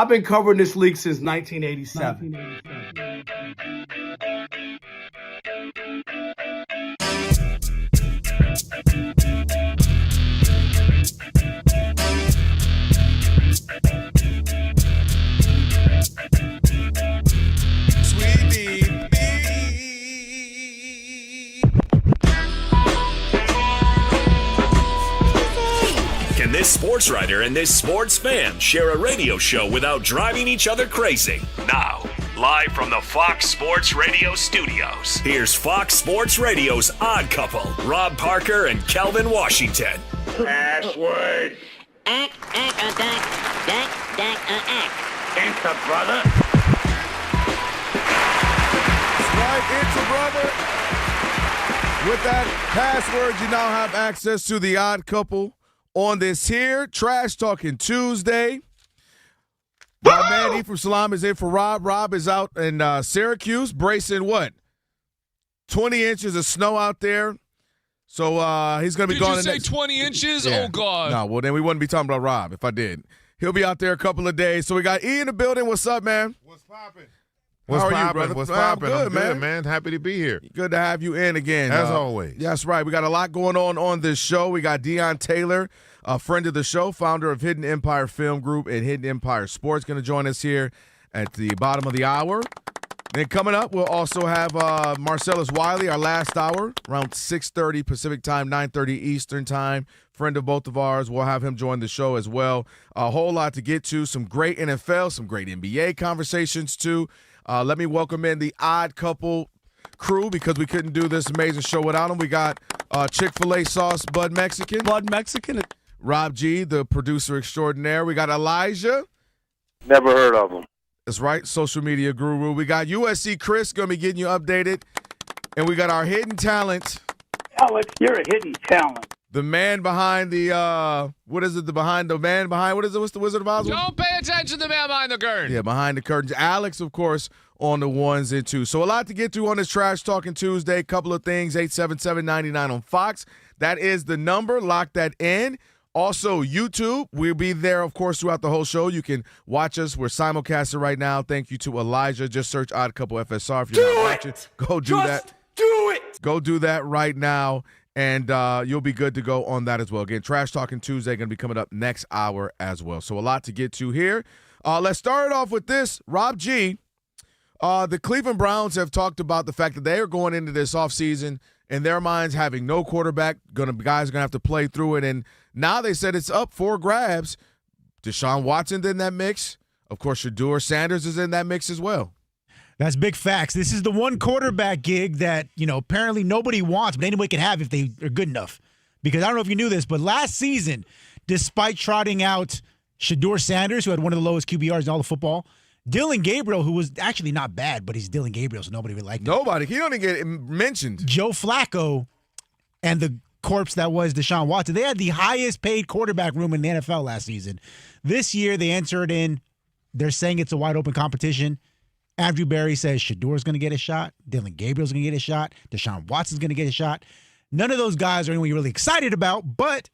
I've been covering this league since 1987. Can this sports writer and this sports fan share a radio show without driving each other crazy? Now, live from the Fox Sports Radio studios, here's Fox Sports Radio's Odd Couple, Rob Parker and Kelvin Washington. Password. Enter, brother. That's right, enter, brother. With that password, you now have access to the Odd Couple on this here Trash Talking Tuesday. My man Ephraim Salam is in for Rob. Rob is out in Syracuse, bracing what? 20 inches of snow out there. So he's going to be gone. Did you say 20 inches? Yeah. Oh, God. No, well, then we wouldn't be talking about Rob if I did. He'll be out there a couple of days. So we got E in the building. What's up, man? What's poppin'? How are you, brother? What's poppin'? I'm Good, man. Happy to be here. Good to have you in again. As always. That's right. We got a lot going on this show. We got Dion Taylor, a friend of the show, founder of Hidden Empire Film Group and Hidden Empire Sports, going to join us here at the bottom of the hour. Then coming up, we'll also have Marcellus Wiley, our last hour, around 6:30 Pacific time, 9:30 Eastern time. Friend of both of ours. We'll have him join the show as well. A whole lot to get to. Some great NFL, some great NBA conversations too. Let me welcome in the Odd Couple crew because we couldn't do this amazing show without them. We got Chick-fil-A sauce, Bud Mexican. Rob G, the producer extraordinaire. We got Elijah. Never heard of him. That's right, social media guru. We got USC Chris going to be getting you updated. And we got our hidden talent. Alex, you're a hidden talent. The man behind the, what is it? The man behind, what is it? What's the Wizard of Oz? Don't pay attention to the man behind the curtain. Yeah, behind the curtains. Alex, of course, on the ones and twos. So a lot to get to on this Trash Talking Tuesday. Couple of things, 877-99 on Fox. That is the number. Lock that in. Also, YouTube. We'll be there, of course, throughout the whole show. You can watch us. We're simulcasting right now. Thank you to Elijah. Just search Odd Couple FSR if you're not watching. Go do that. Do it. Go do that right now. And you'll be good to go on that as well. Again, Trash Talking Tuesday going to be coming up next hour as well. So a lot to get to here. Let's start it off with this. Rob G, the Cleveland Browns have talked about the fact that they are going into this offseason in their minds having no quarterback. Guys are going to have to play through it. And now they said it's up for grabs. Deshaun Watson's in that mix. Of course, Shedeur Sanders is in that mix as well. That's big facts. This is the one quarterback gig that, apparently nobody wants, but anybody can have if they are good enough. Because I don't know if you knew this, but last season, despite trotting out Shedeur Sanders, who had one of the lowest QBRs in all of football, Dillon Gabriel, who was actually not bad, but he's Dillon Gabriel, so nobody really liked him. Nobody. He don't even get mentioned. Joe Flacco and the corpse that was Deshaun Watson, they had the highest paid quarterback room in the NFL last season. This year, they entered in. They're saying it's a wide open competition. Andrew Berry says Shedeur's going to get a shot. Dillon Gabriel's going to get a shot. Deshaun Watson's going to get a shot. None of those guys are anyone you're really excited about, but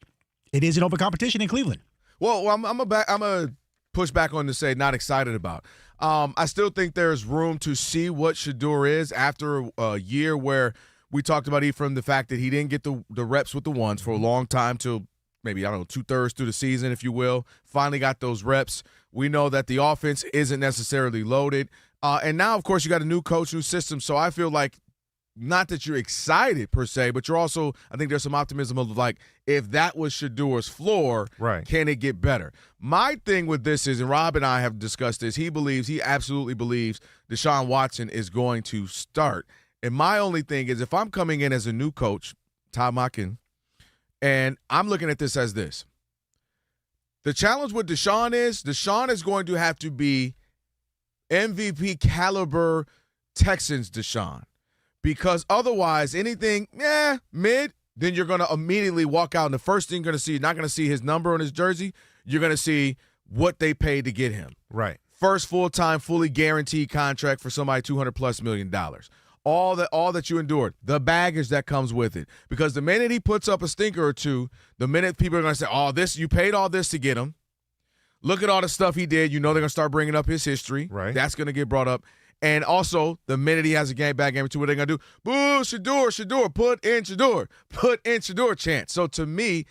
it is an open competition in Cleveland. Well, I'm a push back on to say not excited about. I still think there's room to see what Shedeur is after a year where we talked about Ephraim, the fact that he didn't get the reps with the ones for a long time till maybe, 2/3 through the season, if you will. Finally got those reps. We know that the offense isn't necessarily loaded. And now, of course, you got a new coach, new system. So I feel like not that you're excited per se, but you're also, I think there's some optimism of like, if that was Shedeur's floor, right, can it get better? My thing with this is, and Rob and I have discussed this, he absolutely believes Deshaun Watson is going to start. And my only thing is if I'm coming in as a new coach, Todd Monken, and I'm looking at this as this. The challenge with Deshaun is going to have to be MVP caliber Texans Deshaun. Because otherwise, anything, mid, then you're going to immediately walk out. And the first thing you're going to see, you're not going to see his number on his jersey. You're going to see what they paid to get him. Right. First full-time, fully guaranteed contract for somebody $200+ million. All that you endured, the baggage that comes with it. Because the minute he puts up a stinker or two, the minute people are going to say, you paid all this to get him. Look at all the stuff he did. You know they're going to start bringing up his history. Right. That's going to get brought up. And also, the minute he has a bad game or two, what they're going to do? Boo, Shedeur, put in Shedeur chance. So to me,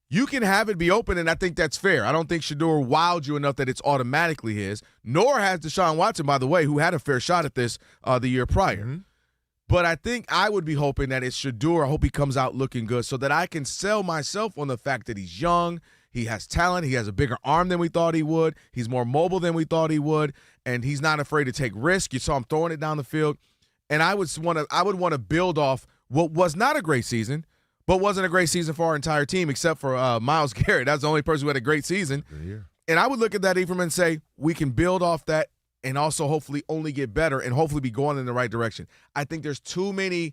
you can have it be open, and I think that's fair. I don't think Shedeur wowed you enough that it's automatically his, nor has Deshaun Watson, by the way, who had a fair shot at this the year prior. Mm-hmm. But I think I would be hoping that it's Shedeur. I hope he comes out looking good so that I can sell myself on the fact that he's young, he has talent, he has a bigger arm than we thought he would, he's more mobile than we thought he would, and he's not afraid to take risks. You saw him throwing it down the field. And I would want to build off what was not a great season, but wasn't a great season for our entire team except for Myles Garrett. That's the only person who had a great season. And I would look at that, Ephraim, and say we can build off that and also hopefully only get better and hopefully be going in the right direction. I think there's too much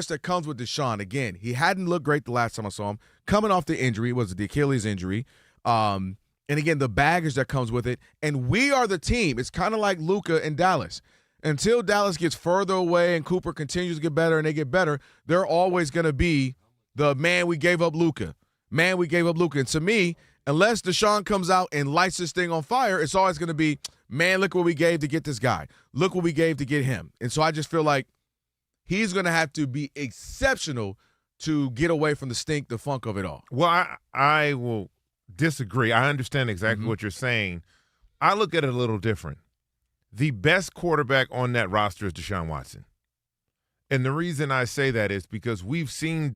that comes with Deshaun. Again, he hadn't looked great the last time I saw him. Coming off the injury, it was the Achilles injury. And again, the baggage that comes with it. And we are the team. It's kind of like Luka and Dallas. Until Dallas gets further away and Cooper continues to get better and they get better, they're always going to be the man, we gave up Luka. Man, we gave up Luka. And to me, unless Deshaun comes out and lights this thing on fire, it's always going to be, man, look what we gave to get this guy. Look what we gave to get him. And so I just feel like he's going to have to be exceptional to get away from the stink, the funk of it all. Well, I will disagree. I understand exactly what you're saying. I look at it a little different. The best quarterback on that roster is Deshaun Watson. And the reason I say that is because we've seen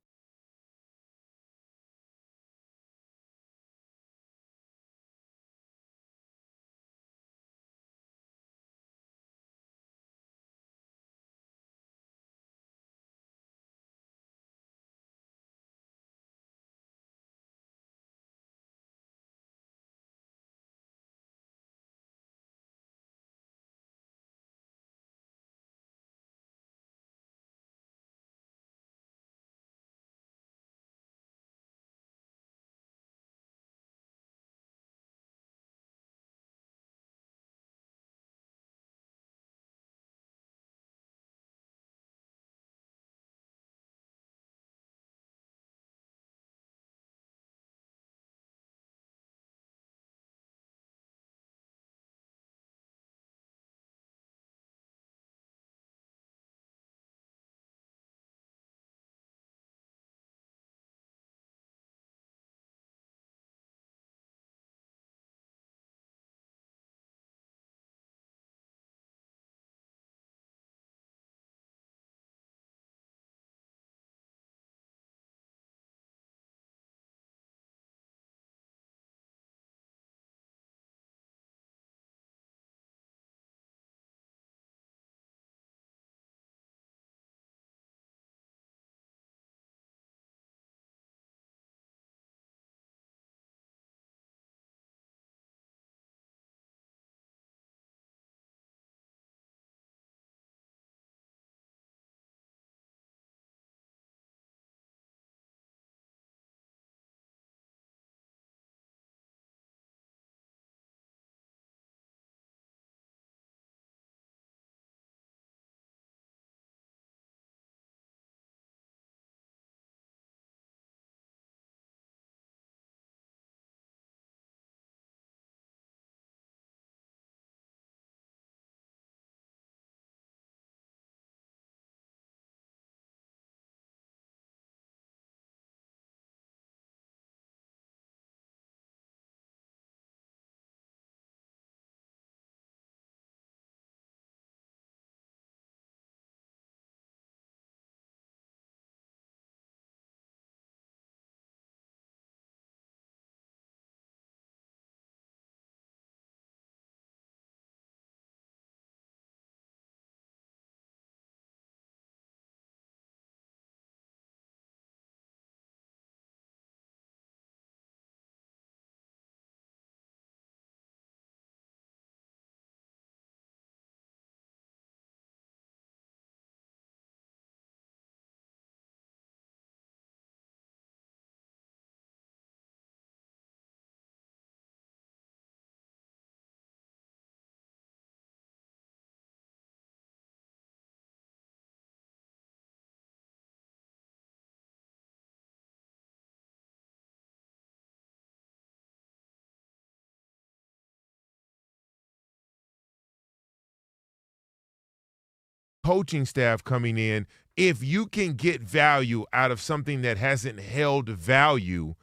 coaching staff coming in, if you can get value out of something that hasn't held value,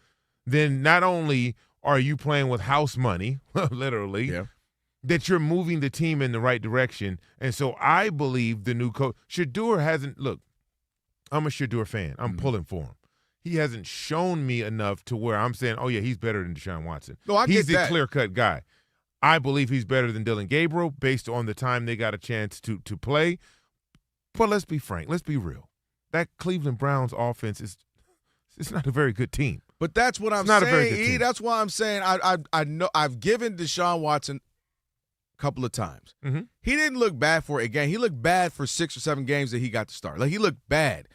then not only are you playing with house money, literally, that you're moving the team in the right direction. And so I believe the new coach, Shedeur hasn't, look, I'm a Shedeur fan. I'm pulling for him. He hasn't shown me enough to where I'm saying, oh, yeah, he's better than Deshaun Watson. No, I he's get that. the clear-cut guy. I believe he's better than Dillon Gabriel based on the time they got a chance to play. But let's be frank. Let's be real. That Cleveland Browns offense it's not a very good team. But that's what I'm not saying, a very good team. That's why I'm saying I know I've given Deshaun Watson a couple of times. Mm-hmm. He didn't look bad for a game. He looked bad for 6 or 7 games that he got to start. Like, he looked bad.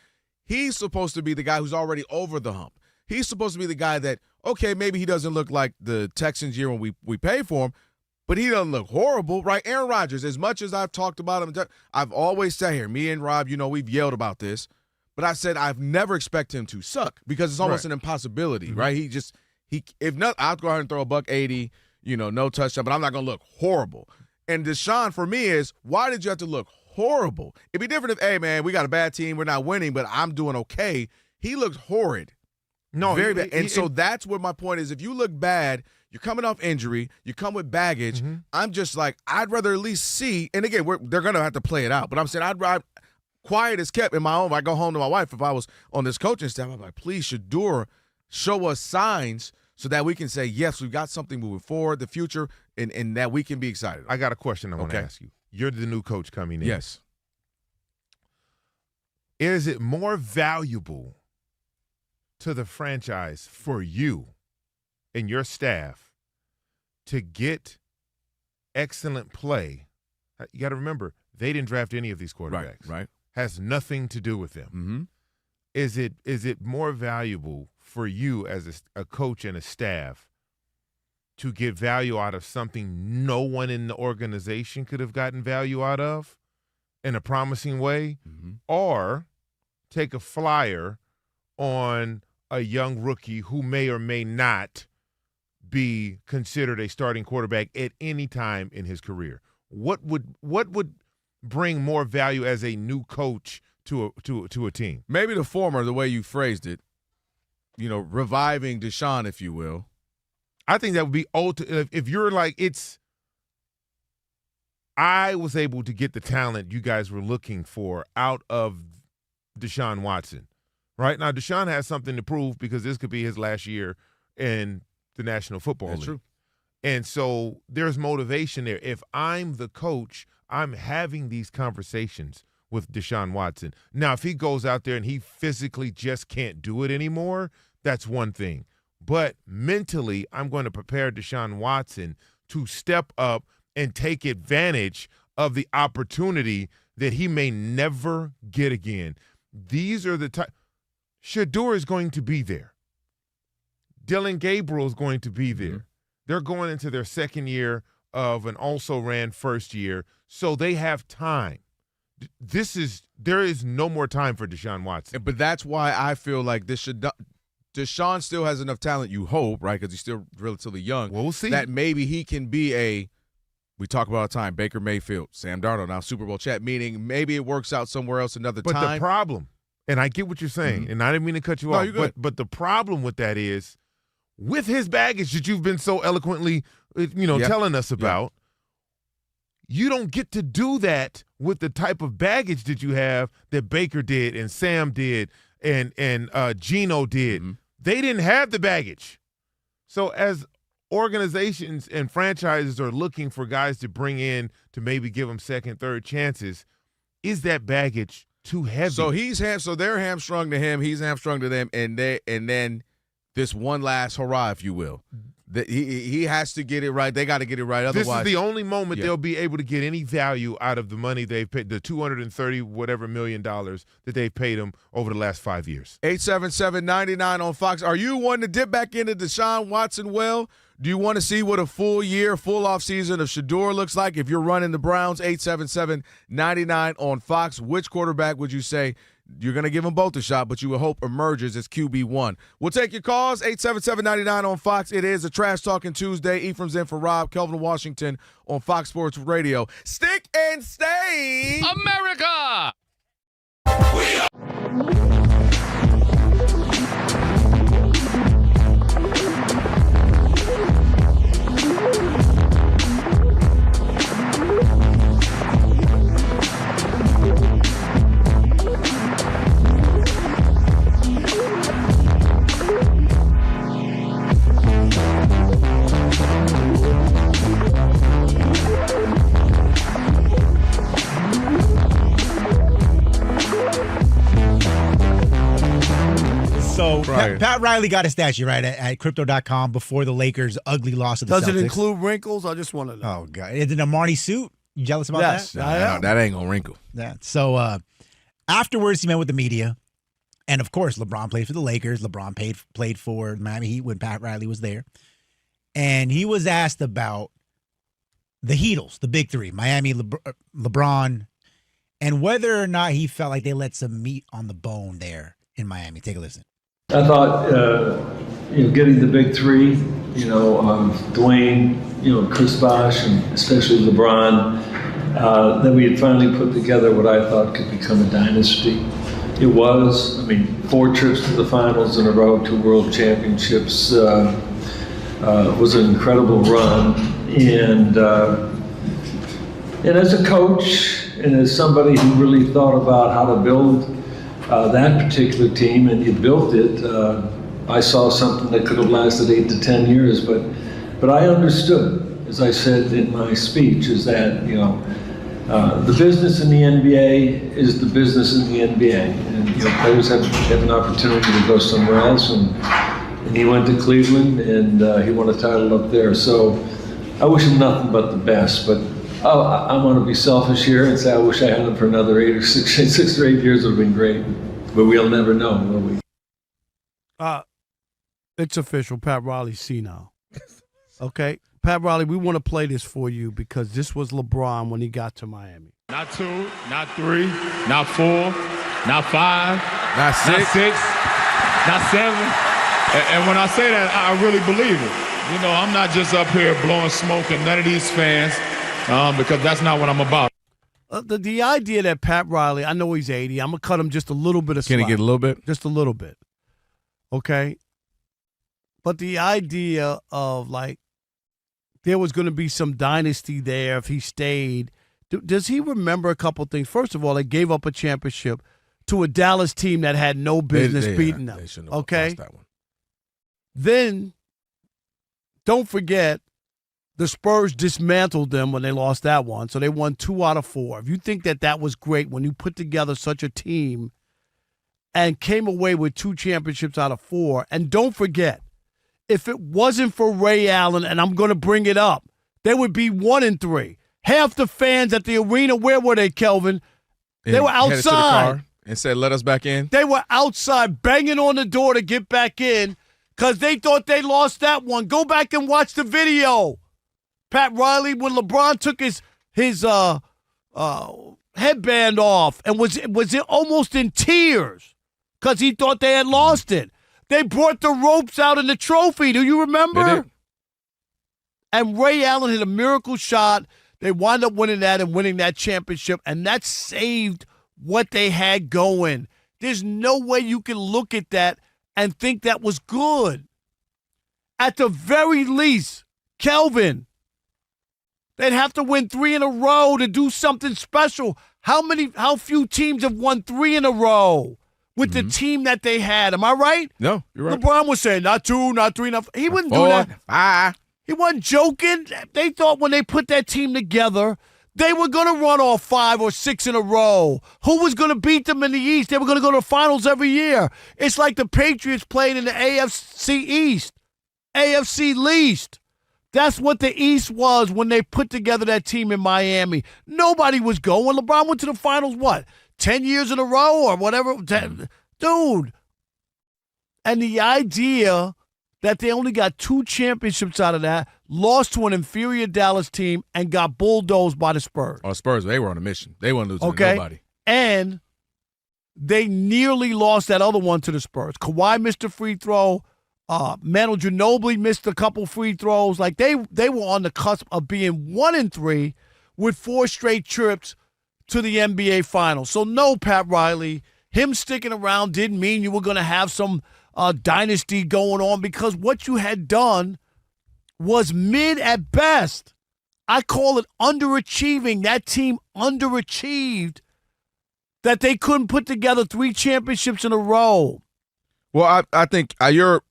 He's supposed to be the guy who's already over the hump. He's supposed to be the guy that, okay, maybe he doesn't look like the Texans year when we paid for him, but he doesn't look horrible, right? Aaron Rodgers, as much as I've talked about him, I've always said here, me and Rob, we've yelled about this, but I said I've never expected him to suck because it's almost an impossibility, right? If not, I'll go ahead and throw a $180, no touchdown, but I'm not going to look horrible. And Deshaun, for me, is why did you have to look horrible? It'd be different if, hey, man, we got a bad team, we're not winning, but I'm doing okay. He looked horrid. No, very bad. And so that's what my point is. If you look bad, you're coming off injury, you come with baggage. I'm just like, I'd rather at least see. And again, they're going to have to play it out. But I'm saying I'd rather quiet is kept in my own. I go home to my wife. If I was on this coaching staff, I'm like, please, Shedeur, show us signs so that we can say, yes, we've got something moving forward, the future, and that we can be excited. I got a question I want to ask you. You're the new coach coming in. Yes. Is it more valuable to the franchise for you and your staff to get excellent play? You got to remember, they didn't draft any of these quarterbacks. Right. Has nothing to do with them. Is it more valuable for you as a coach and a staff to get value out of something no one in the organization could have gotten value out of in a promising way, or take a flyer on a young rookie who may or may not be considered a starting quarterback at any time in his career? What would bring more value as a new coach to a team? Maybe the former, the way you phrased it, reviving Deshaun, if you will. I think that would be if you're like, I was able to get the talent you guys were looking for out of Deshaun Watson. Right now, Deshaun has something to prove because this could be his last year in the National Football League. True. And so there's motivation there. If I'm the coach, I'm having these conversations with Deshaun Watson. Now, if he goes out there and he physically just can't do it anymore, that's one thing. But mentally, I'm going to prepare Deshaun Watson to step up and take advantage of the opportunity that he may never get again. These are the type. Shedeur is going to be there. Dillon Gabriel is going to be there. They're going into their second year of an also-ran first year, so they have time. There is no more time for Deshaun Watson. But that's why I feel like Deshaun still has enough talent, you hope, right, because he's still relatively young. We'll see. That maybe he can be we talk about all the time, Baker Mayfield, Sam Darnold, now Super Bowl chat, meaning maybe it works out somewhere else another time. But the problem, and I get what you're saying, and I didn't mean to cut you off, you're good. But the problem with that is, with his baggage that you've been so eloquently, telling us about, you don't get to do that with the type of baggage that you have that Baker did and Sam did and Geno did. They didn't have the baggage. So as organizations and franchises are looking for guys to bring in to maybe give them second, third chances, is that baggage too heavy? So they're hamstrung to him, he's hamstrung to them, and then this one last hurrah, if you will. He has to get it right. They got to get it right. Otherwise, this is the only moment they'll be able to get any value out of the money they've paid, the $230 million that they've paid him over the last 5 years. 877-99 on Fox. Are you wanting to dip back into Deshaun Watson well? Do you want to see what a full off season of Shedeur looks like? If you're running the Browns, 877-99 on Fox. Which quarterback would you say you're going to give them both a shot, but you would hope emerges as QB1? We'll take your calls, 877-99 on Fox. It is a Trash Talking Tuesday. Ephraim's in for Rob. Kelvin Washington on Fox Sports Radio. Stick and stay. Play America. So Right. Pat Riley got a statue right at Crypto.com before the Lakers' ugly loss to the Does Celtics. it include wrinkles? I just want to know. Oh God! Is it a Marnie suit? You jealous about Yes. that? I am. that ain't gonna wrinkle. Yeah. So afterwards, he met with the media, and of course, LeBron played for the Lakers. LeBron played for Miami Heat when Pat Riley was there, and he was asked about the Heatles, the big three, Miami, LeBron, and whether or not he felt like they let some meat on the bone there in Miami. Take a listen. I thought, getting the big three, Dwayne, Chris Bosh, and especially LeBron, that we had finally put together what I thought could become a dynasty. It was, 4 trips to the finals in a row, 2 world championships, was an incredible run. And as a coach and as somebody who really thought about how to build that particular team, and you built it, I saw something that could have lasted 8 to 10 years, but I understood, as I said in my speech, is that, the business in the NBA is the business in the NBA, and players have an opportunity to go somewhere else, and he went to Cleveland, and he won a title up there. So I wish him nothing but the best, but I want to be selfish here and say I wish I had him for another 8 or 6 or 8 years. Would have been great, but we'll never know, will we? It's official. Pat Riley's senile. Okay, Pat Riley, we want to play this for you because this was LeBron when he got to Miami. Not 2, not 3, not 4, not 5, Not 6. not 6, not 7. And when I say that, I really believe it. I'm not just up here blowing smoke at none of these fans because that's not what I'm about. The idea that Pat Riley, I know he's 80. I'm going to cut him just a little bit of slack. Can he get a little bit? Just a little bit. Okay? But the idea of, there was going to be some dynasty there if he stayed. Does he remember a couple things? First of all, they gave up a championship to a Dallas team that had no business beating them. They shouldn't have Okay? lost that one. Then, don't forget, the Spurs dismantled them when they lost that one, so they won 2 out of 4. If you think that was great when you put together such a team and came away with 2 championships out of 4, and don't forget, if it wasn't for Ray Allen, and I'm going to bring it up, they would be 1-3. Half the fans at the arena, where were they, Kelvin? They were Headed to the outside. car and said, "Let us back in." They were outside banging on the door to get back in because they thought they lost that one. Go back and watch the video. Pat Riley, when LeBron took his headband off and was almost in tears because he thought they had lost it. They brought the ropes out in the trophy. Do you remember? They did. And Ray Allen hit a miracle shot. They wound up winning that and winning that championship, and that saved what they had going. There's no way you can look at that and think that was good. At the very least, Kelvin, they'd have to win 3 in a row to do something special. How few teams have won 3 in a row with the team that they had? Am I right? No, you're right. LeBron was saying, not 2, not 3, not 4. He wouldn't do 4, that. 5. He wasn't joking. They thought when they put that team together, they were going to run off 5 or 6 in a row. Who was going to beat them in the East? They were going to go to the finals every year. It's like the Patriots playing in the AFC East, AFC least. That's what the East was when they put together that team in Miami. Nobody was going. LeBron went to the finals, 10 years in a row or whatever? Dude. And the idea that they only got 2 championships out of that, lost to an inferior Dallas team, and got bulldozed by the Spurs. Oh, Spurs, they were on a mission. They weren't losing to nobody. And they nearly lost that other one to the Spurs. Kawhi missed a free throw. Manu Ginobili missed a couple free throws. They were on the cusp of being 1-3 with 4 straight trips to the NBA Finals. So, no, Pat Riley, him sticking around didn't mean you were going to have some dynasty going on, because what you had done was mid at best. I call it underachieving. That team underachieved that they couldn't put together 3 championships in a row. Well, I think you're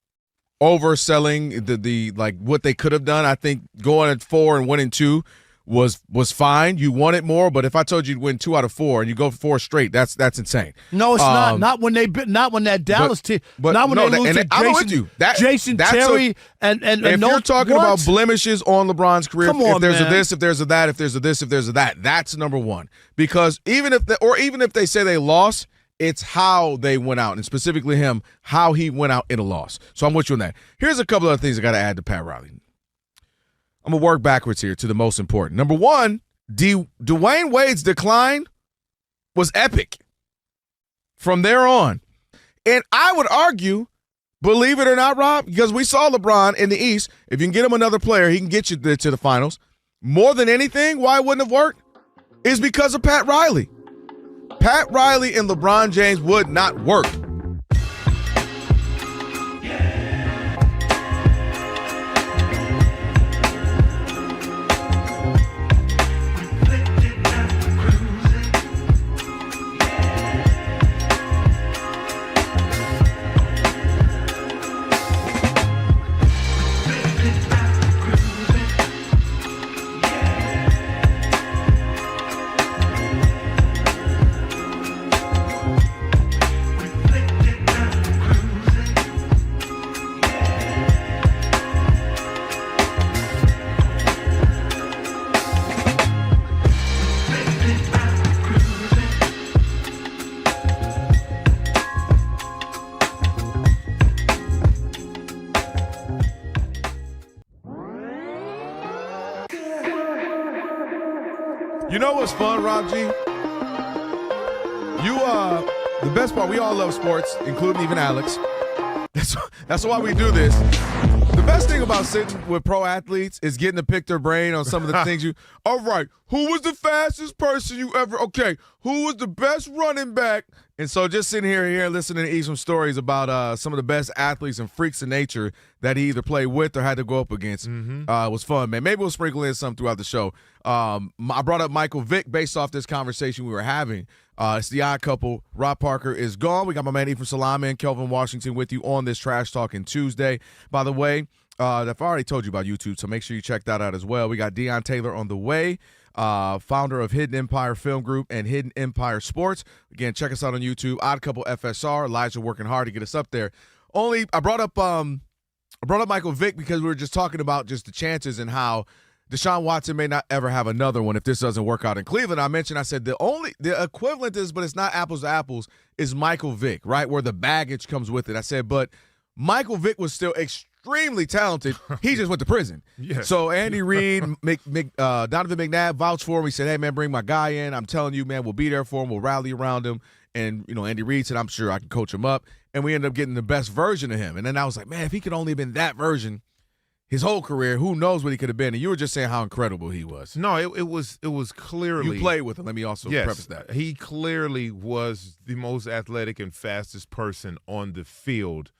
overselling the like what they could have done. I think going at 4 and winning 2 was fine. You wanted more, but if I told you to win 2 out of 4 and you go 4 straight, that's insane. No, it's not. Not when that Dallas team. But not when no, they lose to Jason Terry and if you're talking about blemishes on LeBron's career, if there's a this, if there's a that, if there's a this, if there's a that, that's number one. Because even if they say they lost, it's how they went out, and specifically him, how he went out in a loss. So I'm with you on that. Here's a couple of things I got to add to Pat Riley. I'm going to work backwards here to the most important. Number one, Dwayne Wade's decline was epic from there on. And I would argue, believe it or not, Rob, because we saw LeBron in the East, if you can get him another player, he can get you to the finals. More than anything, why it wouldn't have worked is because of Pat Riley. Pat Riley and LeBron James would not work. You know what's fun, Rob G? The best part, we all love sports, including even Alex. That's why we do this. The best thing about sitting with pro athletes is getting to pick their brain on some of the things all right, who was the fastest person you ever, okay, who was the best running back? And so just sitting here listening to some stories about some of the best athletes and freaks of nature that he either played with or had to go up against was fun, man. Maybe we'll sprinkle in some throughout the show. I brought up Michael Vick based off this conversation we were having. It's the odd couple. Rob Parker is gone. We got my man Ephraim Salama and Kelvin Washington with you on this Trash Talking Tuesday. By the way, I've already told you about YouTube, so make sure you check that out as well. We got Dion Taylor on the way, founder of Hidden Empire Film Group and Hidden Empire Sports. Again, check us out on YouTube. Odd Couple FSR. Elijah working hard to get us up there. I brought up Michael Vick because we were just talking about just the chances and how Deshaun Watson may not ever have another one if this doesn't work out in Cleveland. I said the equivalent is, but it's not apples to apples, is Michael Vick, right, where the baggage comes with it. I said, but Michael Vick was still extremely talented. He just went to prison. Yes. So Andy Reid, Donovan McNabb vouched for him. He said, hey, man, bring my guy in. I'm telling you, man, we'll be there for him. We'll rally around him. And, Andy Reid said, I'm sure I can coach him up. And we ended up getting the best version of him. And then I was like, man, if he could only have been that version his whole career, who knows what he could have been. And you were just saying how incredible he was. No, it was clearly. You played with him. Let me also preface that. He clearly was the most athletic and fastest person on the field,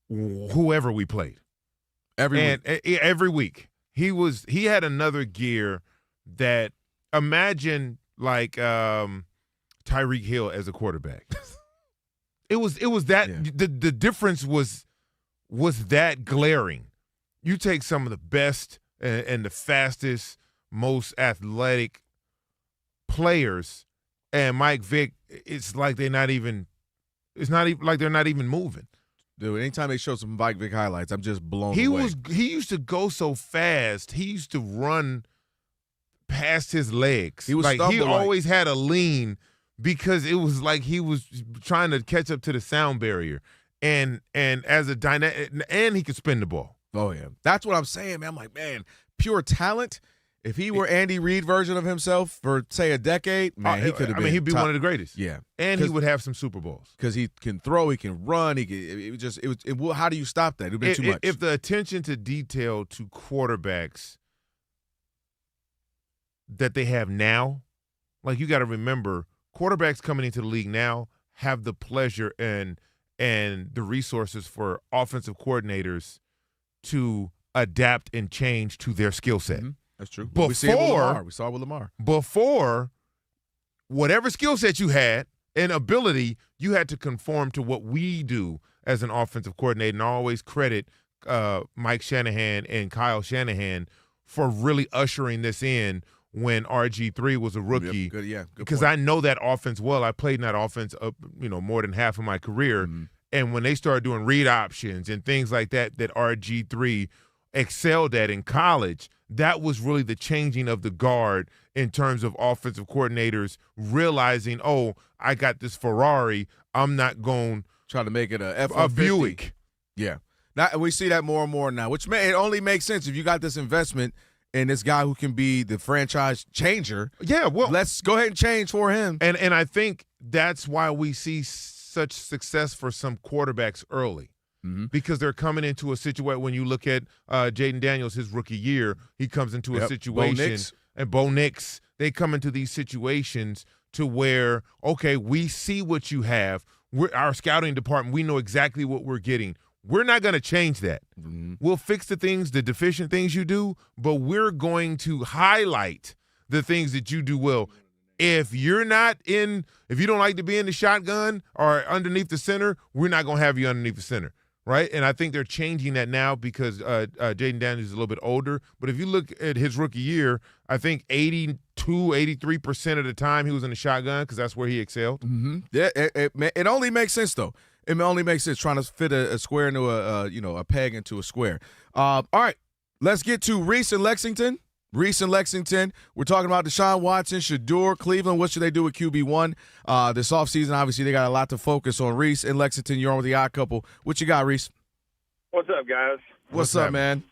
whoever we played. Every week. He had another gear that, imagine like Tyreek Hill as a quarterback. It was that the difference was that glaring. You take some of the best and the fastest, most athletic players, and Mike Vick, it's like they're not even moving. Dude, anytime they show some Mike Vick highlights, I'm just blown away. He used to go so fast. He used to run past his legs. He always had a lean because it was like he was trying to catch up to the sound barrier. And as a and he could spin the ball. Oh, yeah. That's what I'm saying, man. I'm like, man, pure talent. If he were Andy Reid version of himself for, say, a decade, man, he could have been. He'd be one of the greatest. Yeah. And he would have some Super Bowls. Because he can throw, he can run. How do you stop that? It would be too much. If the attention to detail to quarterbacks that they have now like you got to remember, quarterbacks coming into the league now have the pleasure and the resources for offensive coordinators to adapt and change to their skill set. Mm-hmm. That's true. Before, we saw it with Lamar. Before, whatever skill set you had and ability, you had to conform to what we do as an offensive coordinator. And I always credit Mike Shanahan and Kyle Shanahan for really ushering this in when RG3 was a rookie. Good because point. I know that offense well. I played in that offense more than half of my career. Mm-hmm. And when they started doing read options and things like that RG3 excelled at in college, that was really the changing of the guard in terms of offensive coordinators realizing, oh, I got this Ferrari. I'm not going try to make it a Buick. Yeah. Now, we see that more and more now, which it only makes sense if you got this investment in this guy who can be the franchise changer. Yeah, well, let's go ahead and change for him. And I think that's why we see such success for some quarterbacks early. Mm-hmm. Because they're coming into a situation. When you look at Jaden Daniels, his rookie year, he comes into a situation. And Bo Nix, they come into these situations to where, okay, we see what you have. Our scouting department, we know exactly what we're getting. We're not going to change that. Mm-hmm. We'll fix the deficient things you do, but we're going to highlight the things that you do well. If you don't like to be in the shotgun or underneath the center, we're not going to have you underneath the center. Right, and I think they're changing that now because Jaden Daniels is a little bit older. But if you look at his rookie year, I think 83% of the time he was in the shotgun because that's where he excelled. Mm-hmm. Yeah, it only makes sense though. It only makes sense trying to fit a square into a peg into a square. All right, let's get to Reese in Lexington. We're talking about Deshaun Watson, Shedeur, Cleveland. What should they do with QB1 this offseason? Obviously, they got a lot to focus on. Reese in Lexington, you're on with the Odd Couple. What you got, Reese? What's up, guys? What's up, man?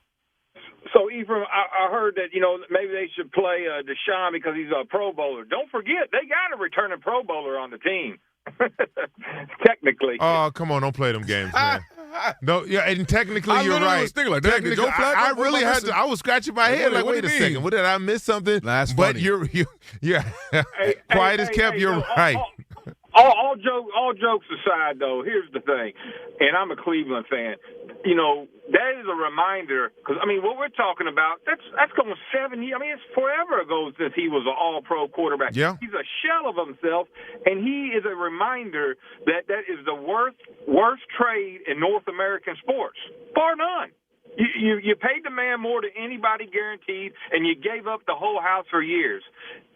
So, Ephraim, I heard that, maybe they should play Deshaun because he's a Pro Bowler. Don't forget, they got a returning Pro Bowler on the team. Technically. Oh, come on, don't play them games, man. No, yeah, and technically you're right. Was thinking like, technically, I really had to. I was scratching my head like, wait a second, what did I miss something? That's but funny. you're quiet as kept. You're right. All jokes aside, though, here's the thing, and I'm a Cleveland fan. That is a reminder because what we're talking about that's going 7 years. It's forever ago since he was an All-Pro quarterback. Yeah. He's a shell of himself, and he is a reminder that is the worst trade in North American sports, bar none. You paid the man more than anybody guaranteed, and you gave up the whole house for years.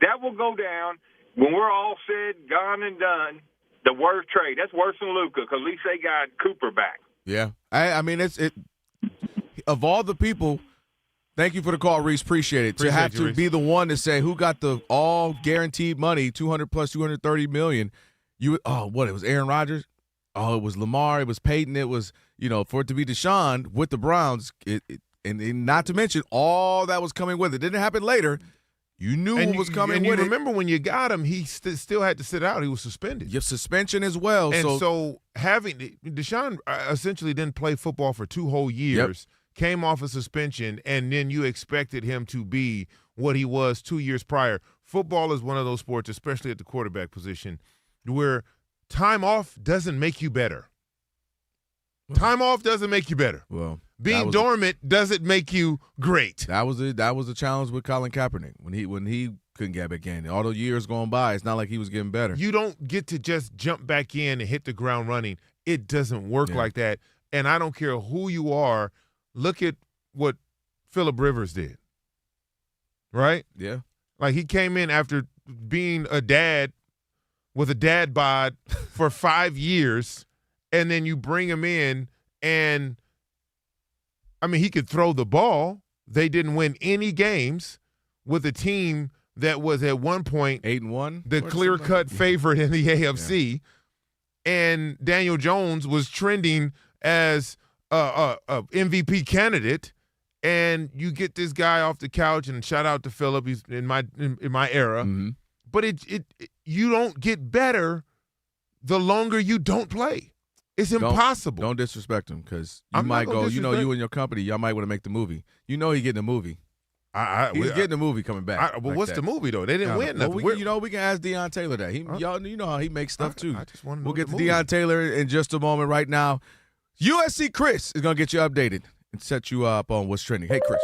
That will go down when we're all said, gone, and done. The worst trade. That's worse than Luka because at least they got Cooper back. Yeah, it. Of all the people, thank you for the call, Reese. Appreciate it. To have to be the one to say who got the all guaranteed money, $200 plus $230 million. It was Aaron Rodgers. Oh, it was Lamar. It was Peyton. It was for it to be Deshaun with the Browns. And not to mention all that was coming with it. Didn't happen later. You knew what was coming and with you remember when you got him, he still had to sit out. He was suspended. Your suspension as well. And so having Deshaun essentially didn't play football for 2 whole years, came off a suspension, and then you expected him to be what he was 2 years prior. Football is one of those sports, especially at the quarterback position, where time off doesn't make you better. Time off doesn't make you better. Well, being dormant doesn't make you great. That was a challenge with Colin Kaepernick when he couldn't get back in. All the years going by, it's not like he was getting better. You don't get to just jump back in and hit the ground running. It doesn't work like that. And I don't care who you are. Look at what Phillip Rivers did. Right? Yeah. Like he came in after being a dad with a dad bod for 5 years. And then you bring him in, and, he could throw the ball. They didn't win any games with a team that was at one point 8-1, the clear-cut favorite in the AFC. Yeah. And Daniel Jones was trending as a MVP candidate. And you get this guy off the couch, and shout out to Phillip. He's in my era. Mm-hmm. But you don't get better the longer you don't play. It's impossible. Don't disrespect him because you might go, you and your company, y'all might want to make the movie. He getting a movie. He's getting a movie coming back. But what's the movie though? They didn't win nothing. We can ask Dion Taylor that. Y'all, you know how he makes stuff too. I just want to We'll get to Dion Taylor in just a moment. Right now, USC Chris is gonna get you updated and set you up on what's trending. Hey, Chris.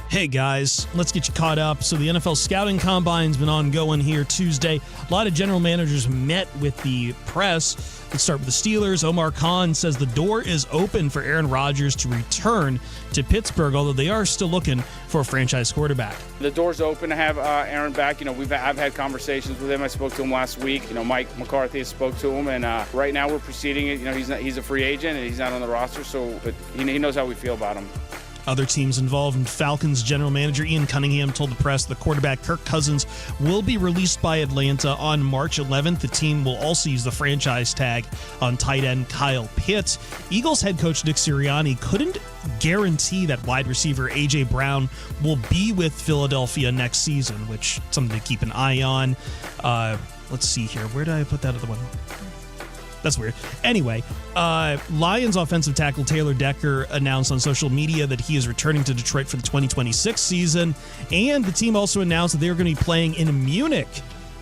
Hey guys, let's get you caught up. So the NFL scouting combine's been ongoing here Tuesday. A lot of general managers met with the press. Let's start with the Steelers. Omar Khan says the door is open for Aaron Rodgers to return to Pittsburgh, although they are still looking for a franchise quarterback. The door's open to have Aaron back. I've had conversations with him. I spoke to him last week. Mike McCarthy spoke to him, and right now we're proceeding. He's a free agent and he's not on the roster, but he knows how we feel about him. Other teams involved, and Falcons general manager Ian Cunningham told the press the quarterback Kirk Cousins will be released by Atlanta on March 11th. The team will also use the franchise tag on tight end Kyle Pitts. Eagles head coach Nick Sirianni couldn't guarantee that wide receiver A.J. Brown will be with Philadelphia next season, which is something to keep an eye on. Let's see here. Where did I put that other one? That's weird. Anyway, Lions offensive tackle Taylor Decker announced on social media that he is returning to Detroit for the 2026 season, and the team also announced that they are going to be playing in Munich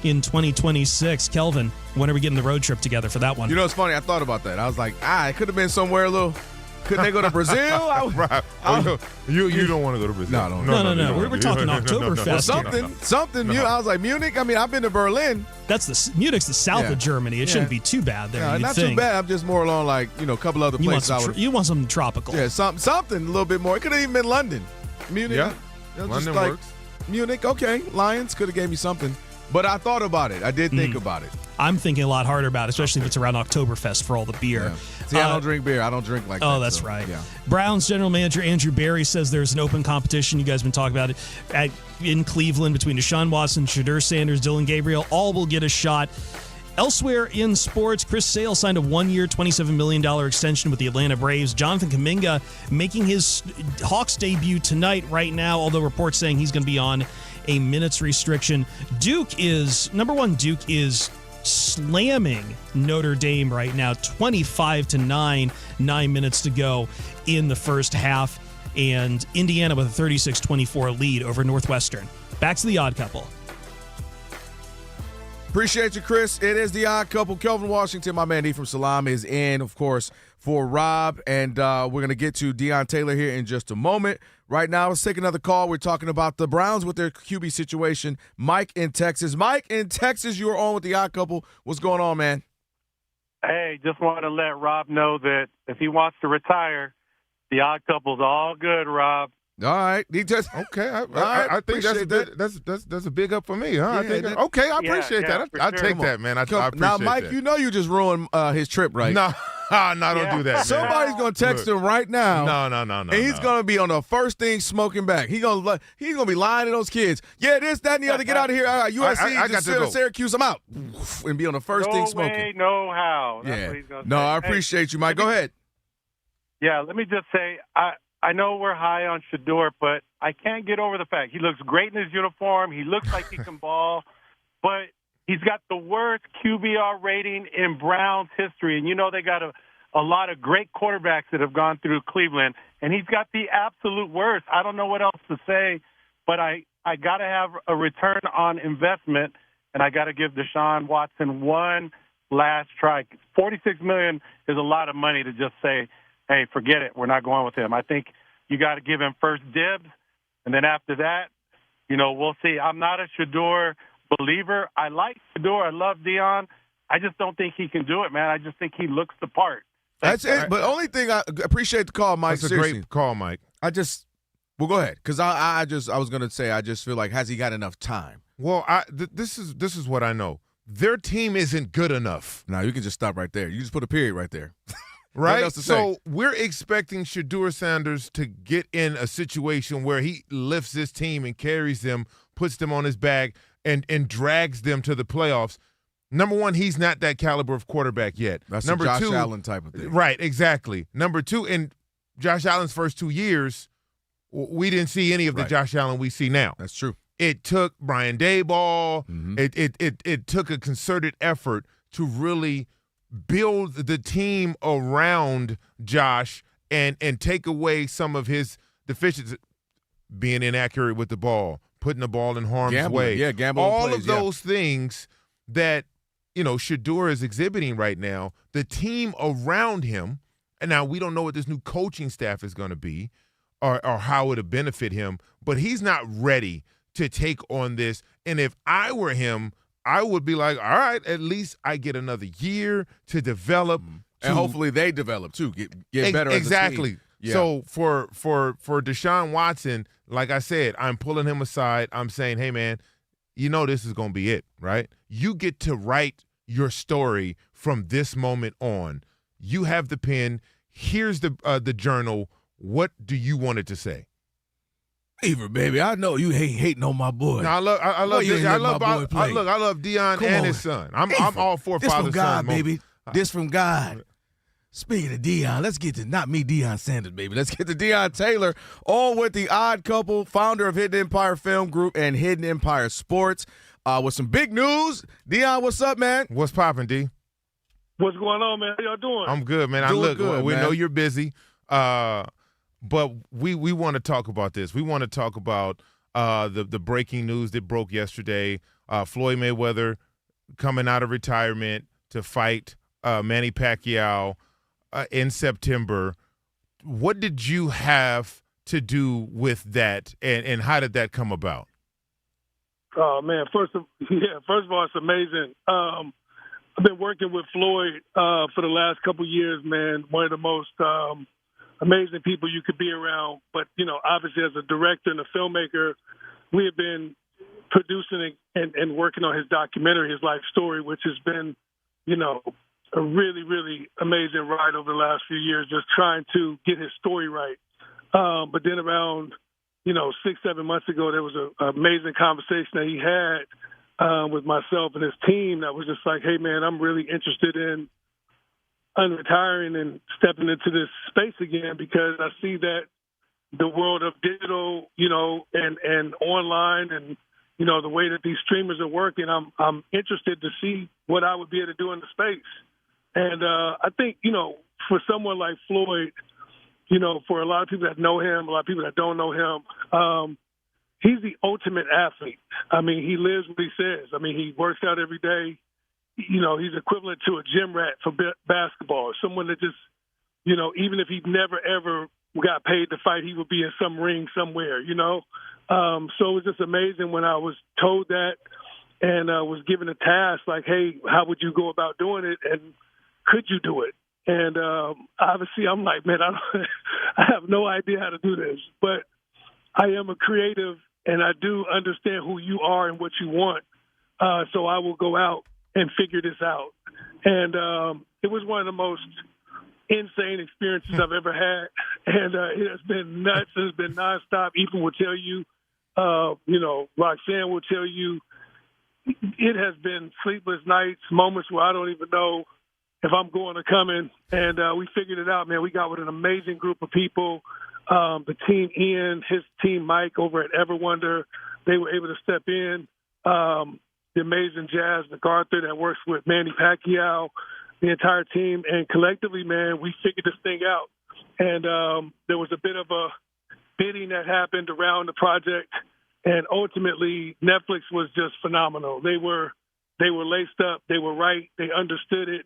in 2026. Kelvin, when are we getting the road trip together for that one? You know, it's funny. I thought about that. I was like, it could have been somewhere a little. Couldn't they go to Brazil? Right. You don't want to go to Brazil. No. We're talking Oktoberfest. Well, something. I was like, Munich? I mean, I've been to Berlin. Munich's the south of Germany. It shouldn't be too bad there. Not too bad. I'm just more along like, a couple other places. You want something tropical. Yeah, something a little bit more. It could have even been London. Munich. Yeah, London works. Munich, okay. Lions could have gave me something. But I thought about it. I did think about it. I'm thinking a lot harder about it, especially if it's around Oktoberfest for all the beer. Yeah. See, I don't drink beer. I don't drink like that. Oh, that's right. Yeah. Browns general manager Andrew Berry says there's an open competition. You guys have been talking about it in Cleveland between Deshaun Watson, Shedeur Sanders, Dylan Gabriel. All will get a shot. Elsewhere in sports, Chris Sale signed a one-year, $27 million extension with the Atlanta Braves. Jonathan Kuminga making his Hawks debut tonight right now, although reports saying he's going to be on a minutes restriction. Duke is slamming Notre Dame right now, 25-9, 9 minutes to go in the first half, and Indiana with a 36-24 lead over Northwestern. Back to the Odd Couple. Appreciate you, Chris. It is the Odd Couple. Kelvin Washington, my man D from Salam, is in, of course, for Rob, and we're going to get to Dion Taylor here in just a moment. Right now, let's take another call. We're talking about the Browns with their QB situation. Mike in Texas. Mike in Texas, you are on with the Odd Couple. What's going on, man? Hey, just wanted to let Rob know that if he wants to retire, the Odd Couple's all good, Rob. All right. He just okay. I think that's a big up for me, huh? Yeah, I appreciate that. I take that, man. I appreciate now, Mike, that. you just ruined his trip, right? No. Don't do that, man. Somebody's going to text him right now. No. And he's going to be on the first thing smoking back. He's going to be lying to those kids. Yeah, this, that, and the other. Get out of here. All right, USC, I got to go. Syracuse, I'm out. And be on the first thing smoking. No way, no how. That's what he's going to say. No, I appreciate you, Mike. Go ahead. Yeah, let me just say, I know we're high on Shedeur, but I can't get over the fact he looks great in his uniform. He looks like he can ball, but he's got the worst QBR rating in Browns history. And they got a lot of great quarterbacks that have gone through Cleveland, and he's got the absolute worst. I don't know what else to say, but I got to have a return on investment, and I got to give Deshaun Watson one last try. $46 million is a lot of money to just say, hey, forget it. We're not going with him. I think you got to give him first dibs, and then after that, we'll see. I'm not a Shedeur believer. I like Shedeur. I love Deon. I just don't think he can do it, man. I just think he looks the part. That's it. But only thing I appreciate the call, Mike. That's a great call, Mike. Well, go ahead, because I was going to say I just feel like, has he got enough time? Well, this is what I know. Their team isn't good enough. No, you can just stop right there. You just put a period right there. Right? So we're expecting Shedeur Sanders to get in a situation where he lifts this team and carries them, puts them on his back, and drags them to the playoffs. Number one, he's not that caliber of quarterback yet. That's Number a Josh two, Allen type of thing. Right, exactly. Number two, in Josh Allen's first 2 years, we didn't see any of the Josh Allen we see now. That's true. It took Brian Daboll. Mm-hmm. It took a concerted effort to really build the team around Josh and take away some of his deficiencies. being inaccurate with the ball, putting the ball in harm's way. Yeah, gambling all plays, of those things that, Shedeur is exhibiting right now, the team around him, and now we don't know what this new coaching staff is going to be or how it'll benefit him, but he's not ready to take on this. And if I were him, I would be like, all right, at least I get another year to develop. And hopefully they develop too, get better exactly. as a team. Yeah. So for Deshaun Watson, like I said, I'm pulling him aside. I'm saying, hey, man, this is going to be it, right? You get to write your story from this moment on. You have the pen. Here's the journal. What do you want it to say? Even, baby, I know you hating on my boy. No, I love Deon and his son. I'm all for this father from God, son baby. This from God. Speaking of Deon, let's get to not me, Deion Sanders, baby. Let's get to Dion Taylor, all with the Odd Couple, founder of Hidden Empire Film Group and Hidden Empire Sports, with some big news. Deon, what's up, man? What's poppin', D? What's going on, man? How y'all doing? I'm good, man. We know you're busy, but we want to talk about this. We want to talk about the breaking news that broke yesterday. Floyd Mayweather coming out of retirement to fight Manny Pacquiao in September. What did you have to do with that, and how did that come about? Oh man, first of all, it's amazing. I've been working with Floyd for the last couple of years, man. One of the most amazing people you could be around. But obviously, as a director and a filmmaker, we have been producing and working on his documentary, his life story, which has been, a really, really amazing ride over the last few years, just trying to get his story right. But then around, 6-7 months ago, there was an amazing conversation that he had with myself and his team that was just like, hey, man, I'm really interested in unretiring and stepping into this space again because I see that the world of digital, and online and, the way that these streamers are working, I'm interested to see what I would be able to do in the space. And I think, for someone like Floyd, for a lot of people that know him, a lot of people that don't know him, he's the ultimate athlete. I mean, he lives what he says. I mean, he works out every day. He's equivalent to a gym rat for basketball. Someone that just, even if he never, ever got paid to fight, he would be in some ring somewhere, So it was just amazing when I was told that and was given a task like, hey, how would you go about doing it? And could you do it? And obviously I'm like, man, I have no idea how to do this. But I am a creative, and I do understand who you are and what you want. So I will go out and figure this out. And it was one of the most insane experiences I've ever had. And it has been nuts. It's been nonstop. Ethan will tell you, Roxanne will tell you, it has been sleepless nights, moments where I don't even know if I'm going or coming. And we figured it out, man. We got with an amazing group of people. The team Ian, his team Mike over at Everwonder, they were able to step in. The amazing Jazz MacArthur that works with Manny Pacquiao, the entire team. And collectively, man, we figured this thing out. And there was a bit of a bidding that happened around the project. And ultimately, Netflix was just phenomenal. They were laced up. They were right. They understood it.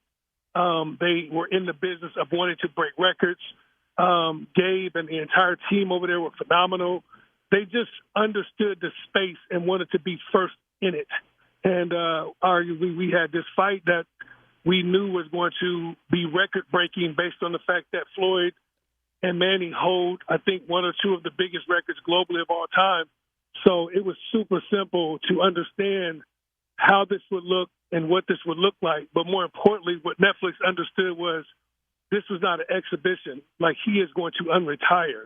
They were in the business of wanting to break records. Gabe and the entire team over there were phenomenal. They just understood the space and wanted to be first in it. And arguably, we had this fight that we knew was going to be record-breaking based on the fact that Floyd and Manny hold, I think, one or two of the biggest records globally of all time. So it was super simple to understand how this would look and what this would look like. But more importantly, what Netflix understood was this was not an exhibition. Like, he is going to unretire.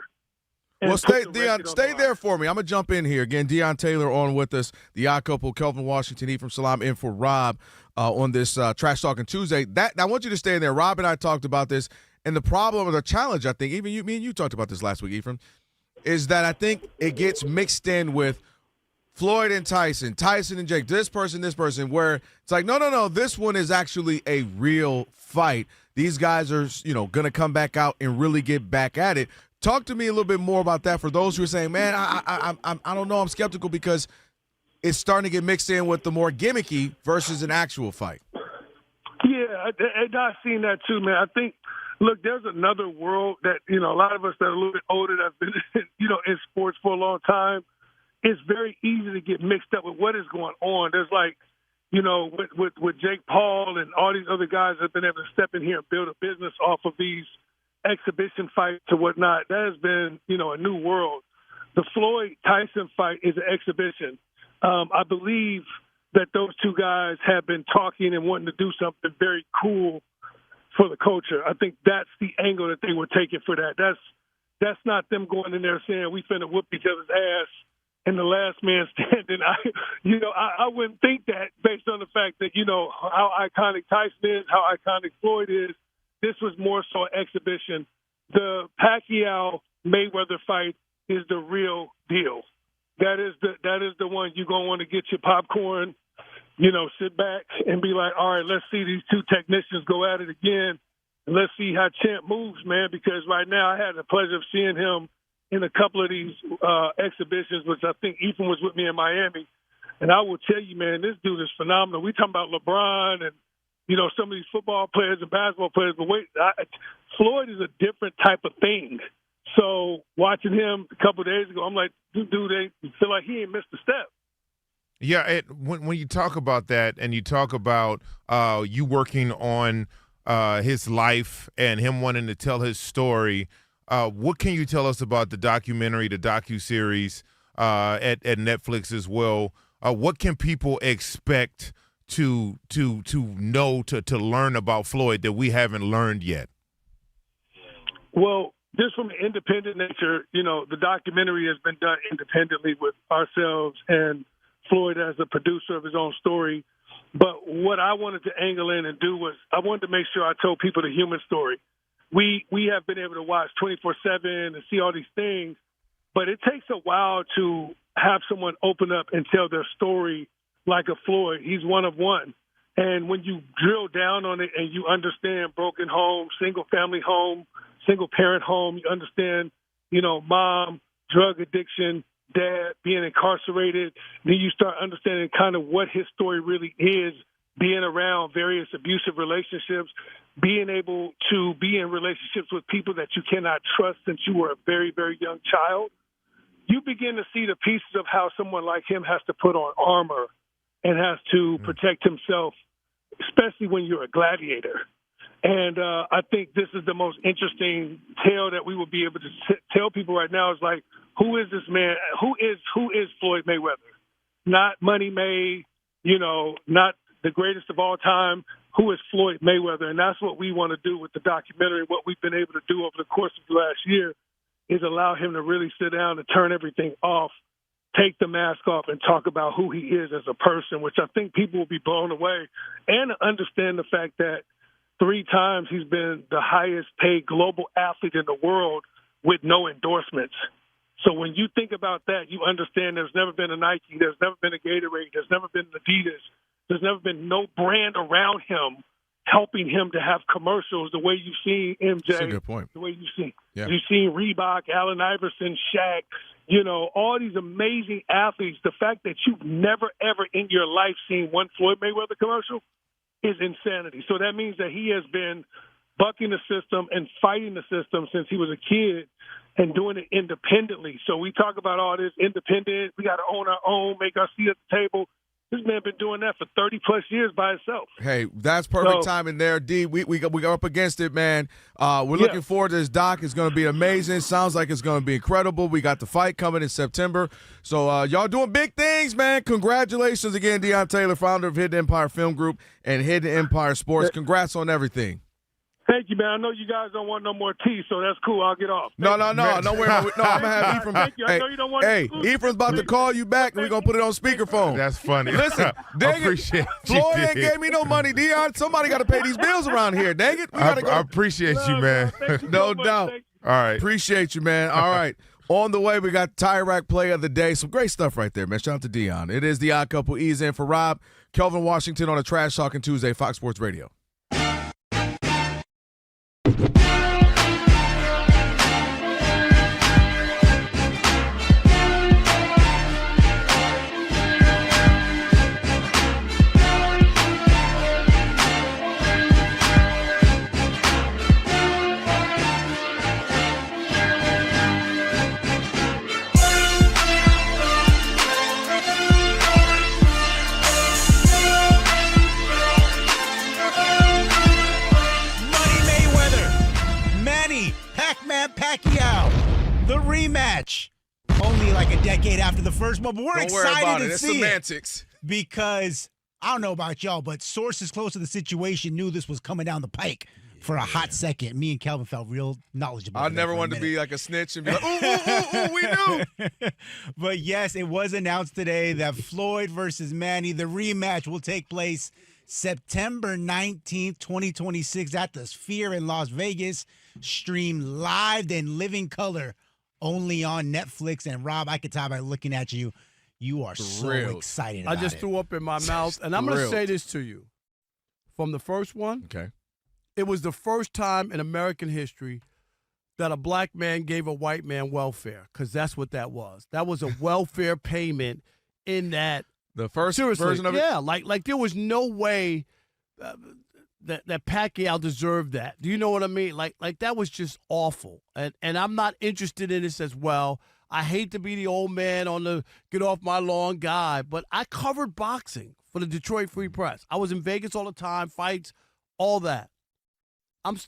Well, Deon, stay there for me. I'm going to jump in here. Again, Dion Taylor on with us, the Odd Couple, Kelvin Washington, Ephraim Salam in for Rob on this Trash Talking Tuesday. I want you to stay in there. Rob and I talked about this, and the problem or the challenge, I think, even me and you talked about this last week, Ephraim, is that I think it gets mixed in with Floyd and Tyson and Jake, this person, where it's like, no, this one is actually a real fight. These guys are, going to come back out and really get back at it. Talk to me a little bit more about that for those who are saying, man, I don't know, I'm skeptical because it's starting to get mixed in with the more gimmicky versus an actual fight. Yeah, and I've seen that too, man. I think, look, there's another world that, a lot of us that are a little bit older that have been, in sports for a long time, it's very easy to get mixed up with what is going on. There's like, with Jake Paul and all these other guys that have been able to step in here and build a business off of these exhibition fights or whatnot, that has been, a new world. The Floyd-Tyson fight is an exhibition. I believe that those two guys have been talking and wanting to do something very cool for the culture. I think that's the angle that they were taking for that. That's not them going in there saying we finna whoop each other's ass and the last man standing. I wouldn't think that based on the fact that, how iconic Tyson is, how iconic Floyd is. This was more so an exhibition. The Pacquiao-Mayweather fight is the real deal. That is the one you're going to want to get your popcorn, sit back and be like, all right, let's see these two technicians go at it again. And let's see how Champ moves, man, because right now I had the pleasure of seeing him in a couple of these exhibitions, which I think Ethan was with me in Miami. And I will tell you, man, this dude is phenomenal. We talking about LeBron and, some of these football players and basketball players. But wait, Floyd is a different type of thing. So watching him a couple of days ago, I'm like, dude, they feel like he ain't missed a step. Yeah, when you talk about that and you talk about you working on his life and him wanting to tell his story, what can you tell us about the documentary, the docuseries at Netflix as well? What can people expect to know, to learn about Floyd that we haven't learned yet? Well, just from an independent nature, the documentary has been done independently with ourselves and Floyd as a producer of his own story. But what I wanted to angle in and do was I wanted to make sure I told people the human story. We have been able to watch 24/7 and see all these things, but it takes a while to have someone open up and tell their story like a Floyd. He's one of one. And when you drill down on it and you understand broken home, single-family home, single-parent home, you understand, mom, drug addiction, dad being incarcerated, then you start understanding kind of what his story really is, being around various abusive relationships, being able to be in relationships with people that you cannot trust since you were a very, very young child. You begin to see the pieces of how someone like him has to put on armor and has to protect himself, especially when you're a gladiator. And I think this is the most interesting tale that we will be able to tell people right now is like, who is this man? Who is Floyd Mayweather? Not Money May, not the greatest of all time. Who is Floyd Mayweather? And that's what we want to do with the documentary. What we've been able to do over the course of the last year is allow him to really sit down and turn everything off, take the mask off, and talk about who he is as a person, which I think people will be blown away, and understand the fact that 3 times he's been the highest paid global athlete in the world with no endorsements. So when you think about that, you understand there's never been a Nike, there's never been a Gatorade, there's never been an Adidas, there's never been no brand around him helping him to have commercials the way you've seen MJ. That's a good point. The way you've seen Reebok, Allen Iverson, Shaq, all these amazing athletes. The fact that you've never, ever in your life seen one Floyd Mayweather commercial is insanity. So that means that he has been bucking the system and fighting the system since he was a kid and doing it independently. So we talk about all this independent. We got to own our own, make our seat at the table. This man been doing that for 30-plus years by himself. Hey, that's perfect timing there, D. We go up against it, man. We're looking forward to this doc. It's going to be amazing. Sounds like it's going to be incredible. We got the fight coming in September. So y'all doing big things, man. Congratulations again, Dion Taylor, founder of Hidden Empire Film Group and Hidden Empire Sports. Congrats on everything. Thank you, man. I know you guys don't want no more tea, so that's cool. I'll get off. No, I'm going to have Ephraim. Thank you. I know you don't want Ephraim's about to call you back, and we're going to put it on speakerphone. That's funny. Listen, dang it. Floyd ain't gave me no money, Dion. Somebody got to pay these bills around here. Dang it. I appreciate you, man. No doubt. All right. Appreciate you, man. All right. On the way, we got Tire Rack Play of the Day. Some great stuff right there, man. Shout out to Dion. It is the Odd Couple. Ease in for Rob. Kelvin Washington on a Trash Talking Tuesday, Fox Sports Radio. decade after the first one, but we're Don't worry excited about to it. It's see semantics. it because I don't know about y'all, but sources close to the situation knew this was coming down the pike for a hot second. Me and Kelvin felt real knowledgeable. I never wanted to be like a snitch and be like, ooh, we knew. But yes, it was announced today that Floyd versus Manny, the rematch, will take place September 19th, 2026 at the Sphere in Las Vegas. Stream live and living color only on Netflix. And Rob, I could tell by looking at you, you are so excited about it. I just threw up in my mouth. And I'm going to say this to you. From the first one, okay, it was the first time in American history that a black man gave a white man welfare, because that's what that was. That was a welfare payment in that. The first seriously, version of it? Yeah, like there was no way that Pacquiao deserved that. Do you know what I mean? Like that was just awful. And I'm not interested in this as well. I hate to be the old man on the get off my lawn guy, but I covered boxing for the Detroit Free Press. I was in Vegas all the time, fights, all that.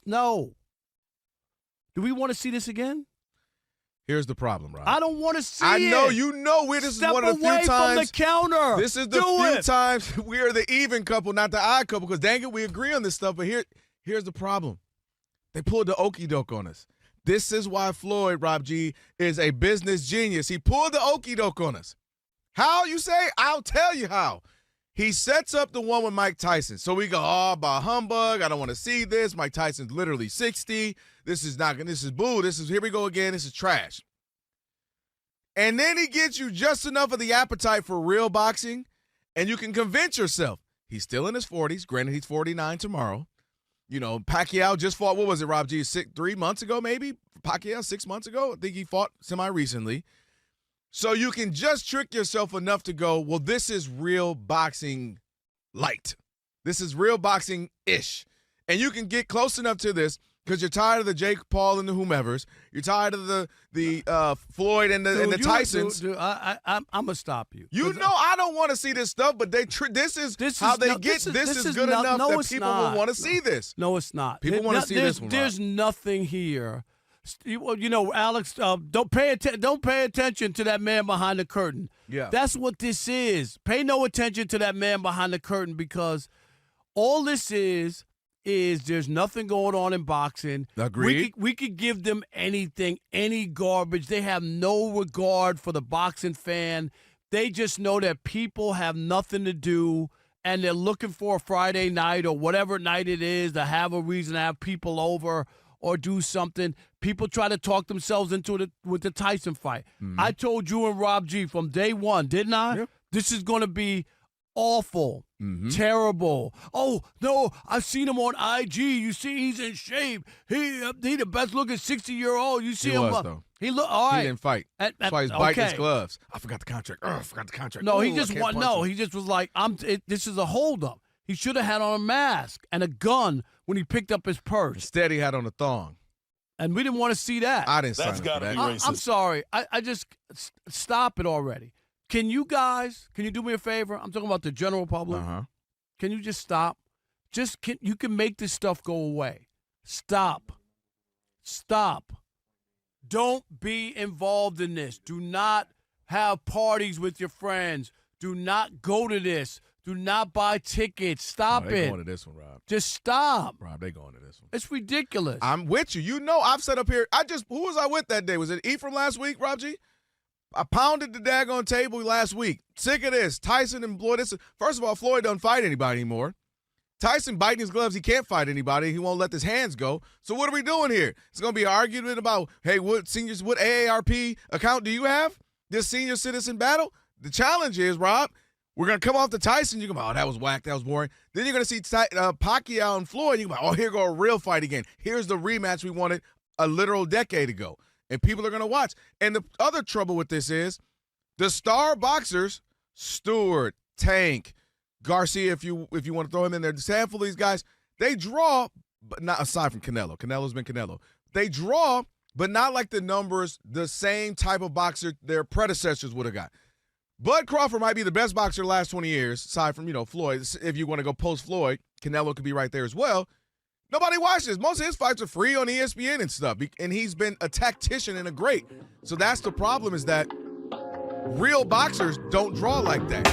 No. Do we want to see this again? Here's the problem, Rob. I don't want to see it. I know, you know, this is one of the few times. Step away from the counter. This is the few times we are the even couple, not the odd couple, because dang it, we agree on this stuff. But here's the problem. They pulled the okie doke on us. This is why Floyd, Rob G, is a business genius. He pulled the okie doke on us. How, you say? I'll tell you how. He sets up the one with Mike Tyson. So we go, bah humbug. I don't want to see this. Mike Tyson's literally 60. This is boo. Here we go again. This is trash. And then he gets you just enough of the appetite for real boxing, and you can convince yourself he's still in his 40s. Granted, he's 49 tomorrow. You know, Pacquiao just fought, what was it, Rob G, 3 months ago maybe? Pacquiao 6 months ago? I think he fought semi-recently. So you can just trick yourself enough to go, well, this is real boxing light. This is real boxing-ish. And you can get close enough to this because you're tired of the Jake Paul and the whomevers. You're tired of the Floyd and the Tysons. Dude, I'm going to stop you. You know I don't want to see this stuff, but this is how they get. This is good enough that people will want to see this. No, it's not. People want to see this one. There's nothing here. You know, Alex, don't pay attention to that man behind the curtain. Yeah. That's what this is. Pay no attention to that man behind the curtain, because all this is there's nothing going on in boxing. Agreed. We could give them anything, any garbage. They have no regard for the boxing fan. They just know that people have nothing to do, and they're looking for a Friday night or whatever night it is to have a reason to have people over or do something. People try to talk themselves into it with the Tyson fight. Mm-hmm. I told you and Rob G from day one, didn't I? Yep. This is going to be awful, terrible. Oh, no, I've seen him on IG. You see he's in shape. He the best looking 60-year-old. You see him. Though. He look all right. He didn't fight. That's why he's biting his gloves. I forgot the contract. No, he just won. No, he just was like, this is a holdup. He should have had on a mask and a gun when he picked up his purse. Instead, he had on a thong. And we didn't want to see that. I didn't sign up for that. I'm sorry. I just stop it already. Can you do me a favor? I'm talking about the general public. Uh-huh. Can you just stop? You can make this stuff go away. Stop. Don't be involved in this. Do not have parties with your friends. Do not go to this. Do not buy tickets. Stop it. They're going to this one, Rob. Just stop. Rob, they're going to this one. It's ridiculous. I'm with you. You know I've set up here. Who was I with that day? Was it Ephraim last week, Rob G? I pounded the daggone table last week. Sick of this. Tyson and Floyd. First of all, Floyd doesn't fight anybody anymore. Tyson biting his gloves. He can't fight anybody. He won't let his hands go. So what are we doing here? It's going to be an argument about, hey, what AARP account do you have? This senior citizen battle? The challenge is, Rob, we're going to come off the Tyson. You go, oh, that was whack. That was boring. Then you're going to see Pacquiao and Floyd. You go, oh, here go a real fight again. Here's the rematch we wanted a literal decade ago. And people are going to watch. And the other trouble with this is the star boxers, Stewart, Tank, Garcia, if you want to throw him in there, the handful of these guys, they draw, but not aside from Canelo. Canelo's been Canelo. They draw, but not like the numbers, the same type of boxer their predecessors would have got. Bud Crawford might be the best boxer the last 20 years, aside from, Floyd. If you want to go post-Floyd, Canelo could be right there as well. Nobody watches. Most of his fights are free on ESPN and stuff, and he's been a tactician and a great. So that's the problem, is that real boxers don't draw like that.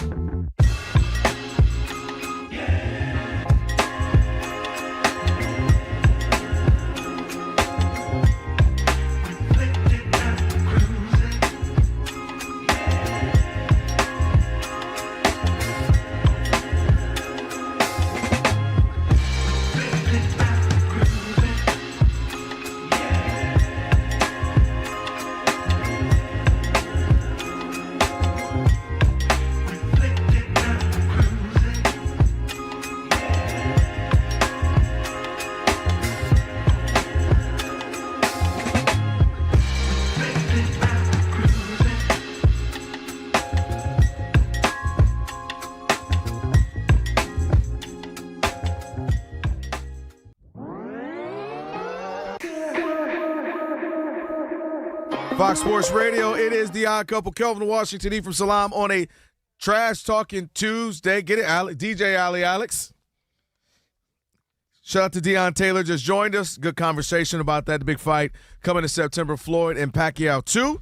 Fox Sports Radio, it is the Odd Couple. Kelvin Washington, E from Salam on a Trash Talking Tuesday. Get it, Alex, DJ Alex. Shout out to Dion Taylor, just joined us. Good conversation about that, the big fight coming in September. Floyd and Pacquiao 2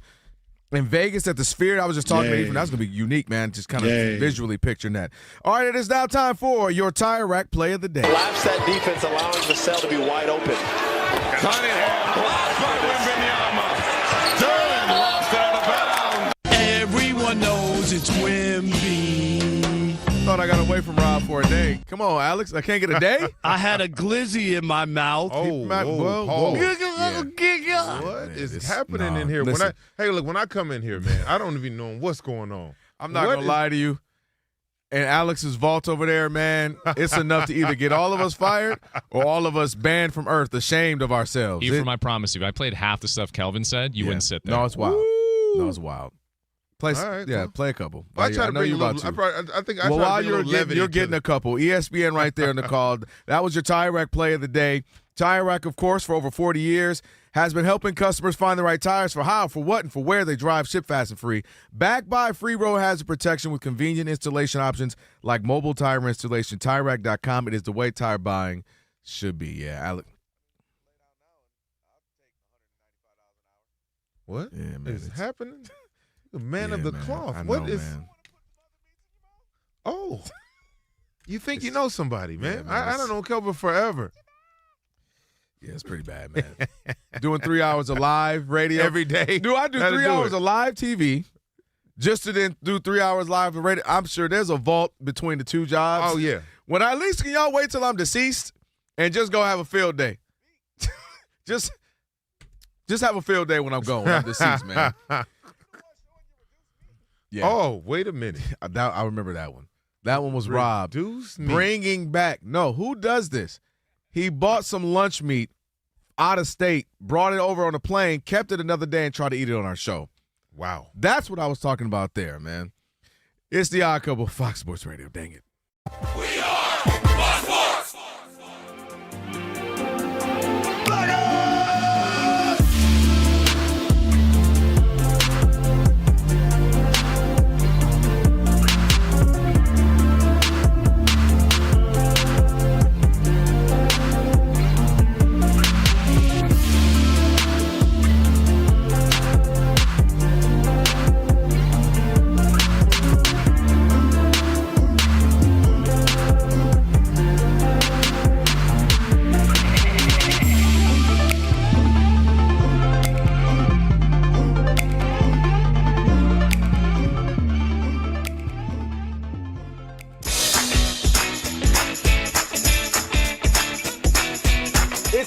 in Vegas at the Sphere. I was just talking to Ethan. That's going to be unique, man, just kind of visually picturing that. All right, it is now time for your Tire Rack Play of the Day. Laughs that defense, allowing the cell to be wide open. Cunningham blocked by Wemby. Sterling lost out of bounds. Everyone knows it's Wemby. Thought I got away from Rob for a day. Come on, Alex. I can't get a day? I had a glizzy in my mouth. What is happening in here? Listen. When I come in here, man, I don't even know what's going on. I'm not going to lie to you. And Alex's vault over there, man, it's enough to either get all of us fired or all of us banned from Earth, ashamed of ourselves. Ephraim, I promise you, if I played half the stuff Kelvin said, you wouldn't sit there. No, it's wild. Woo! No, it's wild. Play, right, play a couple. I try to bring you a little. I think while you're getting a couple. ESPN right there in the call. That was your Tire Rack Play of the Day. Tire Rack, of course, for over 40 years, has been helping customers find the right tires for how, for what, and for where they drive, ship fast and free. Backed by free road hazard protection with convenient installation options like mobile tire installation. TireRack.com. It is the way tire buying should be. Yeah, Alex. What is happening? The man of the cloth. What is? Man. Oh, you think you know somebody, man? I don't know Kelvin forever. Yeah, it's pretty bad, man. Doing 3 hours of live radio every day. Do I do 3 hours of live TV just to then do 3 hours live of radio? I'm sure there's a vault between the two jobs. Oh yeah. When at least can y'all wait till I'm deceased and just go have a field day? just have a field day when I'm gone. When I'm deceased, man. Yeah. Oh, wait a minute. I remember that one. That one was Rob bringing back. No, who does this? He bought some lunch meat out of state, brought it over on a plane, kept it another day, and tried to eat it on our show. Wow. That's what I was talking about there, man. It's the Odd Couple, Fox Sports Radio. Dang it. We are Fox Sports.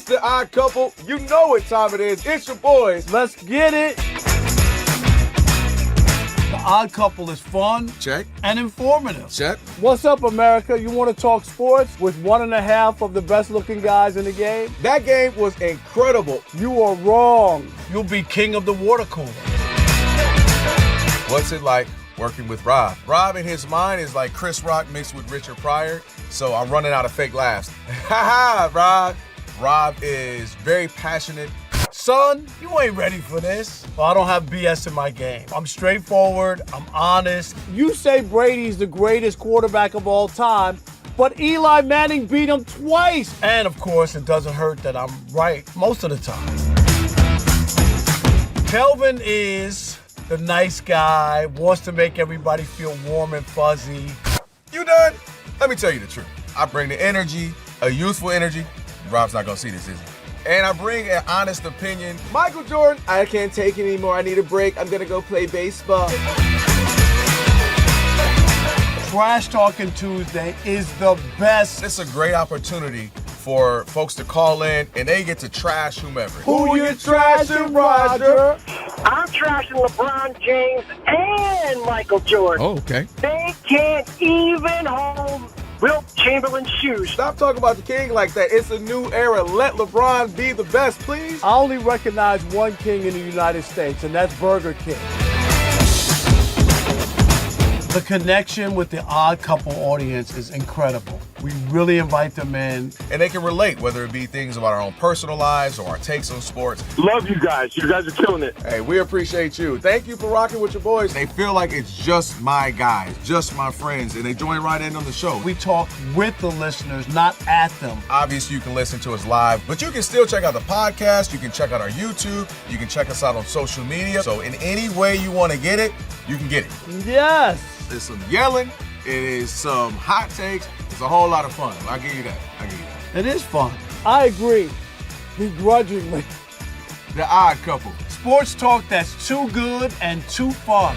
The Odd Couple, you know what time it is. It's your boys. Let's get it. The Odd Couple is fun. Check. And informative. Check. What's up, America? You want to talk sports with one and a half of the best-looking guys in the game? That game was incredible. You are wrong. You'll be king of the water cooler. What's it like working with Rob? Rob in his mind is like Chris Rock mixed with Richard Pryor, so I'm running out of fake laughs. Ha ha, Rob. Rob is very passionate. Son, you ain't ready for this. Well, I don't have BS in my game. I'm straightforward. I'm honest. You say Brady's the greatest quarterback of all time, but Eli Manning beat him twice. And, of course, it doesn't hurt that I'm right most of the time. Kelvin is the nice guy, wants to make everybody feel warm and fuzzy. You done? Let me tell you the truth. I bring the energy, a youthful energy. Rob's not gonna see this, is he? And I bring an honest opinion. Michael Jordan, I can't take it anymore. I need a break. I'm gonna go play baseball. Trash Talking Tuesday is the best. It's a great opportunity for folks to call in and they get to trash whomever. Who you trashing, Roger? I'm trashing LeBron James and Michael Jordan. Oh, okay. They can't even hold Wilt Chamberlain's shoes. Stop talking about the king like that. It's a new era. Let LeBron be the best, please. I only recognize one king in the United States, and that's Burger King. The connection with the Odd Couple audience is incredible. We really invite them in. And they can relate, whether it be things about our own personal lives or our takes on sports. Love you guys. You guys are killing it. Hey, we appreciate you. Thank you for rocking with your boys. They feel like it's just my guys, just my friends, and they join right in on the show. We talk with the listeners, not at them. Obviously, you can listen to us live, but you can still check out the podcast. You can check out our YouTube. You can check us out on social media. So in any way you want to get it, you can get it. Yes. There's some yelling. It is some hot takes. It's a whole lot of fun. I'll give you that. It is fun. I agree. Begrudgingly. The Odd Couple. Sports talk that's too good and too fun.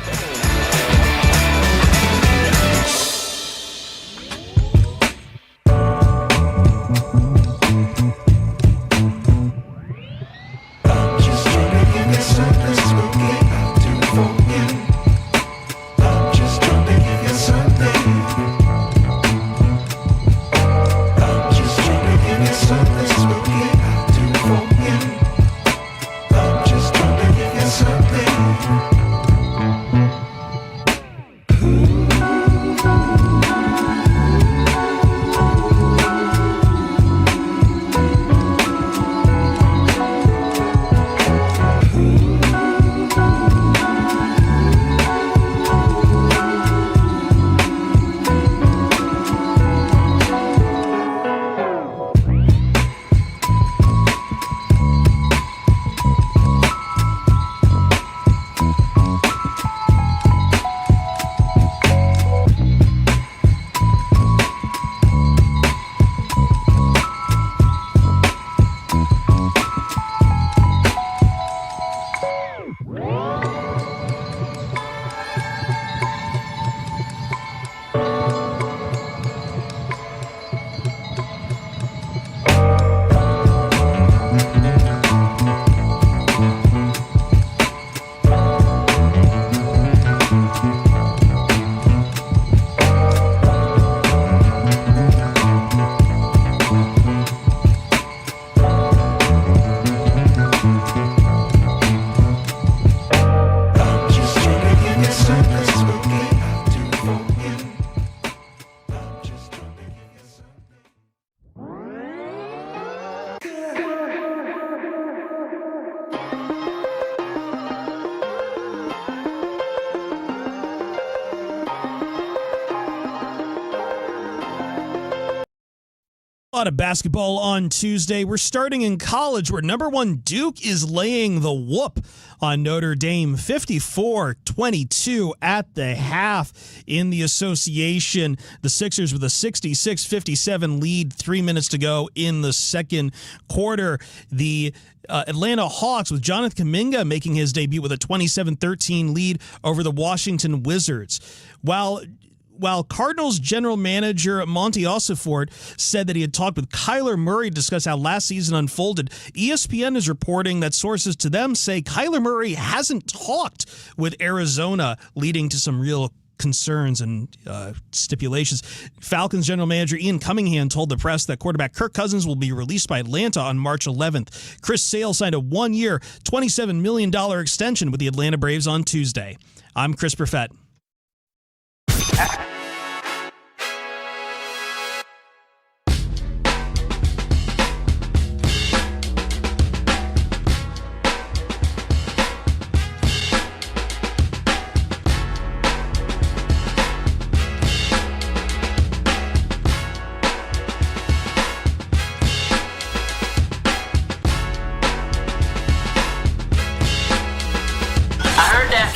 A lot of basketball on Tuesday. We're starting in college where number one Duke is laying the whoop on Notre Dame, 54-22 at the half in the association. The Sixers with a 66-57 lead, 3 minutes to go in the second quarter. The Atlanta Hawks with Jonathan Kuminga making his debut with a 27-13 lead over the Washington Wizards. While Cardinals general manager Monty Osifort said that he had talked with Kyler Murray to discuss how last season unfolded, ESPN is reporting that sources to them say Kyler Murray hasn't talked with Arizona, leading to some real concerns and stipulations. Falcons general manager Ian Cunningham told the press that quarterback Kirk Cousins will be released by Atlanta on March 11th. Chris Sale signed a one-year, $27 million extension with the Atlanta Braves on Tuesday. I'm Chris Perfett.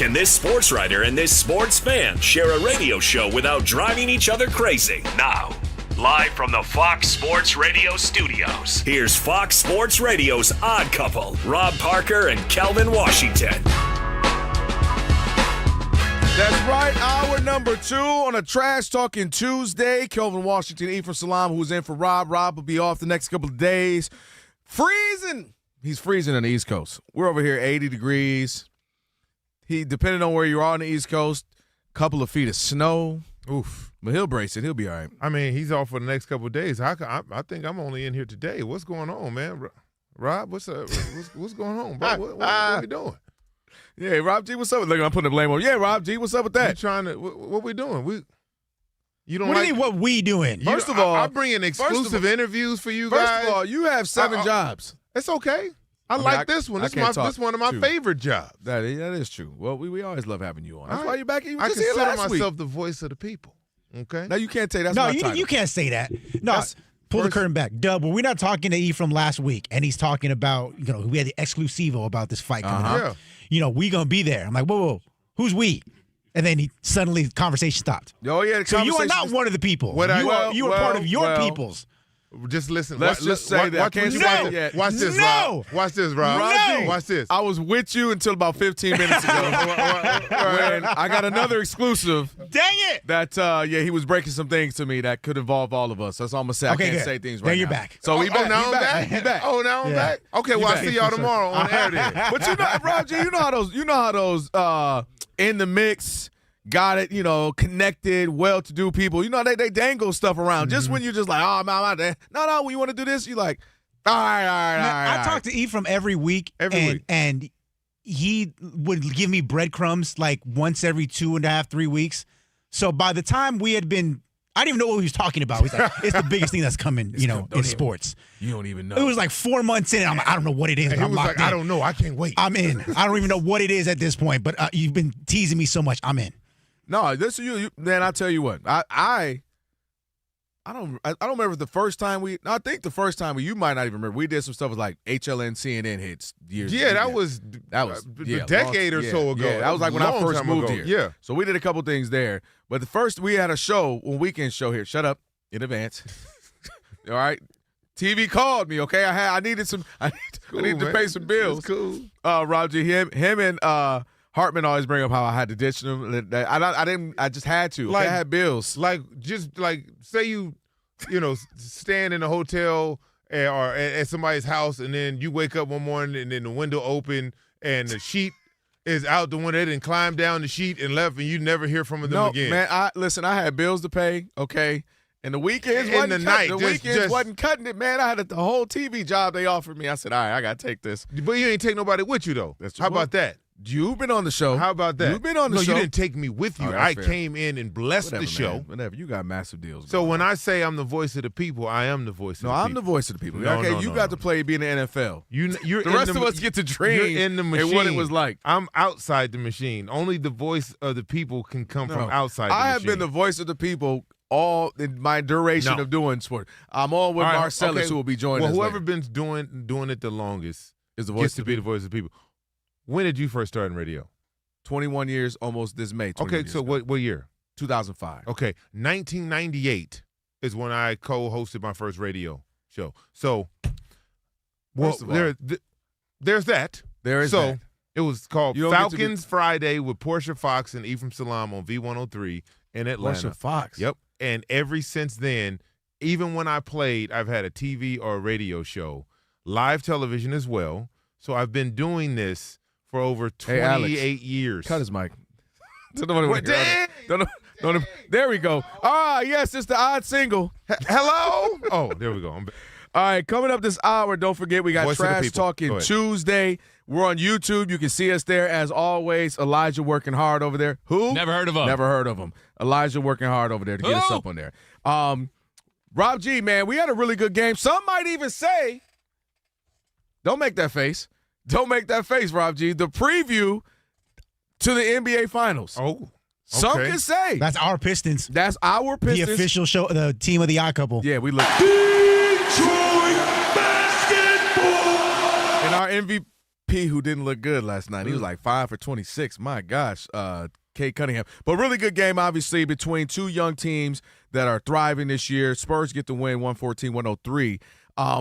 Can this sports writer and this sports fan share a radio show without driving each other crazy? Now, live from the Fox Sports Radio studios, here's Fox Sports Radio's Odd Couple, Rob Parker and Kelvin Washington. That's right, hour number 2 on a Trash Talking Tuesday. Kelvin Washington, Ephraim Salam, who's in for Rob. Rob will be off the next couple of days. Freezing! He's freezing on the East Coast. We're over here 80 degrees. Depending on where you are on the East Coast, a couple of feet of snow. Oof. But he'll brace it. He'll be all right. I mean, he's off for the next couple of days. I think I'm only in here today. What's going on, man? Rob, what's up? What's going on, bro? What are we doing? Yeah, Rob G, what's up? Look, I'm putting the blame on. Yeah, Rob G, what's up with that? You trying to? What we doing? You don't what like? do you mean? What we doing? First of all, I bring in exclusive interviews for you guys. First of all, you have 7 jobs. It's okay. I like this one. This is one of my favorite jobs. That is true. Well, we always love having you on. That's why you're back. You I just here consider last myself week. the voice of the people. Okay. No, you can't say that's no. my title. You can't say that. No. Pull the curtain back. Dub, we're not talking to Ephraim last week, and he's talking about, we had the exclusivo about this fight coming up. Yeah. We going to be there. I'm like, whoa, who's we? And then suddenly the conversation stopped. Oh, yeah. So you are not one of the people. You are part of your peoples. Just listen. Let's just say that. I can't say it yet. Watch this, No. Rob. Watch this, Rob. No. Watch this. I was with you until about 15 minutes ago when I got another exclusive. Dang it. That, he was breaking some things to me that could involve all of us. That's all I'm going to say. Okay, I can't good. say things Then right you're now. back. So we back. Now I'm back. He back. Oh, now I'm back. Okay, well, I'll see y'all tomorrow on air then. But Rob G, you know how those in the mix, got it, connected, well-to-do people. They dangle stuff around. Just when you're just like, oh, man, I'm out there. No, when you want to do this, you're like, all right. I talk to Ephraim every week. And he would give me breadcrumbs like once every 2.5, 3 weeks. So by the time we had been, I didn't even know what he was talking about. He's like, it's the biggest thing that's coming, in sports. You don't even know. It was like 4 months in, and I'm like, I don't know what it is. And he was like, I don't know. I can't wait. I'm in. I don't even know what it is at this point, but you've been teasing me so much. I'm in. No, this you. Then I tell you what, I don't remember the first time I think the first time you might not even remember. We did some stuff with like HLN, CNN hits years. Yeah, that was a decade or so ago. Yeah, that was like when I first moved here. Yeah, so we did a couple things there. But the first we had a weekend show here. Shut up in advance. All right, TV called me. Okay, I needed some. I needed to pay some bills. That's cool. Rob G, him and Hartman always bring up how I had to ditch them. I didn't. I just had to. I had bills. Say you stand in a hotel or at somebody's house, and then you wake up one morning and then the window open and the sheet is out the window. They didn't climb down the sheet and left, and you never hear from them again. Man, I had bills to pay. Okay. And the weekends wasn't cutting it, man. I had the whole TV job they offered me. I said, all right, I got to take this. But you ain't take nobody with you, though. How about that? You've been on the show. How about that? You've been on the show. No, you didn't take me with you. I came in and blessed the show. Man. Whatever. You got massive deals. So when I say I'm the voice of the people, I am the voice of the people. No, I'm the voice of the people. You got to play being in the NFL. You're the rest of us get to dream. You're in the machine. And what it was like. I'm outside the machine. Only the voice of the people can come from outside the machine. I have been the voice of the people all in my duration of doing sport. I'm all with Marcellus, who will be joining us whoever later. been doing it the longest is the voice gets to be the voice of the people. When did you first start in radio? 21 years, almost this May. Okay, so what year? 2005. Okay, 1998 is when I co-hosted my first radio show. So, there's that. There is that. So, it was called Falcons Friday with Portia Fox and Ephraim Salam on V103 in Atlanta. Portia Fox. Yep. And ever since then, even when I played, I've had a TV or a radio show, live television as well. So, I've been doing this for over 28 years. Cut his mic. There we go. Yes, it's the odd single. Hello? Oh, there we go. All right, coming up this hour, don't forget we got Voice Trash Talking Tuesday. We're on YouTube. You can see us there as always. Elijah working hard over there. Who? Never heard of him. Never heard of him. Elijah working hard over there to get us up on there. Rob G, man, we had a really good game. Some might even say, don't make that face. Don't make that face, Rob G. The preview to the NBA Finals. Oh, okay. Some can say. That's our Pistons. That's our Pistons. The official show, the team of the odd couple. Yeah, we look. Detroit basketball. And our MVP MVP who didn't look good last night. He was like 5 for 26. My gosh, Cade Cunningham. But really good game, obviously, between two young teams that are thriving this year. Spurs get the win, 114-103.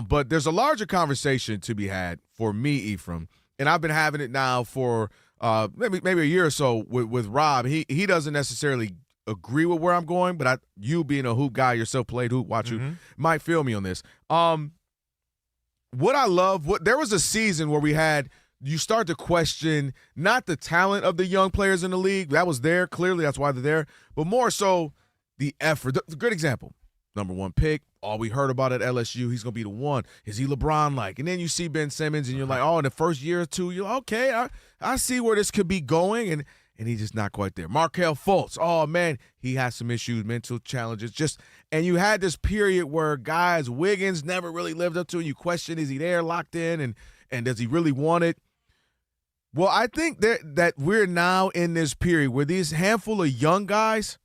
But there's a larger conversation to be had for me, Ephraim, and I've been having it now for maybe a year or so with Rob. He doesn't necessarily agree with where I'm going, but you being a hoop guy yourself, played hoop, watch you, might feel me on this. What I love, there was a season where you start to question not the talent of the young players in the league. That was there, clearly, that's why they're there, but more so the effort. The good example, number one pick, all we heard about at LSU, he's going to be the one. Is he LeBron-like? And then you see Ben Simmons, and you're like, oh, in the first year or two, you're like, okay, I see where this could be going, and he's just not quite there. Markelle Fultz, oh, man, he has some issues, mental challenges. And you had this period where guys, Wiggins never really lived up to it. You question, is he there, locked in, and does he really want it? Well, I think that we're now in this period where these handful of young guys,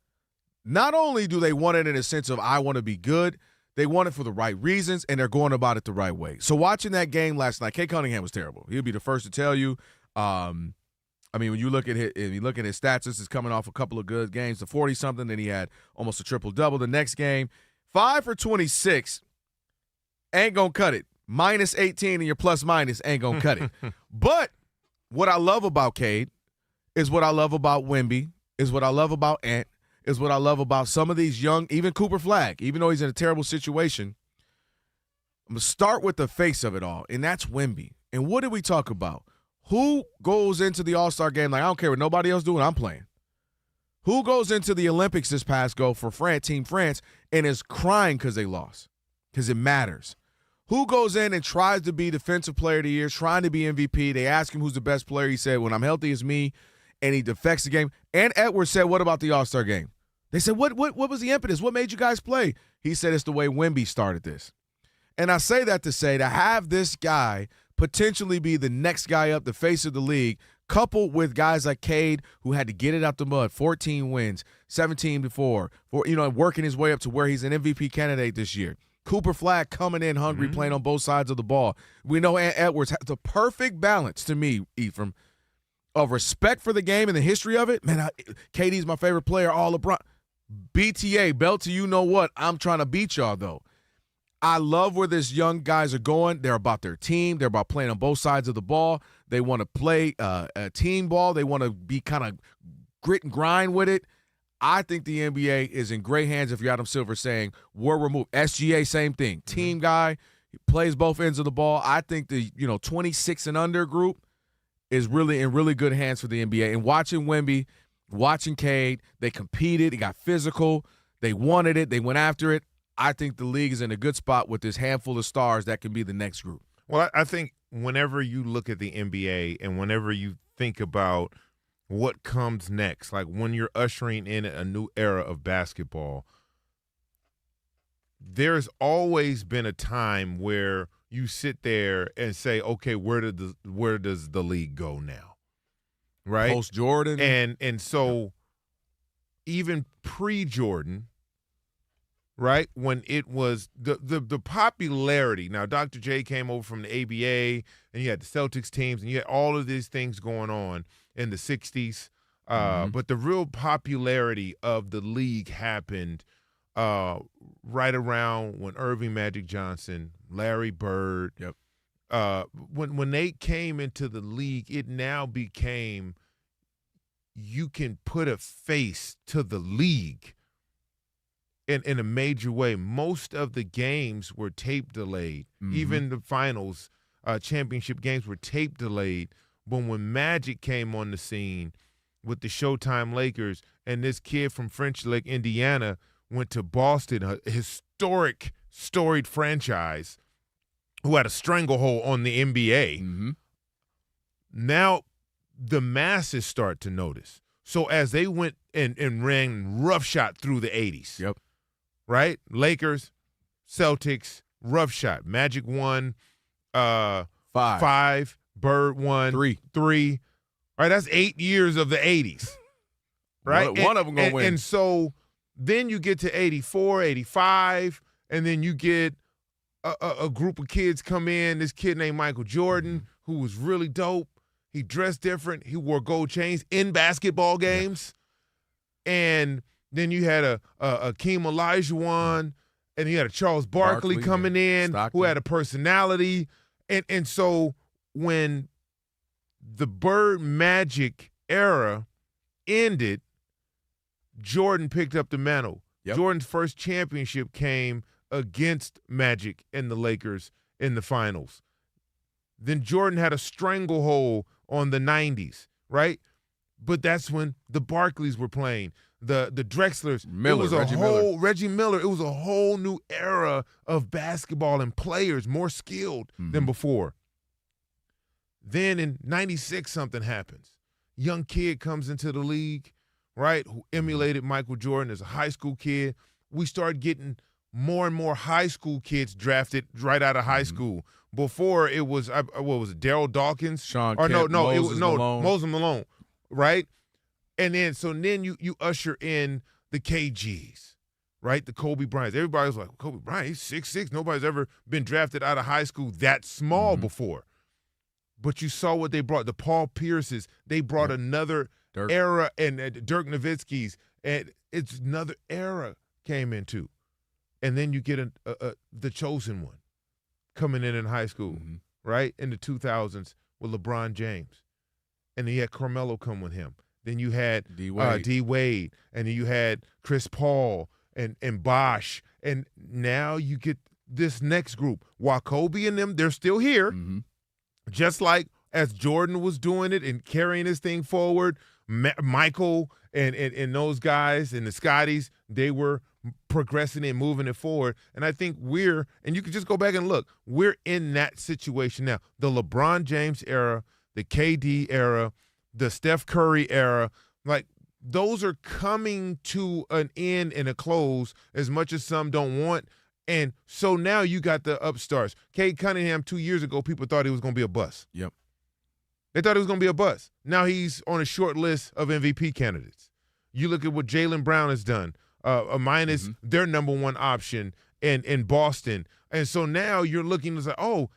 not only do they want it in a sense of I want to be good, they want it for the right reasons, and they're going about it the right way. So watching that game last night, Cade Cunningham was terrible. He'll be the first to tell you. When you look at his stats, this is coming off a couple of good games, the 40-something, then he had almost a triple-double the next game. 5 for 26 ain't going to cut it. Minus 18 and your plus-minus ain't going to cut it. But what I love about Cade is what I love about Wemby, is what I love about Ant, is what I love about some of these young, even Cooper Flagg, even though he's in a terrible situation. I'm going to start with the face of it all, and that's Wemby. And what did we talk about? Who goes into the All-Star game like, I don't care what nobody else doing, I'm playing? Who goes into the Olympics this past go for Team France and is crying because they lost? Because it matters. Who goes in and tries to be Defensive Player of the Year, trying to be MVP? They ask him who's the best player. He said, when I'm healthy, it's me, and he defects the game. And Edwards said, what about the All-Star game? They said, what was the impetus? What made you guys play? He said, it's the way Wemby started this. And I say that to say, to have this guy potentially be the next guy up, the face of the league, coupled with guys like Cade, who had to get it out the mud, 14 wins, 17 before, working his way up to where he's an MVP candidate this year. Cooper Flagg coming in hungry, playing on both sides of the ball. We know Ant Edwards has the perfect balance, to me, Ephraim, of respect for the game and the history of it. Man, KD's my favorite player, all LeBron. BTA, belt to you know what, I'm trying to beat y'all, though. I love where these young guys are going. They're about their team. They're about playing on both sides of the ball. They want to play a team ball. They want to be kind of grit and grind with it. I think the NBA is in great hands if you're Adam Silver saying, we're removed. SGA, same thing. Team guy, he plays both ends of the ball. I think the 26 and under group is really in really good hands for the NBA. And watching Wemby, watching Cade, they competed. It got physical. They wanted it. They went after it. I think the league is in a good spot with this handful of stars that can be the next group. Well, I think whenever you look at the NBA and whenever you think about what comes next, like when you're ushering in a new era of basketball, there's always been a time where you sit there and say, okay, where does the league go now? Right? Post Jordan. And so even pre-Jordan, right, when it was the popularity. Now, Dr. J came over from the ABA, and you had the Celtics teams, and you had all of these things going on in the 60s. But the real popularity of the league happened right around when Irving Magic Johnson, Larry Bird, when they came into the league, it now became you can put a face to the league in a major way. Most of the games were tape delayed. Even the finals, championship games were tape delayed. But when Magic came on the scene with the Showtime Lakers, and this kid from French Lick, Indiana, went to Boston, a historic, storied franchise who had a stranglehold on the NBA. Now the masses start to notice. So as they went and ran roughshod through the 80s, right? Lakers, Celtics, roughshod. Magic won 5, Bird won 3. Right, that's 8 years of the 80s. Right? One of them going to win. And so then you get to 84, 85, and then you get a group of kids come in, this kid named Michael Jordan, who was really dope. He dressed different. He wore gold chains in basketball games. Yeah. And then you had a Akeem Olajuwon, and you had a Charles Barkley coming in who had a personality. And so when the Bird Magic era ended, Jordan picked up the mantle. Yep. Jordan's first championship came against Magic and the Lakers in the finals. Then Jordan had a stranglehold on the 90s, right? But that's when the Barkleys were playing, the Drexlers. Reggie Miller. It was a whole new era of basketball and players more skilled than before. Then in 96, something happens. Young kid comes into the league, right, who emulated Michael Jordan as a high school kid. We started getting more and more high school kids drafted right out of high school. Before it was, what was it, Daryl Dawkins? Moses Malone, right? And then you usher in the KGs, right? The Kobe Bryants. Everybody was like, Kobe Bryant, he's 6'6". Nobody's ever been drafted out of high school that small before. But you saw what they brought. The Paul Pierces, they brought another era, and Dirk Nowitzki's, and it's another era came into. And then you get the chosen one coming in high school, right, in the 2000s with LeBron James. And then you had Carmelo come with him. Then you had D. Wade. And then you had Chris Paul and Bosh. And now you get this next group. While Kobe and them, they're still here. Just like as Jordan was doing it and carrying this thing forward, Michael and those guys and the Scotties, they were progressing and moving it forward. And I think and you can just go back and look, we're in that situation now. The LeBron James era, the KD era, the Steph Curry era, like those are coming to an end and a close as much as some don't want. And so now you got the upstarts. Cade Cunningham 2 years ago, people thought he was going to be a bust. Yep. They thought he was going to be a bust. Now he's on a short list of MVP candidates. You look at what Jaylen Brown has done, minus their number one option in Boston. And so now you're looking to say,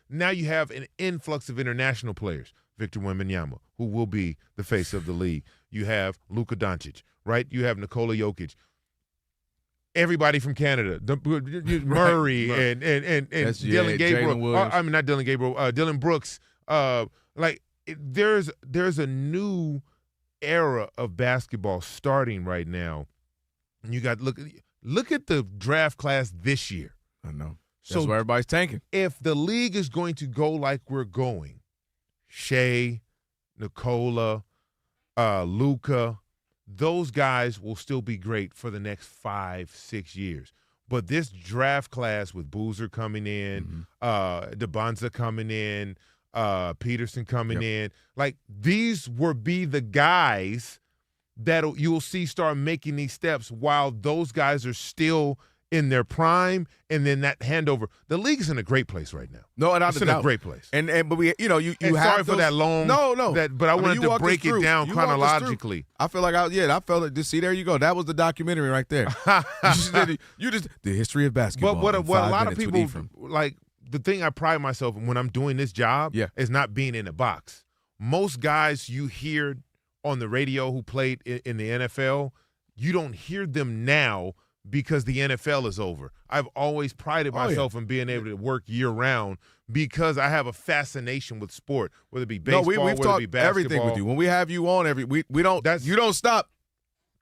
now you have an influx of international players. Victor Wembanyama, who will be the face of the league. You have Luka Doncic, right? You have Nikola Jokic. Everybody from Canada, Murray and Dylan Gabriel. Not Dylan Gabriel. Dylan Brooks. There's a new era of basketball starting right now. And you got look at the draft class this year. I know. That's where everybody's tanking. If the league is going to go like we're going, Shea, Nikola, Luka, those guys will still be great for the next 5-6 years. But this draft class with Boozer coming in, DeBonza coming in, Peterson coming in, like these will be the guys that you'll see start making these steps while those guys are still in their prime, and then that handover. The league is in a great place right now. No, and it's in a great place. But we, you have sorry for that long. No. But I wanted to break it down chronologically. I feel like I felt it. Just see, there you go. That was the documentary right there. you just the history of basketball. But what a lot of people like. The thing I pride myself in when I'm doing this job is not being in a box. Most guys you hear on the radio who played in the NFL, you don't hear them now because the NFL is over. I've always prided myself in being able to work year-round because I have a fascination with sport, whether it be baseball, we've whether talked it be basketball. Everything with you. When we have you on, you don't stop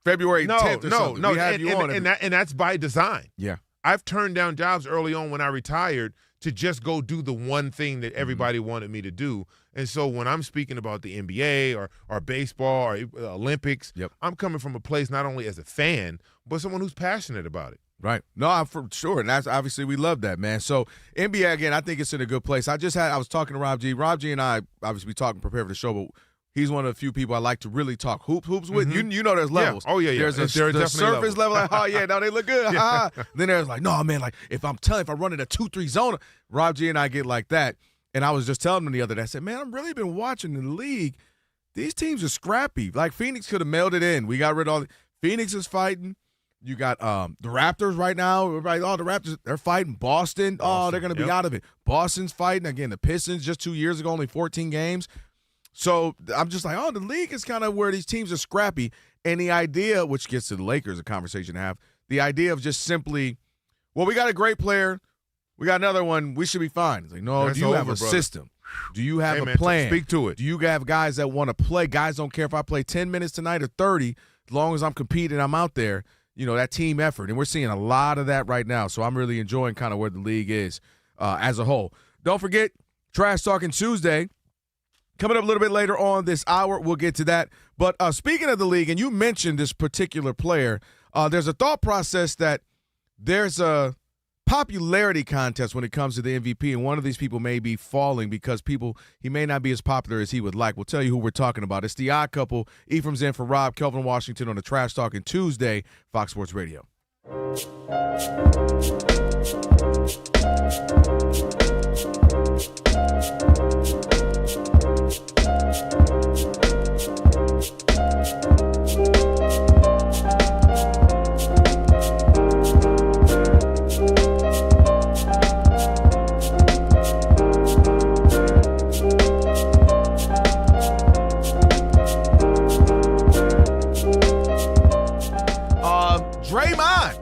February 10th or something. We have you on. And that's by design. Yeah. I've turned down jobs early on when I retired to just go do the one thing that everybody wanted me to do. And so when I'm speaking about the NBA or baseball or Olympics, I'm coming from a place not only as a fan, but someone who's passionate about it. Right. No, for sure. And that's obviously we love that, man. So NBA, again, I think it's in a good place. I was talking to Rob G. Rob G and I, obviously, we talk and prepare for the show, but he's one of the few people I like to really talk hoops with. You know there's levels. Yeah. Oh, yeah. There's the surface level, like, oh, yeah, no, they look good. Then there's like, no, man, like, if I run in a 2-3 zone, Rob G and I get like that. And I was just telling him the other day, I said, man, I've really been watching the league. These teams are scrappy. Like, Phoenix could have mailed it in. We got rid of all – Phoenix is fighting. You got the Raptors right now. Everybody, the Raptors, they're fighting. Boston, they're going to be out of it. Boston's fighting. Again, the Pistons just 2 years ago, only 14 games. So I'm just like, the league is kind of where these teams are scrappy. And the idea, which gets to the Lakers, a conversation to have, the idea of just simply, well, we got a great player. We got another one. We should be fine. It's like, no, do you have a system? Do you have a plan? Speak to it. Do you have guys that want to play? Guys don't care if I play 10 minutes tonight or 30, as long as I'm competing, I'm out there. That team effort. And we're seeing a lot of that right now. So I'm really enjoying kind of where the league is as a whole. Don't forget, Trash Talking Tuesday. Coming up a little bit later on this hour, we'll get to that. But speaking of the league, and you mentioned this particular player, there's a thought process that there's a popularity contest when it comes to the MVP, and one of these people may be falling because he may not be as popular as he would like. We'll tell you who we're talking about. It's the Odd Couple. Ephraim's in for Rob, Kelvin Washington on the Trash Talking Tuesday, Fox Sports Radio. Draymond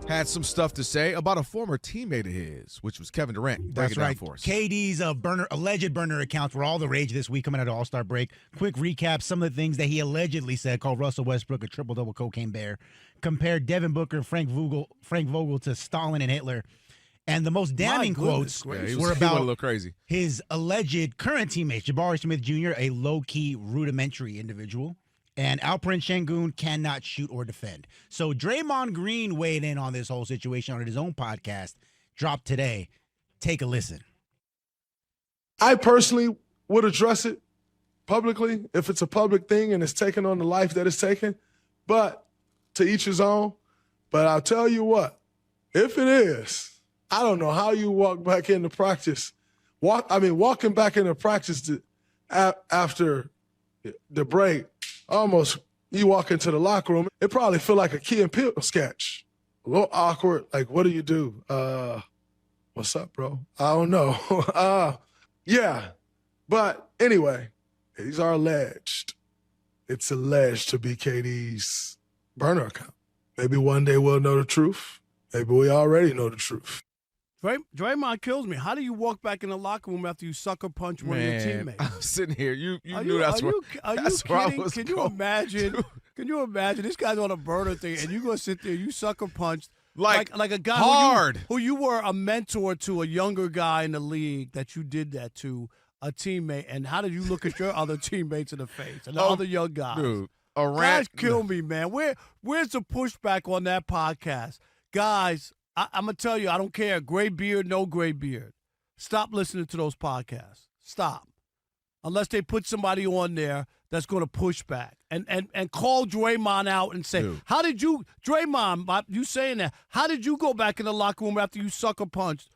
had some stuff to say about a former teammate of his, which was Kevin Durant. That's right. For us. KD's alleged burner accounts were all the rage this week coming out of All-Star break. Quick recap, some of the things that he allegedly said, called Russell Westbrook a triple-double cocaine bear, compared Devin Booker and Frank Vogel to Stalin and Hitler. And the most damning quotes were about a little crazy. His alleged current teammate, Jabari Smith Jr., a low-key, rudimentary individual, and Alperen Şengün cannot shoot or defend. So Draymond Green weighed in on this whole situation on his own podcast, dropped today. Take a listen. I personally would address it publicly if it's a public thing and it's taken on the life that it's taken, but to each his own. But I'll tell you what, if it is, I don't know how you walk back into practice. Walking back into practice after the break, almost you walk into the locker room, it probably feel like a Key and Peele sketch. A little awkward, like, what do you do? What's up, bro? I don't know. Yeah. But anyway, these are alleged. It's alleged to be KD's burner account. Maybe one day we'll know the truth. Maybe we already know the truth. Draymond kills me. How do you walk back in the locker room after you sucker punch one of your teammates? I'm sitting here. You knew that's where I was Can you imagine? Can you imagine this guy's on a burner thing and you gonna sit there, you sucker punched like a guy hard who you were a mentor to, a younger guy in the league that you did that to, a teammate, and how did you look at your other teammates in the face and the other young guys? Dude, guys kill me, man. Where's the pushback on that podcast? Guys, I'm going to tell you, I don't care. Gray beard, no gray beard. Stop listening to those podcasts. Stop. Unless they put somebody on there that's going to push back. And call Draymond out and say, how did you, Draymond, you saying that, how did you go back in the locker room after you sucker punched?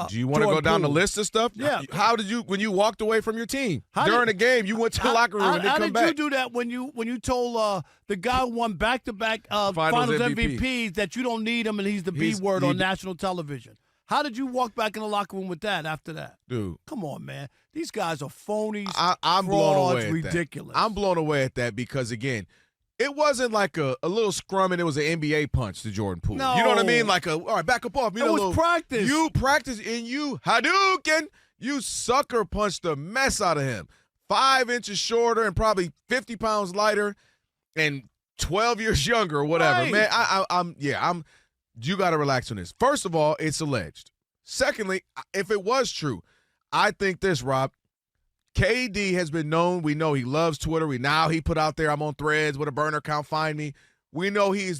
Do you want to go down the list of stuff? Yeah. How did you, when you walked away from your team during the game, you went to the locker room and then come back? How did you do that when you told the guy who won back-to-back Finals MVPs that you don't need him and he's the B word on national television? How did you walk back in the locker room with that after that? Dude. Come on, man. These guys are phonies, I'm frauds, blown away at ridiculous. That. I'm blown away at that because, again, it wasn't like a little scrum and it was an NBA punch to Jordan Poole. No. You know what I mean? Like all right, back up off. It was practice. You practice and you Hadouken. You sucker punched the mess out of him. 5 inches shorter and probably 50 pounds lighter and 12 years younger or whatever. Right. Man, you got to relax on this. First of all, it's alleged. Secondly, if it was true, I think this, Rob, KD has been known. We know he loves Twitter. He put out there, I'm on Threads with a burner account, find me. We know he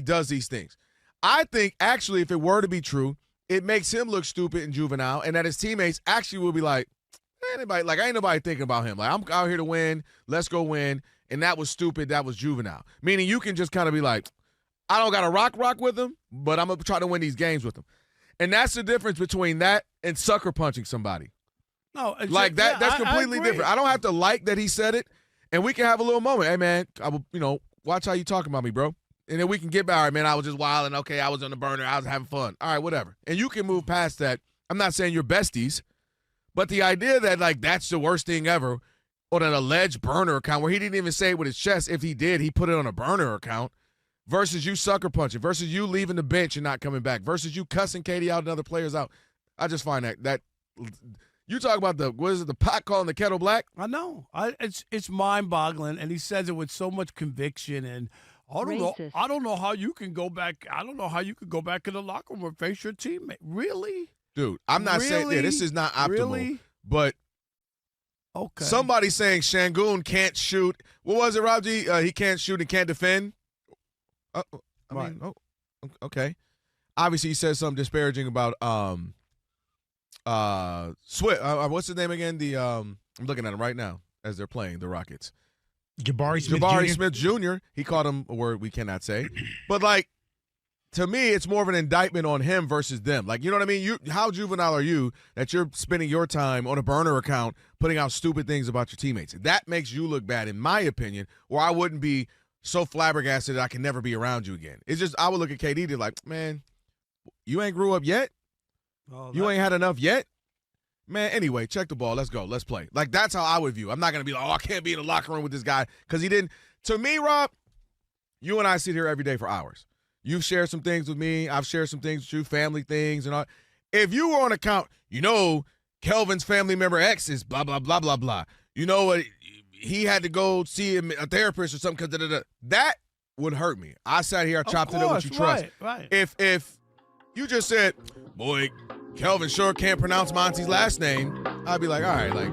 does these things. I think actually if it were to be true, it makes him look stupid and juvenile, and that his teammates actually will be like, ain't nobody thinking about him. Like, I'm out here to win. Let's go win. And that was stupid. That was juvenile. Meaning you can just kind of be like, I don't got to rock with him, but I'm going to try to win these games with him. And that's the difference between that and sucker punching somebody. No, like that. That's completely different. I don't have to like that he said it, and we can have a little moment. Hey, man, I will, watch how you talking about me, bro. And then we can get by, all right, man, I was just wilding. Okay, I was on the burner. I was having fun. All right, whatever. And you can move past that. I'm not saying you're besties, but the idea that, like, that's the worst thing ever on an alleged burner account where he didn't even say it with his chest. If he did, he put it on a burner account versus you sucker punching, versus you leaving the bench and not coming back, versus you cussing Katie out and other players out. I just find that you talk about the pot calling the kettle black? I know. It's mind-boggling, and he says it with so much conviction. And I don't know how you can go back. I don't know how you could go back in the locker room and face your teammate. Really, dude? I'm not saying this is not optimal, but okay. Somebody saying Şengün can't shoot. What was it, Rob G? He can't shoot and can't defend. Okay. Obviously, he said something disparaging about Swift. What's his name again? I'm looking at him right now as they're playing the Rockets. Jabari Smith Jr. He called him a word we cannot say, but like to me, it's more of an indictment on him versus them. Like, you know what I mean? How juvenile are you that you're spending your time on a burner account putting out stupid things about your teammates? That makes you look bad, in my opinion. Or I wouldn't be so flabbergasted that I can never be around you again. It's just I would look at KD to like, man, you ain't grew up yet. You ain't had enough yet? Man, anyway, check the ball. Let's go. Let's play. Like, that's how I would view. I'm not going to be like, I can't be in the locker room with this guy because he didn't. To me, Rob, you and I sit here every day for hours. You've shared some things with me. I've shared some things with you, family things and all. If you were on account, Kelvin's family member X is blah, blah, blah, blah, blah. You know what? He had to go see a therapist or something because that would hurt me. I sat here, I chopped it up with you trust. Right. If you just said, boy, Kelvin sure can't pronounce Monty's last name, I'd be like, all right, like.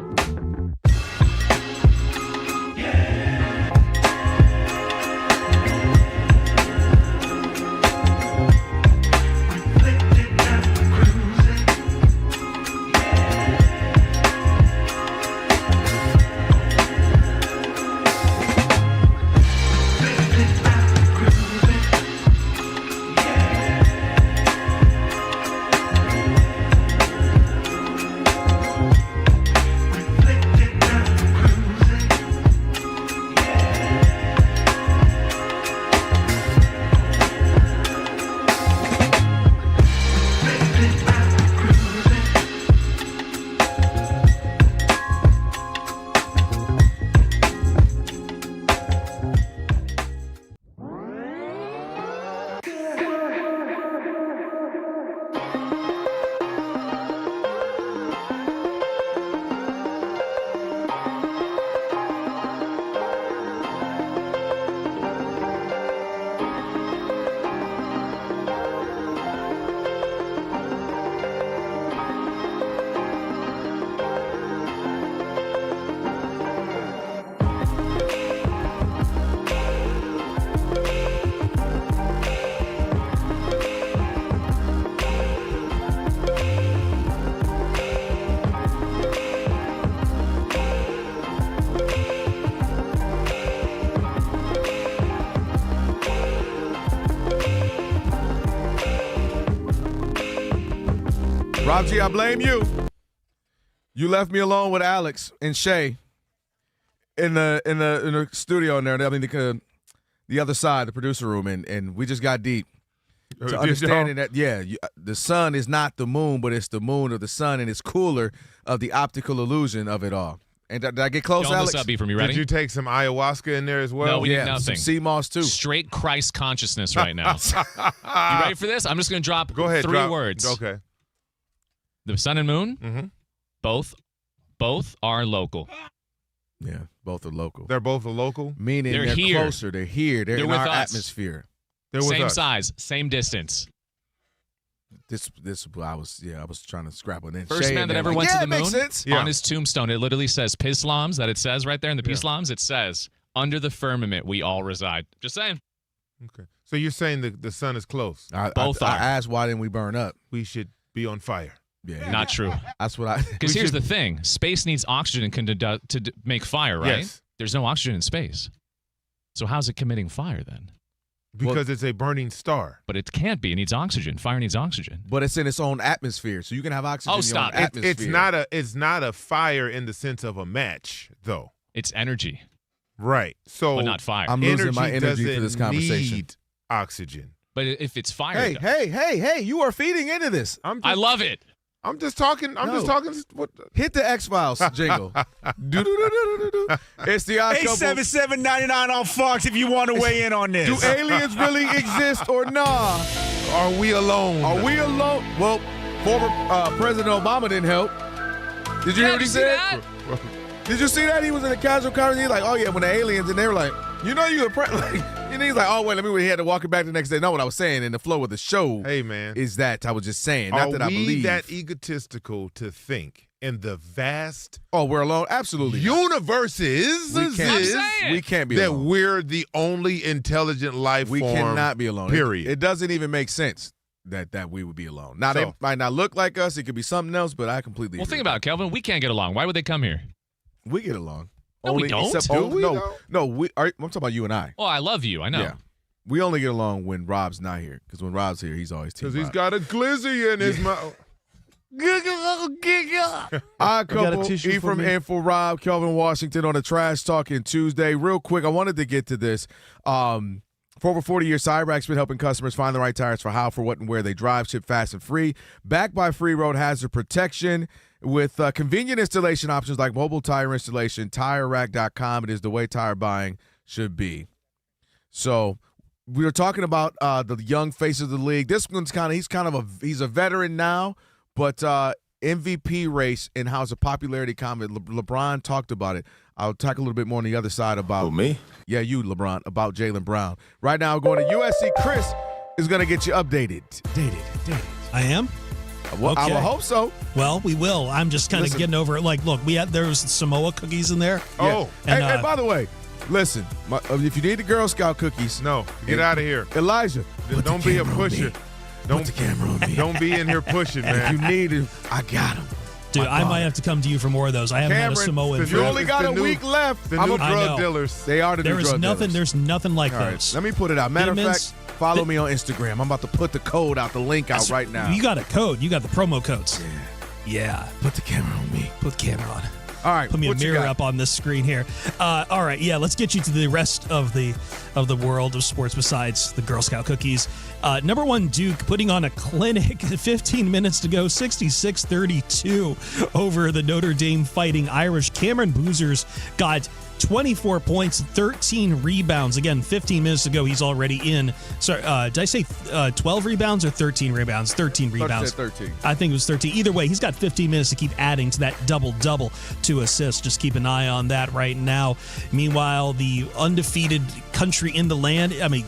Rob G, I blame you. You left me alone with Alex and Shay in the studio in there. I mean, the other side, the producer room, and we just got deep to understanding that the sun is not the moon, but it's the moon of the sun, and it's cooler of the optical illusion of it all. And did I get close, Alex? This up, B, from you ready? Did you take some ayahuasca in there as well? No, we did nothing. Some sea moss too. Straight Christ consciousness right now. You ready for this? I'm just going to drop three words. Okay. The sun and moon, mm-hmm. both are local. Yeah, both are local. They're both local? Meaning they're here. Closer. They're here. They're in with our us. atmosphere. They're with same us. size, same distance. This I was trying to scrap it in. First man that ever went to the moon, sense. on his tombstone, it literally says Pislams, that it says right there in the Pislams, it says, under the firmament we all reside. Just saying. Okay. So you're saying the sun is close. Both are. I asked why didn't we burn up? We should be on fire. Yeah, not true. That's what I. Because here's the thing: space needs oxygen to make fire, right? Yes. There's no oxygen in space, so how's it committing fire then? Because it's a burning star. But it can't be. It needs oxygen. Fire needs oxygen. But it's in its own atmosphere, so you can have oxygen. Oh, stop! In your own atmosphere. It's not a fire in the sense of a match, though. It's energy. Right. So, but not fire. I'm losing my energy for this conversation. Need oxygen. But if it's fire, Hey, you are feeding into this. I love it. I'm just talking. Hit the X-Files jingle. It's the Odd Couple. 877-99 on Fox if you want to weigh in on this. Do aliens really exist or not? Are we alone? Well, former President Obama didn't help. Did you hear what he said? Did you see that? He was in a casual conversation. He's like, oh, yeah, when the aliens, and they were like, you know you're and he's like, oh, wait, he had to walk it back the next day. No, what I was saying in the flow of the show is that I was just saying, not that I believe. Are we that egotistical to think in the vast we're alone? Absolutely. Universes we can't be that alone. We're the only intelligent life we form. Cannot be alone. Period. It doesn't even make sense that we would be alone. Now, they might not look like us. It could be something else, but I completely agree. Think about it, Kelvin. We can't get along. Why would they come here? We get along. No, we don't. I'm talking about you and I. Oh, I love you. I know. Yeah. We only get along when Rob's not here, because when Rob's here, he's always team. Because he's got a glizzy in his mouth. Odd Couple, Ephraim in for Rob, Kelvin Washington on a Trash Talking Tuesday. Real quick, I wanted to get to this. For over 40 years, Cyrax's been helping customers find the right tires for how, for what, and where they drive, ship fast and free. Backed by free road hazard protection with convenient installation options like mobile tire installation. TireRack.com. It is the way tire buying should be. So we were talking about the young faces of the league. This one's he's a veteran now, but MVP race and how it's a popularity comment. LeBron talked about it. I'll talk a little bit more on the other side about me. Yeah, you, LeBron, about Jaylen Brown. Right now, we're going to USC. Chris is going to get you updated. Dated. I am. Well, I will hope so. Well, we will. I'm just kind of getting over it. Like, look, there was Samoa cookies in there. Oh, and, hey, by the way, listen. If you need the Girl Scout cookies, get out of here, Elijah. Don't be a pusher. Put the camera on me. Don't be in here pushing, man. If you need it, I got them. Dude, I might have to come to you for more of those. I haven't had a Samoan. You only got a week left. The new drug dealers. They are the new drug dealers. There's nothing like those. Right, let me put it out. Matter of fact, follow me on Instagram. I'm about to put the code out, the link out right now. You got a code. You got the promo codes. Yeah. Put the camera on me. Put the camera on. All right. Put me a mirror up on this screen here. All right. Yeah. Let's get you to the rest of the world of sports besides the Girl Scout cookies. Number one, Duke putting on a clinic. 15 minutes to go. 66-32 over the Notre Dame Fighting Irish. Cameron Boozer's got 24 points, 13 rebounds. Again, 15 minutes to go. He's already in. Sorry, did I say 12 rebounds or 13 rebounds? 13 rebounds. 13. I think it was 13. Either way, he's got 15 minutes to keep adding to that double-double to assists. Just keep an eye on that right now. Meanwhile, the undefeated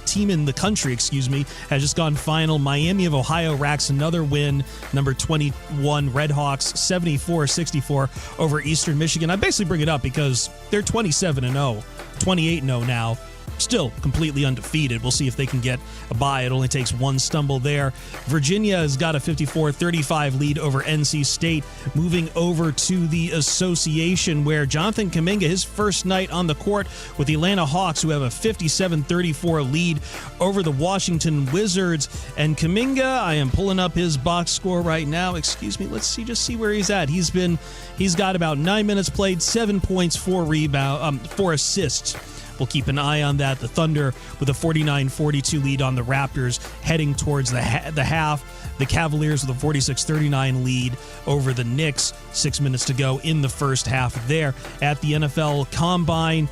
team in the country, has just gone final. Miami of Ohio racks another win. Number 21 Redhawks, 74-64 over Eastern Michigan. I basically bring it up because they're 27-0, 28-0 now. Still completely undefeated. We'll see if they can get a bye. It only takes one stumble there. Virginia has got a 54-35 lead over NC State. Moving over to the Association, where Jonathan Kuminga, his first night on the court with the Atlanta Hawks, who have a 57-34 lead over the Washington Wizards. And Kuminga, I am pulling up his box score right now. Excuse me. Let's see where he's at. He's got about 9 minutes played, 7 points, 4 assists. We'll keep an eye on that. The Thunder with a 49-42 lead on the Raptors heading towards the half. The Cavaliers with a 46-39 lead over the Knicks. 6 minutes to go in the first half there. At the NFL Combine,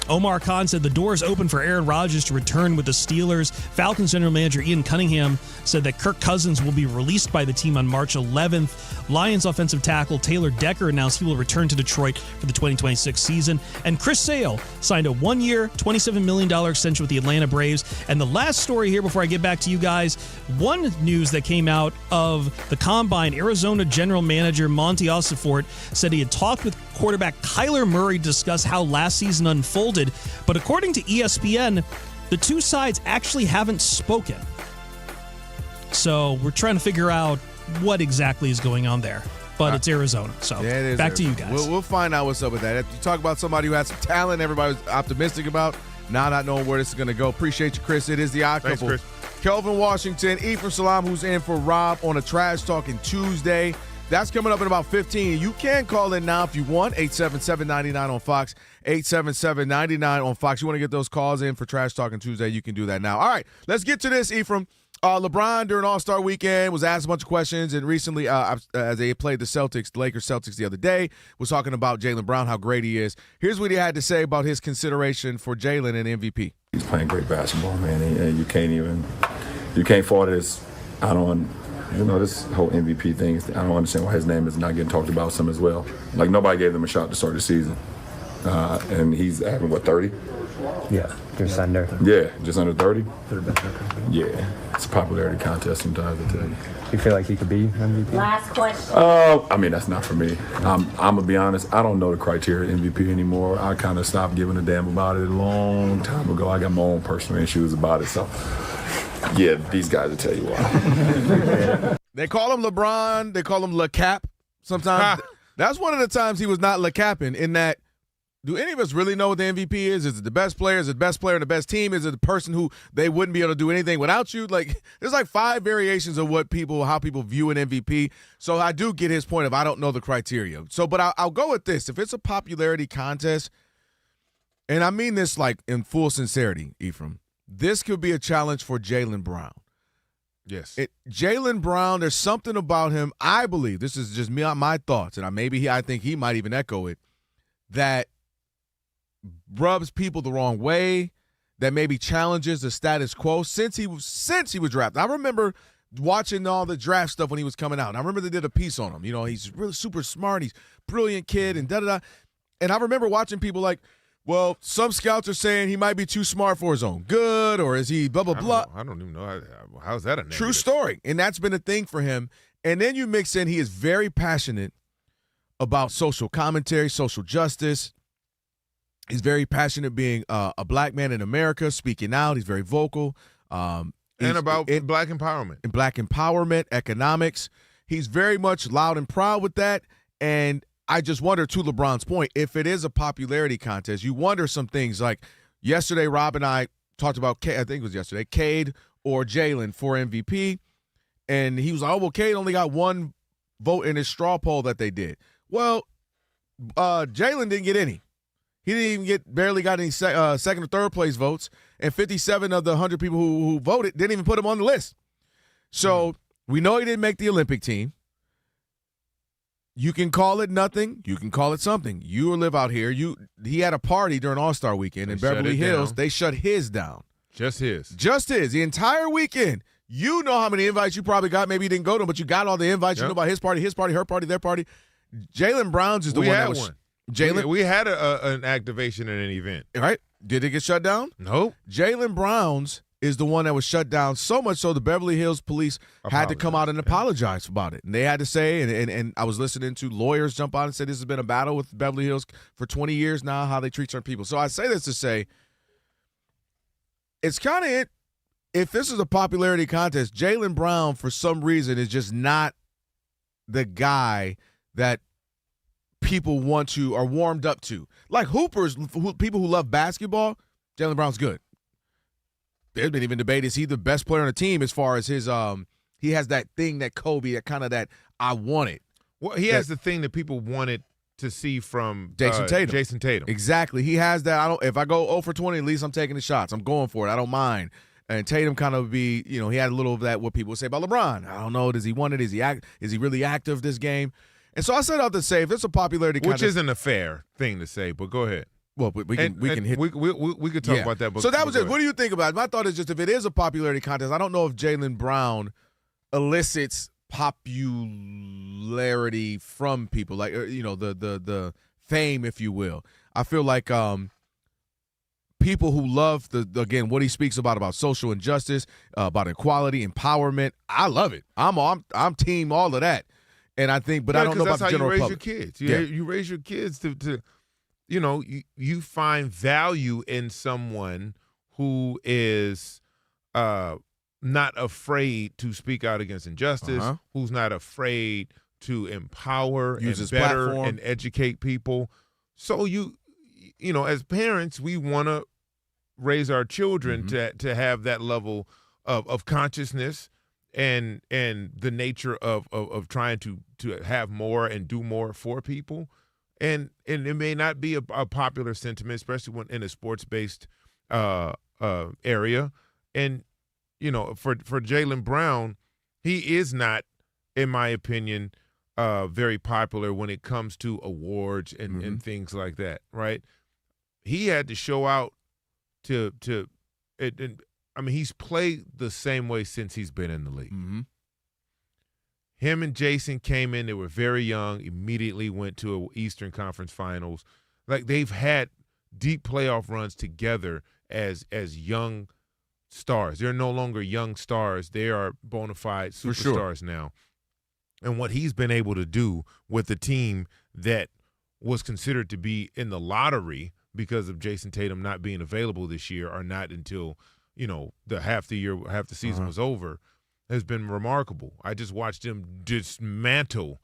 Omar Khan said the door is open for Aaron Rodgers to return with the Steelers. Falcons general manager Ian Cunningham said that Kirk Cousins will be released by the team on March 11th. Lions offensive tackle Taylor Decker announced he will return to Detroit for the 2026 season. And Chris Sale signed a one-year, $27 million extension with the Atlanta Braves. And the last story here before I get back to you guys, one news that came out of the Combine, Arizona general manager Monty Osifort said he had talked with quarterback Kyler Murray to discuss how last season unfolded. But according to ESPN, the two sides actually haven't spoken. So we're trying to figure out what exactly is going on there. But it's Arizona. So back to you guys. We'll find out what's up with that. If you talk about somebody who had some talent, everybody was optimistic about, now not knowing where this is going to go. Appreciate you, Chris. It is the Odd Couple. Chris. Kelvin Washington, Ephraim Salam, who's in for Rob on a Trash Talking Tuesday. That's coming up in about 15. You can call in now if you want. 877-99 on Fox. 877-99 on Fox. You want to get those calls in for Trash Talking Tuesday, you can do that now. All right, let's get to this, Ephraim. LeBron during All-Star Weekend was asked a bunch of questions, and recently as they played the Lakers Celtics the other day, was talking about Jaylen Brown, how great he is. Here's what he had to say about his consideration for Jaylen and MVP. He's playing great basketball, man, and you can't fault this. This whole MVP thing, I don't understand why his name is not getting talked about some as well. Like, nobody gave him a shot to start the season. And he's having, 30? Yeah, just under. Yeah, just under 30? Yeah, it's a popularity contest sometimes, I tell you. You feel like he could be MVP? Last question. That's not for me. I'm going to be honest, I don't know the criteria of MVP anymore. I kind of stopped giving a damn about it a long time ago. I got my own personal issues about it, so... Yeah, these guys will tell you why. They call him LeBron. They call him Le Cap sometimes. That's one of the times he was not Le Capping, in that, do any of us really know what the MVP is? Is it the best player? Is it the best player in the best team? Is it the person who they wouldn't be able to do anything without you? Like, there's like 5 variations of how people view an MVP. So I do get his point of I don't know the criteria. So, but I'll go with this. If it's a popularity contest, and I mean this like in full sincerity, Ephraim, this could be a challenge for Jaylen Brown. Yes. Jaylen Brown, there's something about him, I believe, this is just my thoughts, and I think he might even echo it, that rubs people the wrong way, that maybe challenges the status quo since he was drafted. I remember watching all the draft stuff when he was coming out, and I remember they did a piece on him. You know, he's really super smart, he's a brilliant kid, and da-da-da. And I remember watching people like, well, some scouts are saying he might be too smart for his own good, or is he blah, blah, blah. I don't even know. How's that a negative? True story. And that's been a thing for him. And then you mix in, he is very passionate about social commentary, social justice. He's very passionate being a black man in America, speaking out. He's very vocal. And about black empowerment. And black empowerment, economics. He's very much loud and proud with that. And I just wonder, to LeBron's point, if it is a popularity contest, you wonder some things. Like yesterday, Rob and I talked about, I think it was yesterday, Cade or Jaylen for MVP. And he was like, oh, well, Cade only got 1 vote in his straw poll that they did. Well, Jaylen didn't get any. He didn't even barely got any second or third place votes. And 57 of the 100 people who voted didn't even put him on the list. So we know he didn't make the Olympic team. You can call it nothing. You can call it something. You live out here. He had a party during All-Star Weekend in Beverly Hills. They shut his down. Just his. The entire weekend. You know how many invites you probably got. Maybe you didn't go to them, but you got all the invites. Yep. You know about his party, her party, their party. Jaylen Brown's is the one that was. We had an activation at an event. Right? Did it get shut down? No. Jaylen Brown's is the one that was shut down, so much so the Beverly Hills police had to come out and apologize about it. And they had to say, and I was listening to lawyers jump on and say this has been a battle with Beverly Hills for 20 years now, how they treat certain people. So I say this to say, it's kind of it. If this is a popularity contest, Jaylen Brown, for some reason, is just not the guy that people want to or warmed up to. Like hoopers, people who love basketball, Jaylen Brown's good. There's been even debate, is he the best player on the team as far as his he has that thing that Kobe, that kind of that I want it. Well, he has the thing that people wanted to see from Jason Tatum. Exactly. He has that. If I go 0 for 20, at least I'm taking the shots. I'm going for it. I don't mind. And Tatum kind of he had a little of that, what people would say about LeBron. I don't know. Does he want it? Is he really active this game? And so I set out to say, if it's a popularity contest, which isn't a fair thing to say, but go ahead. Well, we can hit. We could talk about that. But, so that was it. What do you think about it? My thought is just, if it is a popularity contest, I don't know if Jaylen Brown elicits popularity from people, like the fame, if you will. I feel like people who love what he speaks about social injustice, about equality, empowerment. I love it. I'm team all of that. And I think, but I don't know about the general public. That's how you raise your kids. You raise your kids to you find value in someone who is not afraid to speak out against injustice, who's not afraid to empower and better and educate people. So as parents, we want to raise our children to have that level of consciousness and the nature of trying to have more and do more for people. And it may not be a popular sentiment, especially when in a sports-based area. And, for Jaylen Brown, he is not, in my opinion, very popular when it comes to awards and things like that, right? He had to show out to it. I mean, he's played the same way since he's been in the league. Mm-hmm. Him and Jason came in. They were very young, immediately went to an Eastern Conference Finals. Like, they've had deep playoff runs together as young stars. They're no longer young stars. They are bona fide superstars now. And what he's been able to do with the team that was considered to be in the lottery because of Jason Tatum not being available this year, or not until the half the season was over, has been remarkable. I just watched him dismantle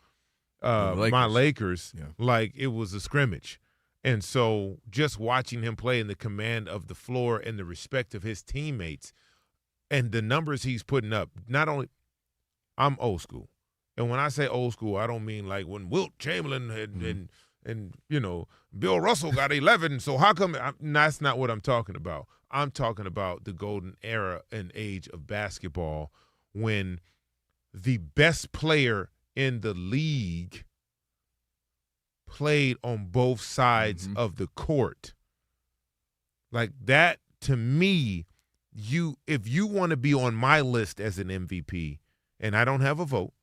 my Lakers like it was a scrimmage. And so just watching him play in the command of the floor and the respect of his teammates and the numbers he's putting up, not only – I'm old school. And when I say old school, I don't mean like when Wilt Chamberlain and Bill Russell got 11, so how come – that's not what I'm talking about. I'm talking about the golden era and age of basketball when the best player in the league played on both sides of the court. Like that, to me, if you want to be on my list as an MVP, and I don't have a vote,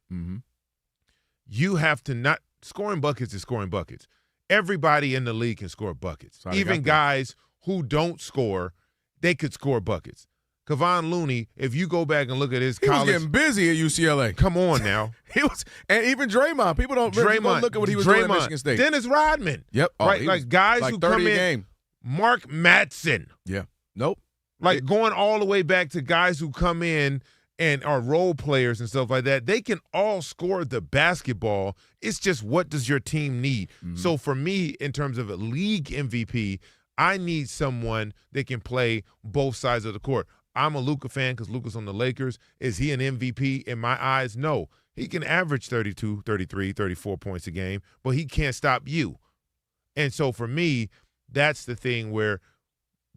you have to not – scoring buckets is scoring buckets. Everybody in the league can score buckets. Even guys who don't score, they could score buckets. Kevon Looney, if you go back and look at his college, he was getting busy at UCLA. Come on now, he was, and even Draymond. People don't look at what he was doing at Michigan State. Dennis Rodman, yep, right, like guys who come in. Game. Mark Madsen, like going all the way back to guys who come in and are role players and stuff like that. They can all score the basketball. It's just, what does your team need? So for me, in terms of a league MVP, I need someone that can play both sides of the court. I'm a Luka fan because Luka's on the Lakers. Is he an MVP in my eyes? No. He can average 32, 33, 34 points a game, but he can't stop you. And so for me, that's the thing where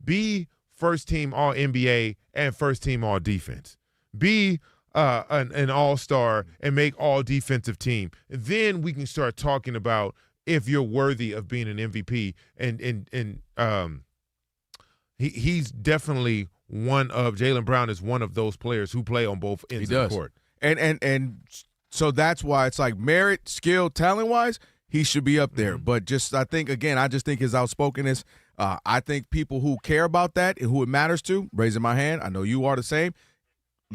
be first-team All-NBA and first-team All-Defense. Be an all-star and make all-defensive team. Then we can start talking about if you're worthy of being an MVP. And he's definitely one of – Jaylen Brown is one of those players who play on both ends of the court. And so that's why it's like merit, skill, talent-wise, he should be up there. But just I think his outspokenness, I think people who care about that and who it matters to, raising my hand, I know you are the same,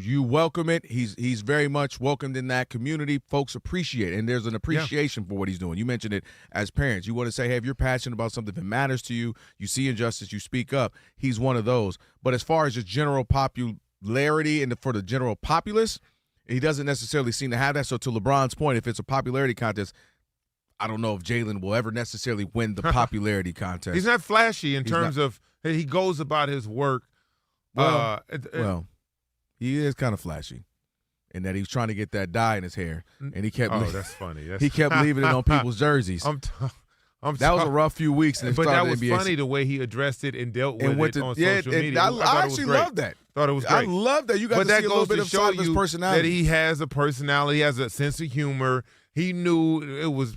you welcome it. He's very much welcomed in that community. Folks appreciate it, and there's an appreciation for what he's doing. You mentioned it as parents. You want to say, hey, if you're passionate about something that matters to you, you see injustice, you speak up. He's one of those. But as far as just general popularity and for the general populace, he doesn't necessarily seem to have that. So to LeBron's point, if it's a popularity contest, I don't know if Jaylen will ever necessarily win the popularity contest. He's not flashy in terms of he goes about his work. Well, he is kind of flashy in that he was trying to get that dye in his hair, and he kept. That's funny. He kept leaving it on people's jerseys. That was a rough few weeks. But that was funny the way he addressed it and dealt with it on social media. I actually love that. Thought it was great. I love that. You got to see a little bit of side of his personality. That he has a personality, he has a sense of humor. He knew it was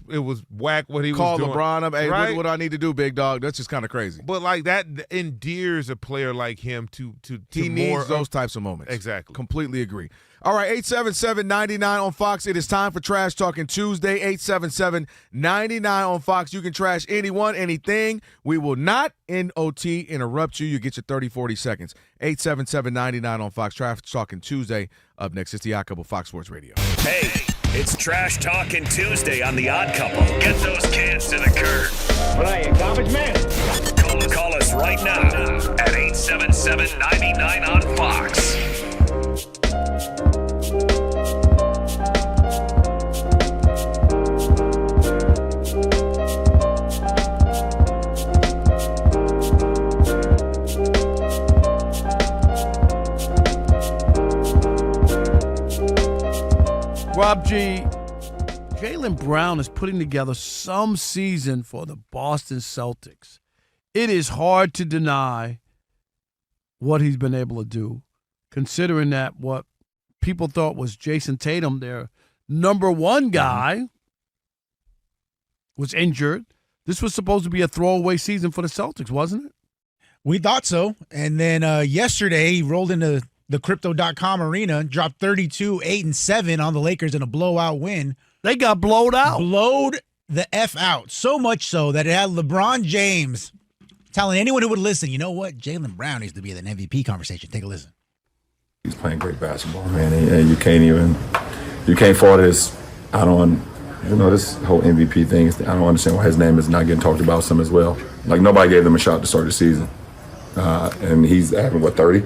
whack what he was doing. Call LeBron up. Hey, right? what do I need to do, big dog? That's just kind of crazy. But like that endears a player like him to he needs those types of moments. Exactly. Completely agree. All right, 877-99 on Fox. It is time for Trash Talking Tuesday. 877-99 on Fox. You can trash anyone, anything. We will not, N-O-T, interrupt you. You get your 30, 40 seconds. 877-99 on Fox. Trash Talking Tuesday. Up next, it's the Odd Couple, Fox Sports Radio. Hey, it's Trash Talking Tuesday on the Odd Couple. Get those cans to the curb. What are you, garbage man? Call us right now at 877-99 on Fox. Rob G. Jaylen Brown is putting together some season for the Boston Celtics. It is hard to deny what he's been able to do, considering that what people thought was Jason Tatum, their number one guy, was injured. This was supposed to be a throwaway season for the Celtics, wasn't it? We thought so. And then yesterday, he rolled into the Crypto.com arena, dropped 32, 8, and 7 on the Lakers in a blowout win. They got blowed out. Blowed the F out. So much so that it had LeBron James telling anyone who would listen, you know what? Jaylen Brown needs to be in an MVP conversation. Take a listen. He's playing great basketball, man. And you can't fault his, this whole MVP thing. I don't understand why his name is not getting talked about some as well. Like, nobody gave them a shot to start the season. And he's having, 30?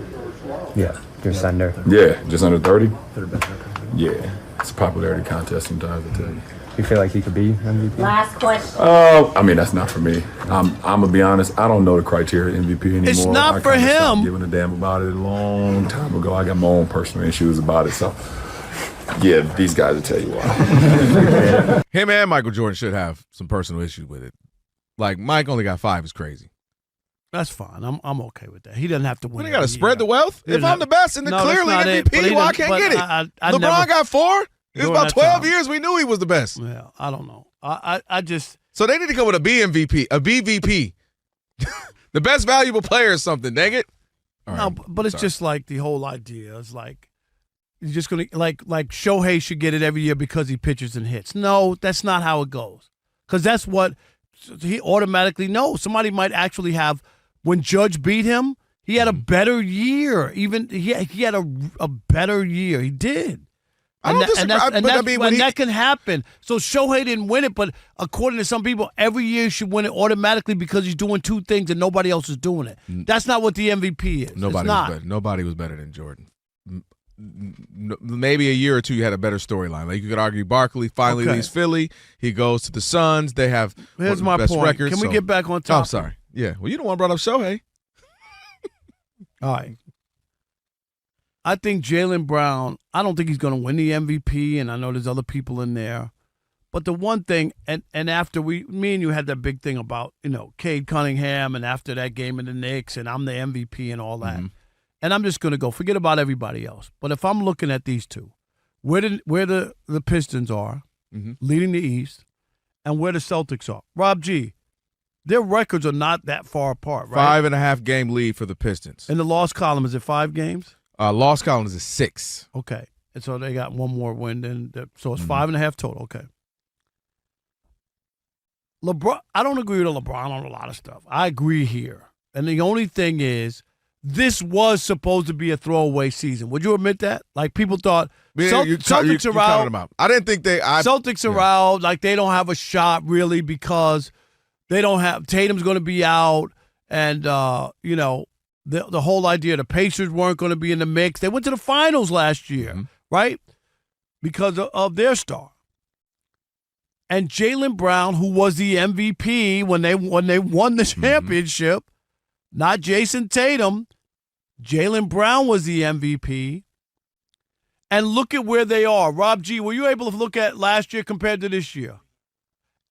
Yeah, just under. Yeah, just under 30? Yeah, it's a popularity contest sometimes, I tell you. You feel like he could be MVP? Last question. That's not for me. I'm gonna be honest. I don't know the criteria of MVP anymore. It's not for him. Stopped giving a damn about it a long time ago. I got my own personal issues about it. So, yeah, these guys will tell you why. Him and Michael Jordan should have some personal issues with it. Like, Mike only got 5 is crazy. That's fine. I'm okay with that. He doesn't have to win. What, he got to spread the wealth? If I'm the best and the clearly MVP, why I can't get it? LeBron got 4? It was about 12 years we knew he was the best. Yeah, I don't know. I just... So they need to come with a BMVP, a BVP. The best valuable player or something, dang it. No, but it's just like the whole idea. It's like, you're just going to... Like Shohei should get it every year because he pitches and hits. No, that's not how it goes. Because that's what he automatically knows. Somebody might actually have... When Judge beat him, he had a better year. Even he had a better year. He did. I don't disagree. That can happen. So Shohei didn't win it, but according to some people, every year he should win it automatically because he's doing 2 things and nobody else is doing it. That's not what the MVP is. Nobody was better than Jordan. Maybe a year or two you had a better storyline. Like, you could argue Barkley finally leaves Philly. He goes to the Suns. They have Here's my best point. records. Can we get back on top? Oh, I'm sorry. Yeah. Well, you don't want to bring up Shohei. All right. I think Jaylen Brown, I don't think he's going to win the MVP, and I know there's other people in there. But the one thing, and after me and you had that big thing about, Cade Cunningham, and after that game in the Knicks, and I'm the MVP and all that. Mm-hmm. And I'm just going to forget about everybody else. But if I'm looking at these two, where the Pistons are, leading the East, and where the Celtics are. Rob G., their records are not that far apart, right? 5.5 game lead for the Pistons. In the loss column, is it 5 games? Loss column is 6. Okay. And so they got one more win. So it's 5.5 total. Okay. LeBron, I don't agree with LeBron on a lot of stuff. I agree here. And the only thing is, this was supposed to be a throwaway season. Would you admit that? Like, people thought Celtics are out. I didn't think Celtics are out. Like, they don't have a shot really because they don't have Tatum's going to be out, and the whole idea the Pacers weren't going to be in the mix. They went to the finals last year, right? Because of their star. And Jaylen Brown, who was the MVP when they won the championship, not Jason Tatum. Jaylen Brown was the MVP. And look at where they are. Rob G., were you able to look at last year compared to this year?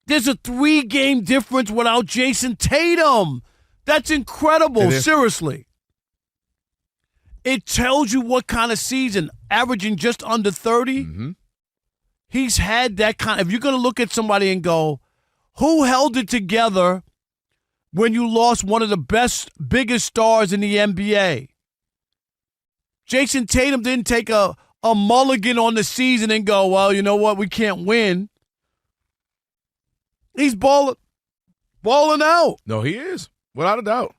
There's a 3-game difference without Jason Tatum. That's incredible, seriously. It tells you what kind of season, averaging just under 30. He's had that kind. If you're going to look at somebody and go, who held it together when you lost one of the biggest stars in the NBA? Jason Tatum didn't take a mulligan on the season and go, well, you know what, we can't win. He's balling out. No, he is, without a doubt.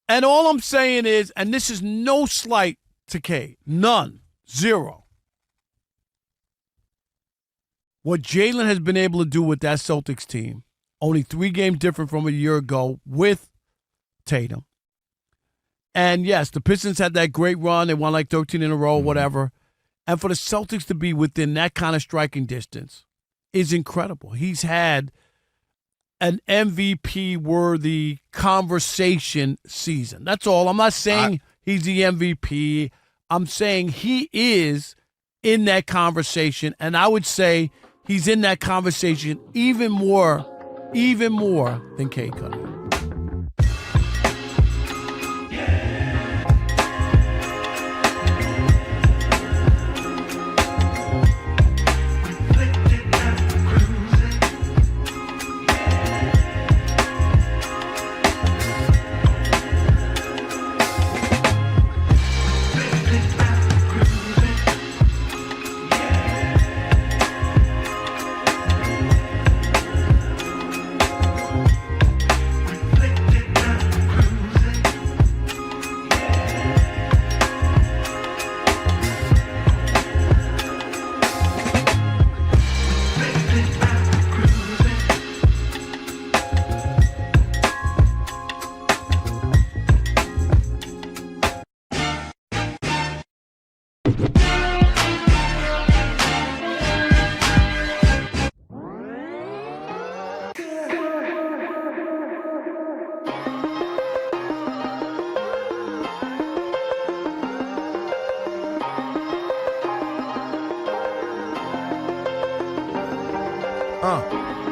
And all I'm saying is, and this is no slight to Cade, none, 0. What Jaylen has been able to do with that Celtics team, only 3 games different from a year ago with Tatum. And yes, the Pistons had that great run. They won like 13 in a row, whatever. And for the Celtics to be within that kind of striking distance is incredible. He's had an MVP-worthy conversation season. That's all. I'm not saying he's the MVP. I'm saying he is in that conversation, and I would say he's in that conversation even more than Cade Cunningham.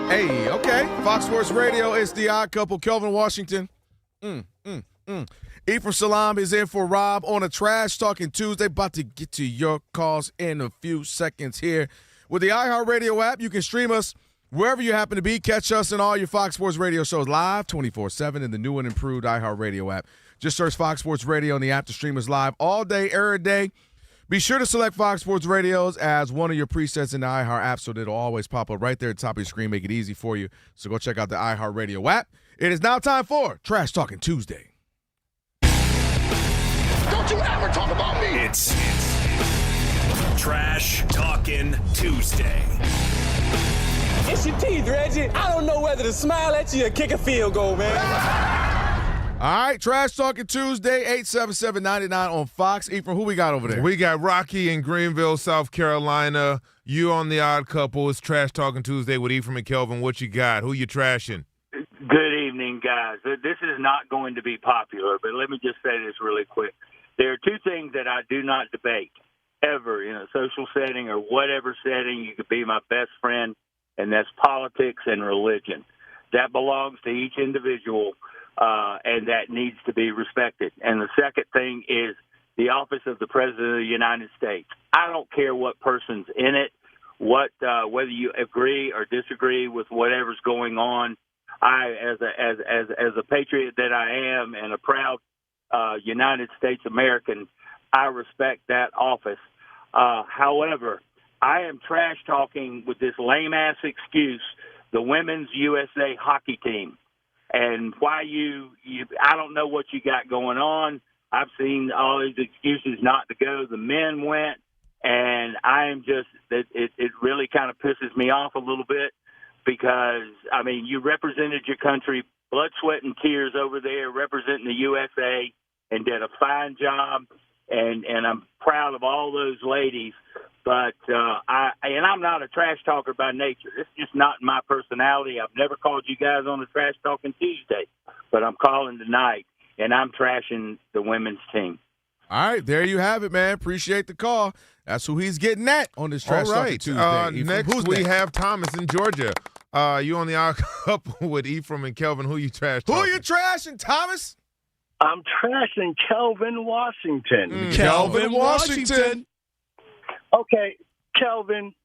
Hey, okay. Fox Sports Radio, it's the Odd Couple. Kelvin Washington. Ephraim Salam is in for Rob on a Trash Talking Tuesday. About to get to your calls in a few seconds here. With the iHeartRadio app, you can stream us wherever you happen to be. Catch us and all your Fox Sports Radio shows live 24/7 in the new and improved iHeartRadio app. Just search Fox Sports Radio on the app to stream us live all day, every day. Be sure to select Fox Sports Radios as one of your presets in the iHeart app so that it'll always pop up right there at the top of your screen, make it easy for you. So go check out the iHeartRadio app. It is now time for Trash Talking Tuesday. Don't you ever talk about me. It's Trash Talking Tuesday. It's your teeth, Reggie. I don't know whether to smile at you or kick a field goal, man. All right, Trash Talking Tuesday, 877-99 on Fox. Ephraim, who we got over there? We got Rocky in Greenville, South Carolina. You on the Odd Couple. It's Trash Talking Tuesday with Ephraim and Kelvin. What you got? Who you trashing? Good evening, guys. This is not going to be popular, but let me just say this really quick. There are two things that I do not debate ever in a social setting or whatever setting. You could be my best friend, and that's politics and religion. That belongs to each individual. And that needs to be respected. And the second thing is the office of the President of the United States. I don't care what person's in it, whether you agree or disagree with whatever's going on. I, as a patriot that I am and a proud United States American, I respect that office. However, I am trash talking with this lame ass excuse, the Women's USA hockey team. And why I don't know what you got going on. I've seen all these excuses not to go. The men went, and I am just, it really kind of pisses me off a little bit because, I mean, you represented your country, blood, sweat, and tears over there, representing the USA, and did a fine job, and I'm proud of all those ladies. But I'm not a trash talker by nature. It's just not my personality. I've never called you guys on a Trash Talking Tuesday, but I'm calling tonight, and I'm trashing the women's team. All right, there you have it, man. Appreciate the call. That's who he's getting at on this Trash Talking Tuesday. Next, we have Thomas in Georgia. You on the Odd Couple with Ephraim and Kelvin. Who you trash talking? Who you trashing, Thomas? I'm trashing Kelvin Washington. Kelvin Washington. Okay, Kelvin,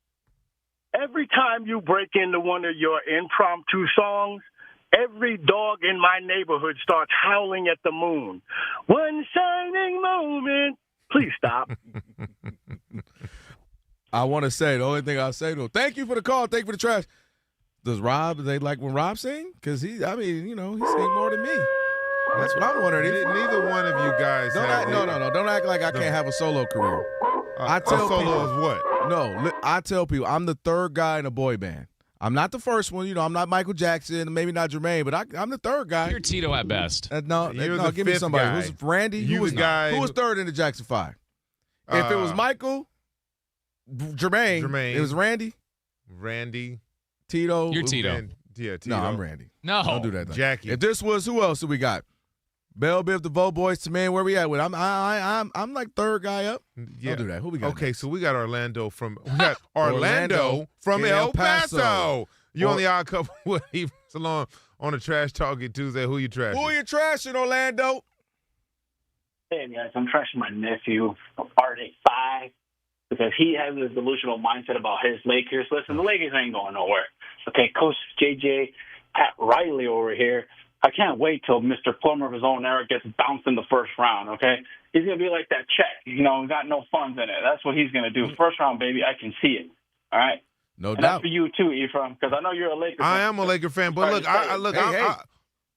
every time you break into one of your impromptu songs, every dog in my neighborhood starts howling at the moon. One shining moment. Please stop. I want to say, the only thing I'll say to him, thank you for the call, thank you for the trash. Do they like when Rob sing? Because he sing more than me. That's what I'm wondering. Neither one of you guys Don't act like I can't have a solo career. I tell a solo people, of what? No, I tell people I'm the third guy in a boy band. I'm not the first one. I'm not Michael Jackson, maybe not Jermaine, but I'm the third guy. You're Tito at best. No, the give me fifth somebody. guy. Who's Randy? You Who was the guy Who was third in the Jackson 5? If it was Michael, Jermaine, it was Randy, Tito. You're Tito. Tito. No, I'm Randy. No. Don't do that. Jackie. If this was, who else do we got? Bell Biv DeVoe Boys to Man. Where we at with? I'm like third guy up. Yeah. Don't do that. Who we got? Okay, next? so we got Orlando from from El Paso. You on the Odd Couple with Eve Salon on a Trash Talking Tuesday. Who you trashing? Who you trashing, Orlando? Hey guys, I'm trashing my nephew, RJ5, because he has this delusional mindset about his Lakers. Listen, the Lakers ain't going nowhere. Okay, Coach JJ, Pat Riley over here. I can't wait till Mr. Plummer of his own era gets bounced in the first round, okay? He's going to be like that check, got no funds in it. That's what he's going to do. First round, baby, I can see it, all right? No and doubt. That's for you too, Ephraim, because I know you're a Laker fan. I am a Laker fan, but look,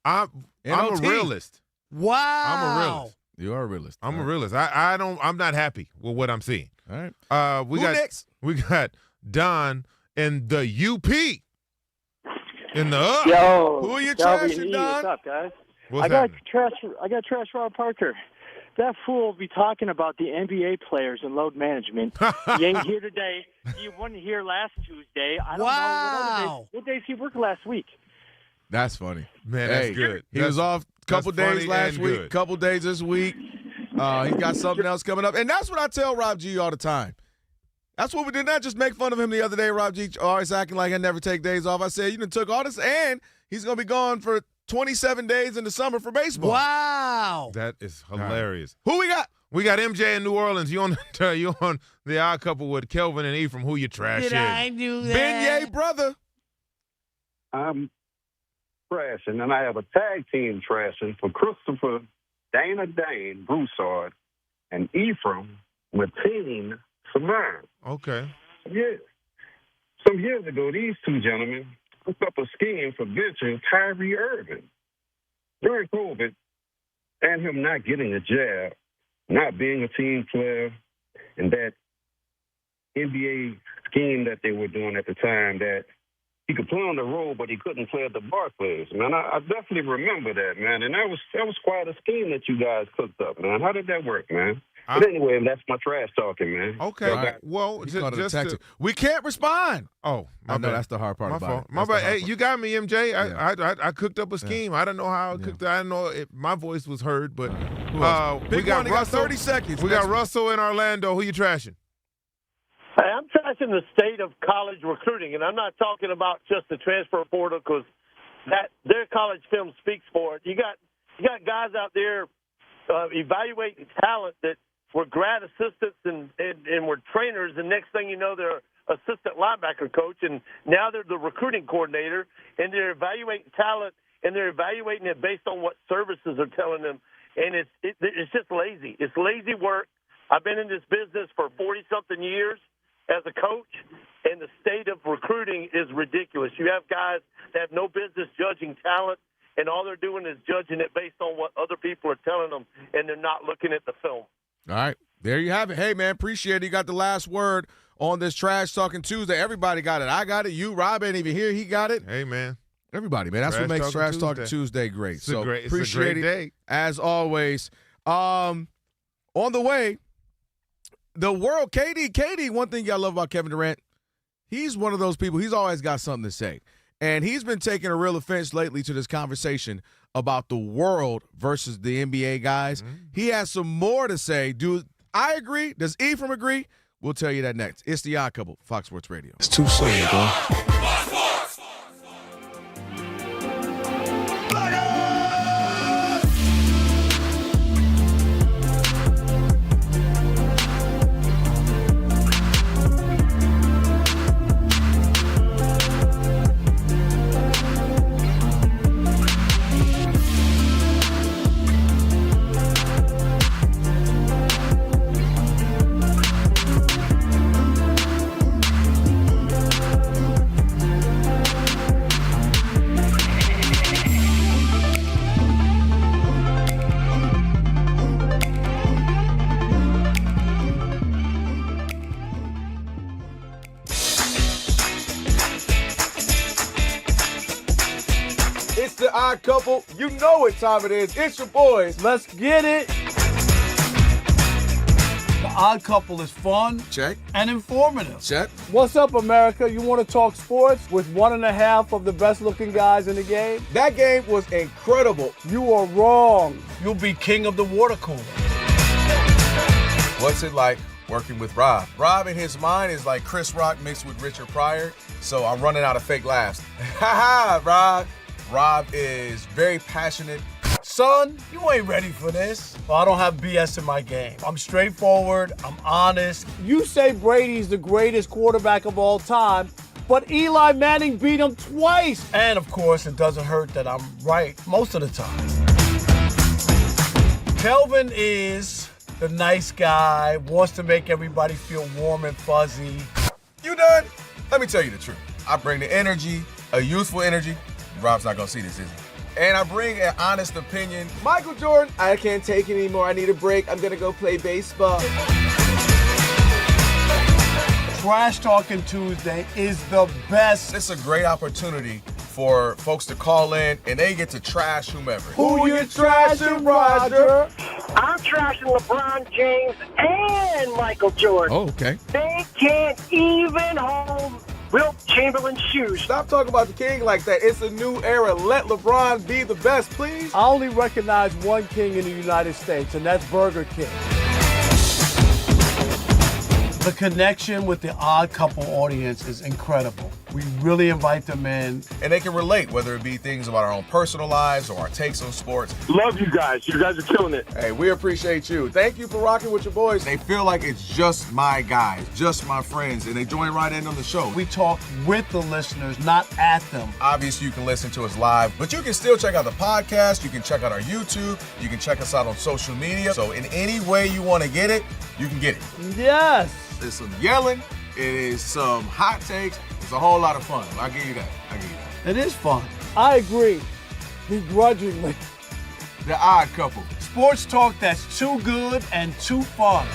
I'm a realist. Wow. I'm a realist. You are a realist. I'm a realist. I'm not happy with what I'm seeing. All right. Who next? We got Don in the UP. In the up. Yo, who are you Kelvin, trashing, Don? What's up, guys? What's I got happening? trash Rob Parker. That fool will be talking about the NBA players and load management. He ain't here today. He wasn't here last Tuesday. I don't know what days he worked last week. That's funny. Man, that's good. He was off a couple days last week, couple days this week. He got something else coming up. And that's what I tell Rob G all the time. That's what we did not just make fun of him the other day. Rob G always acting like I never take days off. I said, you done took all this, and he's going to be gone for 27 days in the summer for baseball. Wow. That is hilarious. Who we got? We got MJ in New Orleans. You on the Odd Couple with Kelvin and Ephraim. Who you trashing? Did I do that? Beignet brother. I'm trashing, and I have a tag team trashing for Christopher, Dana Dane, Broussard, and Ephraim Mateen Samar. Okay. Yeah. Some years ago, these two gentlemen hooked up a scheme for benching Kyrie Irving during COVID, and him not getting a jab, not being a team player, and that NBA scheme that they were doing at the time that he could play on the road, but he couldn't play at the Barclays. Man, I definitely remember that, man. And that was quite a scheme that you guys cooked up, man. How did that work, man? But anyway, that's my trash talking, man. Okay. Right. Well, just we can't respond. Oh, my bad. That's the hard part about it. My bad. Hey, you got me, MJ. I cooked up a scheme. I don't know how I cooked it. I don't know if my voice was heard, but we got Russell. 30 seconds. We got Russell in Orlando. Who you trashing? Hey, I'm trashing the state of college recruiting, and I'm not talking about just the transfer portal because their college film speaks for it. You got guys out there evaluating talent that were grad assistants and were trainers, and next thing you know, they're assistant linebacker coach, and now they're the recruiting coordinator, and they're evaluating talent, and they're evaluating it based on what services are telling them, and it's just lazy. It's lazy work. I've been in this business for 40-something years as a coach, and the state of recruiting is ridiculous. You have guys that have no business judging talent, and all they're doing is judging it based on what other people are telling them, and they're not looking at the film. All right. There you have it. Hey, man, appreciate it. You got the last word on this Trash Talking Tuesday. Everybody got it. I got it. You, Rob, ain't even here. He got it. Hey, man. Everybody, man. That's what makes Trash Talking Tuesday great. It's a great day. As always. On the way, the world, KD, one thing y'all love about Kevin Durant, he's one of those people, he's always got something to say. And he's been taking a real offense lately to this conversation about the world versus the NBA guys. Mm-hmm. He has some more to say. Do I agree? Does Ephraim agree? We'll tell you that next. It's the Odd Couple, Fox Sports Radio. It's too soon, bro. The Odd Couple, you know what time it is. It's your boys. Let's get it. The Odd Couple is fun. Check. And informative. Check. What's up, America? You want to talk sports with 1.5 of the best-looking guys in the game? That game was incredible. You are wrong. You'll be king of the water cooler. What's it like working with Rob? Rob in his mind is like Chris Rock mixed with Richard Pryor, so I'm running out of fake laughs. Ha ha, Rob. Rob is very passionate. Son, you ain't ready for this. Well, I don't have BS in my game. I'm straightforward. I'm honest. You say Brady's the greatest quarterback of all time, but Eli Manning beat him twice. And, of course, it doesn't hurt that I'm right most of the time. Kelvin is the nice guy, wants to make everybody feel warm and fuzzy. You done? Let me tell you the truth. I bring the energy, a youthful energy. Rob's not gonna see this, is he? And I bring an honest opinion. Michael Jordan, I can't take it anymore. I need a break. I'm going to go play baseball. Trash Talking Tuesday is the best. It's a great opportunity for folks to call in and they get to trash whomever. Who you trashing, Roger? I'm trashing LeBron James and Michael Jordan. Oh, okay. They can't even hold Wilt Chamberlain's shoes. Stop talking about the king like that. It's a new era. Let LeBron be the best, please. I only recognize one king in the United States, and that's Burger King. The connection with the Odd Couple audience is incredible. We really invite them in. And they can relate, whether it be things about our own personal lives or our takes on sports. Love you guys. You guys are killing it. Hey, we appreciate you. Thank you for rocking with your boys. They feel like it's just my guys, just my friends, and they join right in on the show. We talk with the listeners, not at them. Obviously, you can listen to us live, but you can still check out the podcast. You can check out our YouTube. You can check us out on social media. So in any way you want to get it, you can get it. Yes. There's some yelling. It is some hot takes. It's a whole lot of fun. I'll give you that. It is fun. I agree. Begrudgingly. The Odd Couple. Sports talk that's too good and too fun.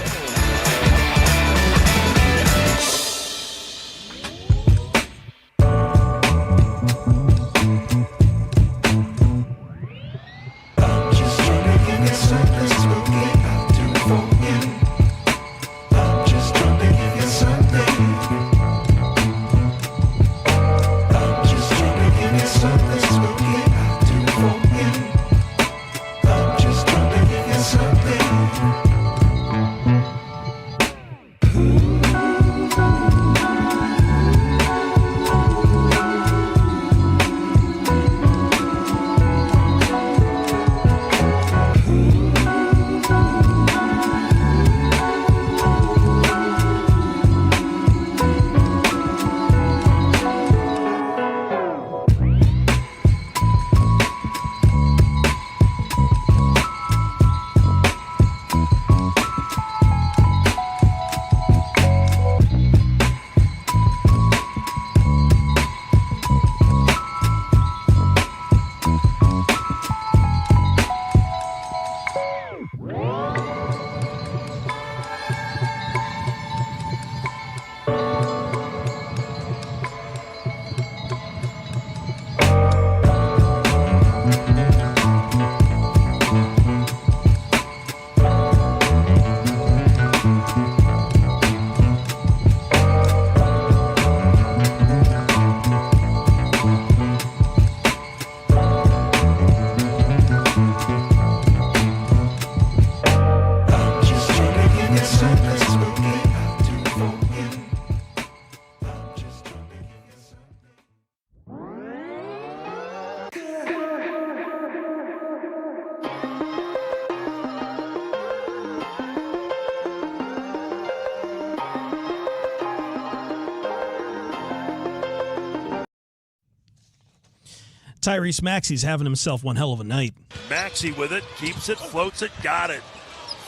Tyrese Maxey's having himself one hell of a night. Maxey with it, keeps it, floats it, got it.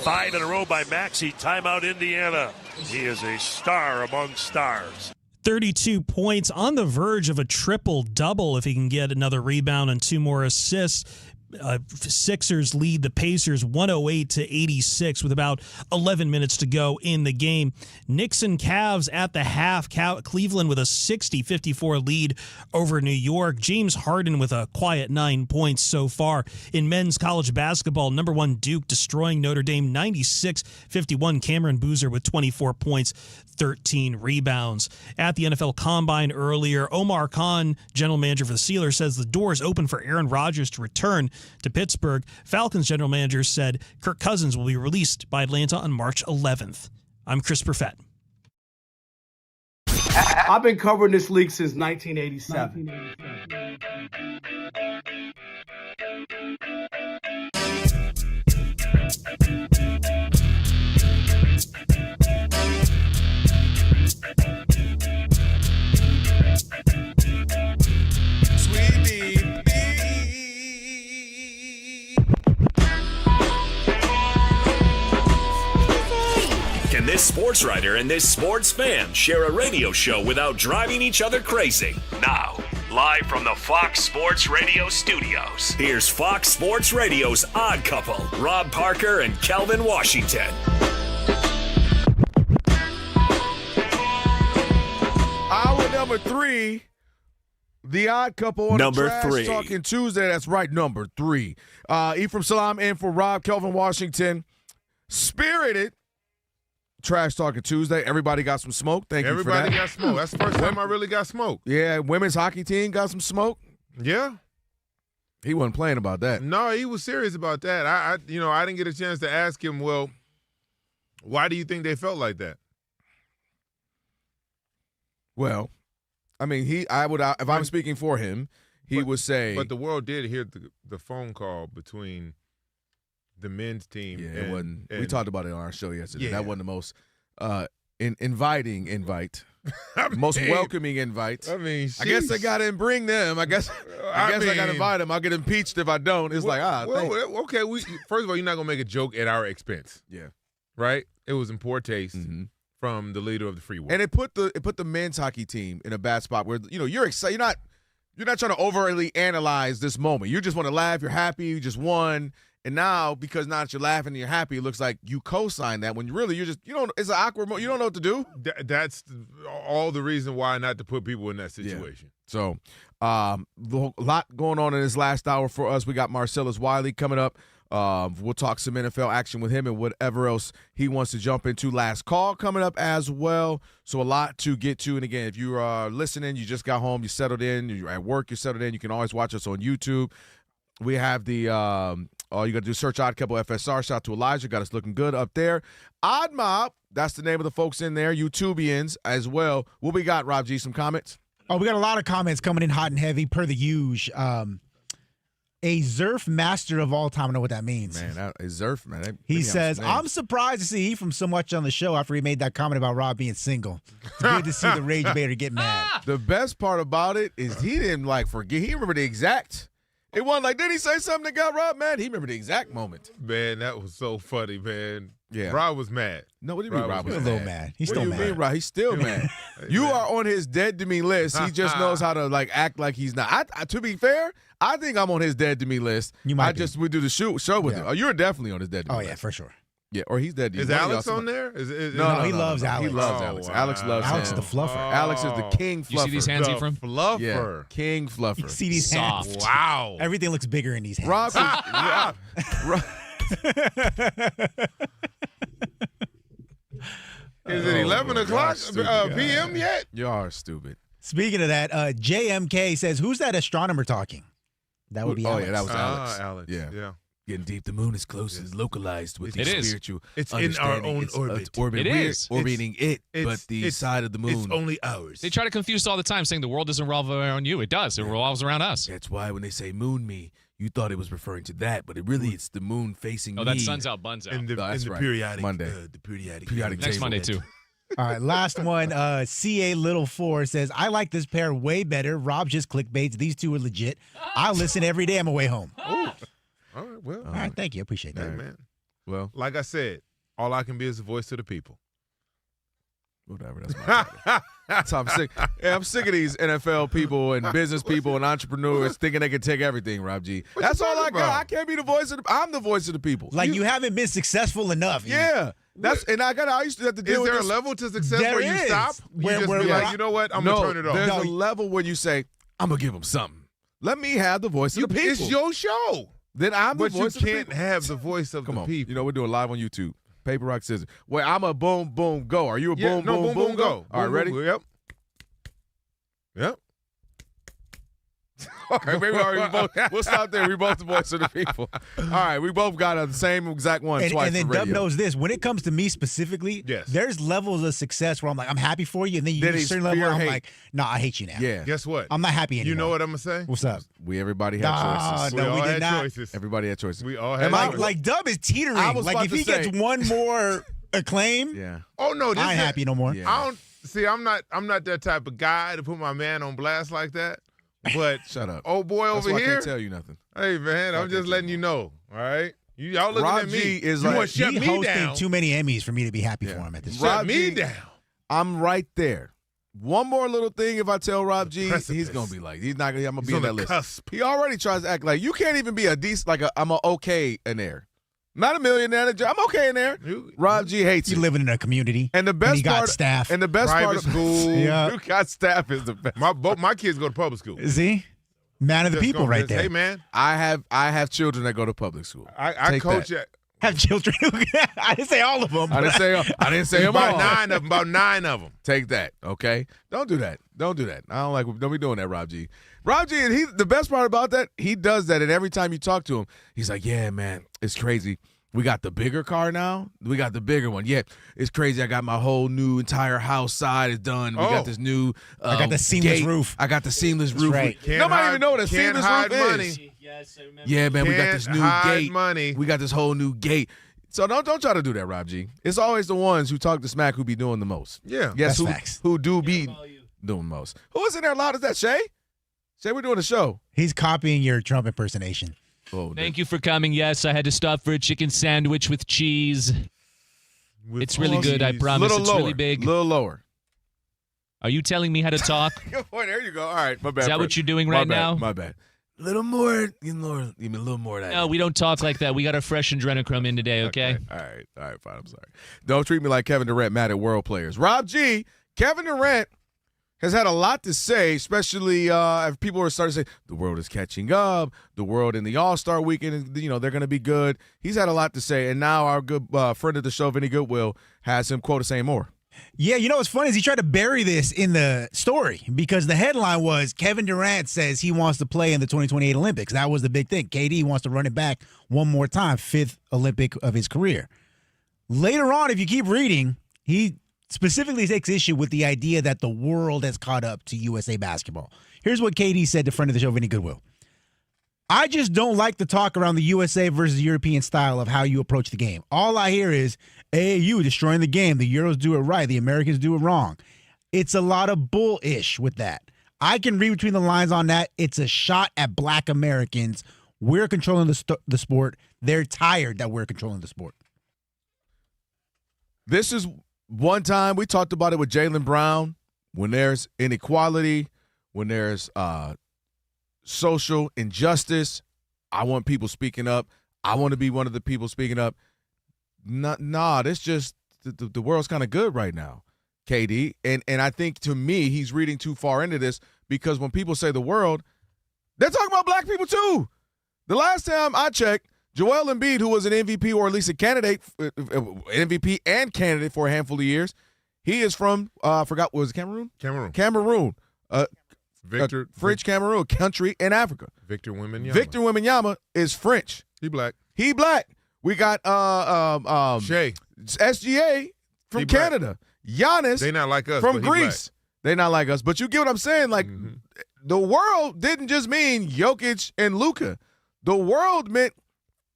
5 in a row by Maxey. Timeout, Indiana. He is a star among stars. 32 points, on the verge of a triple-double if he can get another rebound and 2 more assists. Sixers lead the Pacers 108-86 with about 11 minutes to go in the game. Knicks and Cavs at the half. Cleveland with a 60-54 lead over New York. James Harden with a quiet 9 points so far. In men's college basketball, number 1 Duke destroying Notre Dame 96-51. Cameron Boozer with 24 points, 13 rebounds. At the NFL Combine earlier, Omar Khan, general manager for the Steelers, says the door is open for Aaron Rodgers to return to Pittsburgh. Falcons general manager said Kirk Cousins will be released by Atlanta on March 11th. I'm Chris Perfett. I've been covering this league since 1987. Can this sports writer and this sports fan share a radio show without driving each other crazy? Now, live from the Fox Sports Radio studios, here's Fox Sports Radio's Odd Couple, Rob Parker and Kelvin Washington. Hour number 3, the Odd Couple on Number the Trash 3. Talking Tuesday. That's right, number 3. Ephraim Salam in for Rob, Kelvin Washington. Spirited Trash Talking Tuesday. Everybody got some smoke. Thank you for that. Everybody got smoke. That's the first time I really got smoke. Yeah, women's hockey team got some smoke. Yeah. He wasn't playing about that. No, he was serious about that. I didn't get a chance to ask him, well, why do you think they felt like that? Well, I mean, if I'm speaking for him, he would say. But the world did hear the phone call between the men's team. Yeah, it wasn't. We talked about it on our show yesterday. Yeah. That wasn't the most inviting invite. Most welcoming invite. I mean, I guess I got to bring them. I guess I got to invite them. I'll get impeached if I don't. It's okay. First of all, you're not gonna make a joke at our expense. Yeah. Right. It was in poor taste from the leader of the free world. And it put the men's hockey team in a bad spot where you're excited. You're not trying to overly analyze this moment. You just want to laugh. You're happy. You just won. And now, because now that you're laughing and you're happy, it looks like you co-signed that when it's an awkward moment. You don't know what to do. That's all the reason why not to put people in that situation. Yeah. So, a lot going on in this last hour for us. We got Marcellus Wiley coming up. We'll talk some NFL action with him and whatever else he wants to jump into. Last call coming up as well. So a lot to get to. And again, if you are listening, you just got home, you settled in, you're at work, you're settled in, you can always watch us on YouTube. We have the all you got to do is search Odd Couple FSR. Shout out to Elijah. Got us looking good up there. Odd Mob, that's the name of the folks in there. YouTubians as well. What we got, Rob G? Some comments? Oh, we got a lot of comments coming in hot and heavy per the usual. A Zerf master of all time. I don't know what that means. Man, a Zerf, man. He says, I'm surprised to see Ephraim so much on the show after he made that comment about Rob being single. It's good to see the Rage Baiter get mad. The best part about it is he didn't forget. He remembered the exact. It wasn't like, did he say something that got Rob mad? He remembered the exact moment. Man, that was so funny, man. Yeah. Rob was mad. No, what do you mean Rob was a little mad? He's still mad. Mean, Rob? He's still mad. You are on his dead to me list. He just knows how to act like he's not. To be fair, I think I'm on his dead to me list. You might we do the show with him. Oh, you're definitely on his dead to me list. Oh, yeah, for sure. Yeah, or he's dead to me. Is Alex on there? No, he loves Alex. He loves Alex. Wow. Alex loves Alex him. is the fluffer. Alex is the king fluffer. You see these hands, Ephraim? Fluffer. Yeah, king fluffer. You see these hands? Soft. Wow. Everything looks bigger in these hands. Rob, Is it 11 o'clock p.m. yet? You are stupid. Speaking of that, JMK says, who's that astronomer talking? That would be Alex. Oh, yeah, that was Alex. Alex. Yeah. Getting deep, the moon is close, is localized with the It is. spiritual. It's in our own It's orbit. orbit. It We're is. orbiting but the side of the moon. It's only ours. They try to confuse us all the time, saying the world doesn't revolve around you. It does. It revolves around us. That's why when they say moon me, you thought it was referring to that, but it's the moon facing me. Oh, that's sun's out, buns out. In the right. periodic Monday. The periodic Periodic Next table. Monday, too. All right, last one. CA Little 4 says, I like this pair way better. Rob just clickbaits. These two are legit. I'll listen every day on my way home. All right, well. All right, thank you. I appreciate that. Hey, man. Well, Like I said, all I can be is a voice to the people. Whatever. That's my title. That's how I'm sick. Yeah, I'm sick of these NFL people and business people and entrepreneurs thinking they can take everything, Rob G. That's all I got. I can't be the voice of I'm the voice of the people. Like you haven't been successful enough. Yeah. I used to have to deal with Is there this. a level to success There where you is. stop? You just be like, you know what? I'm going to turn it off. There's a level where you say, I'm going to give them something. Let me have the voice of the people. It's your show. Then I'm the voice of the people. But you can't have the voice of the people. You know, we're doing live on YouTube. Paper, rock, scissors. Well, I'm a boom, boom, go. Are you a boom, no, boom, boom, go? All right, Boom, ready? boom, Yep. All right, maybe we'll stop there. We both the voice of the people. All right, we both got the same exact one twice. And then for Dub radio. knows this. When it comes to me specifically, there's levels of success where I'm like, I'm happy for you, and then you Then reach a it's certain level where I'm fear, like, no, I hate you now. Yeah. Guess what? I'm not happy anymore. You know what I'm going to say? What's up? Everybody had choices. No, we all did had not. choices. Everybody had choices. We all had Like, choices. like Dub is teetering. I was Like about if to he say- gets one more acclaim, Yeah. Oh, no. I ain't happy no more. Yeah. I don't see. I'm not that type of guy to put my man on blast like that. But Shut up. old boy That's over why I here. can't tell you nothing. Hey man, I'm just letting you know. All right, y'all looking Rob at me. G is you like- want to shut He me hosting down? too many Emmys for me to be happy for him at this Shut Rob me G, down. I'm right there. One more little thing, if I tell Rob G, Precipice. he's gonna be like, he's not gonna. I'm gonna He's be on in that the list. cusp. He already tries to act like you can't even be a decent, I'm a okay in there. Not a millionaire. I'm okay in there. Rob G hates You it. living in a community, And the best he got part, staff. and the best Private part, school. Yeah. you got staff is the best. Both my kids go to public school. Is he? Man of the Just people go- right just, there. Hey man, I have children that go to public school. I Take coach that. at Have children. I didn't say all of them. I didn't say them about all. 9 of them. About 9 of them. Take that, okay? Don't do that. Don't do that. Don't be doing that, Rob G. Rob G, and the best part about that, he does that, and every time you talk to him, he's like, yeah, man, it's crazy. We got the bigger car now. We got the bigger one. Yeah, it's crazy. I got my whole new entire house side is done. We got this new I got the seamless gate. roof. I got the seamless roof. right. Nobody even know what a Can't seamless hide roof money. is. Yeah, man, we got this Can't new hide gate. money. We got this whole new gate. So don't try to do that, Rob G. It's always the ones who talk the smack who be doing the most. Yeah. Yes, That's facts. who do be doing the most. Who is in there loud? Is that Shay? Shay, we're doing a show. He's copying your Trump impersonation. Oh, Thank you for coming. Yes, I had to stop for a chicken sandwich with cheese. It's really good. I promise. Little It's lower. really big. Little lower. Are you telling me how to talk? Boy, there you go. All right, my bad. Is that bro. what you're doing My right bad, now? My bad. Little more. Give me a little more of that. No, we don't talk like that. We got our fresh adrenochrome in today, okay? All right, fine. I'm sorry. Don't treat me like Kevin Durant mad at world players. Rob G, Kevin Durant has had a lot to say, especially if people are starting to say the world is catching up, the world in the All-Star weekend, they're going to be good. He's had a lot to say, and now our good friend of the show, Vinny Goodwill, has him quote saying more. Yeah, you know what's funny is he tried to bury this in the story because the headline was Kevin Durant says he wants to play in the 2028 Olympics. That was the big thing. KD wants to run it back one more time, 5th Olympic of his career. Later on, if you keep reading, he specifically takes issue with the idea that the world has caught up to USA basketball. Here's what KD said to friend of the show, Vinny Goodwill. I just don't like the talk around the USA versus European style of how you approach the game. All I hear is AAU destroying the game. The Euros do it right. The Americans do it wrong. It's a lot of bullish with that. I can read between the lines on that. It's a shot at black Americans. We're controlling the sport. They're tired that we're controlling the sport. This is one time we talked about it with Jaylen Brown. When there's inequality, when there's social injustice, I want people speaking up. I want to be one of the people speaking up. It's just the world's kind of good right now, KD. And I think to me, he's reading too far into this because when people say the world, they're talking about black people too. The last time I checked, Joel Embiid, who was an MVP or at least a candidate, MVP and candidate for a handful of years, he is from, I forgot, was it Cameroon? Cameroon. French Cameroon, country in Africa. Victor Wembanyama is French. He black. We got Shay. SGA from Canada. Giannis They not like us, from but he Greece. They not like us. But you get what I'm saying? Like, the world didn't just mean Jokic and Luka. The world meant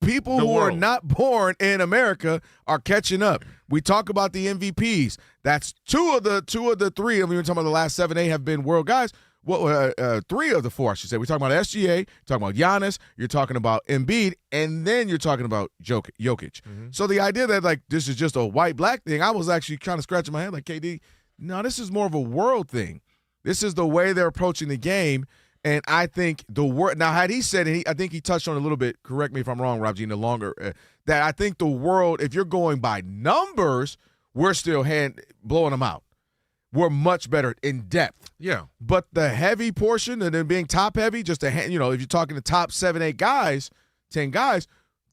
people who are not born in America are catching up. We talk about the MVPs. That's two of the three. I mean, we're talking about the last 7-8 have been world guys. Well, 3 of the 4, I should say. We're talking about SGA, talking about Giannis, you're talking about Embiid, and then you're talking about Jokic. So the idea that, like, this is just a white-black thing, I was actually kind of scratching my head like, KD, No, this is more of a world thing. This is the way they're approaching the game. And I think the world – now, had he said – I think he touched on it a little bit. Correct me if I'm wrong, Rob G, no longer. That I think the world, if you're going by numbers, we're still blowing them out. We're much better in depth. Yeah. But the heavy portion and then being top heavy, just if you're talking the top 7, 8 guys, 10 guys,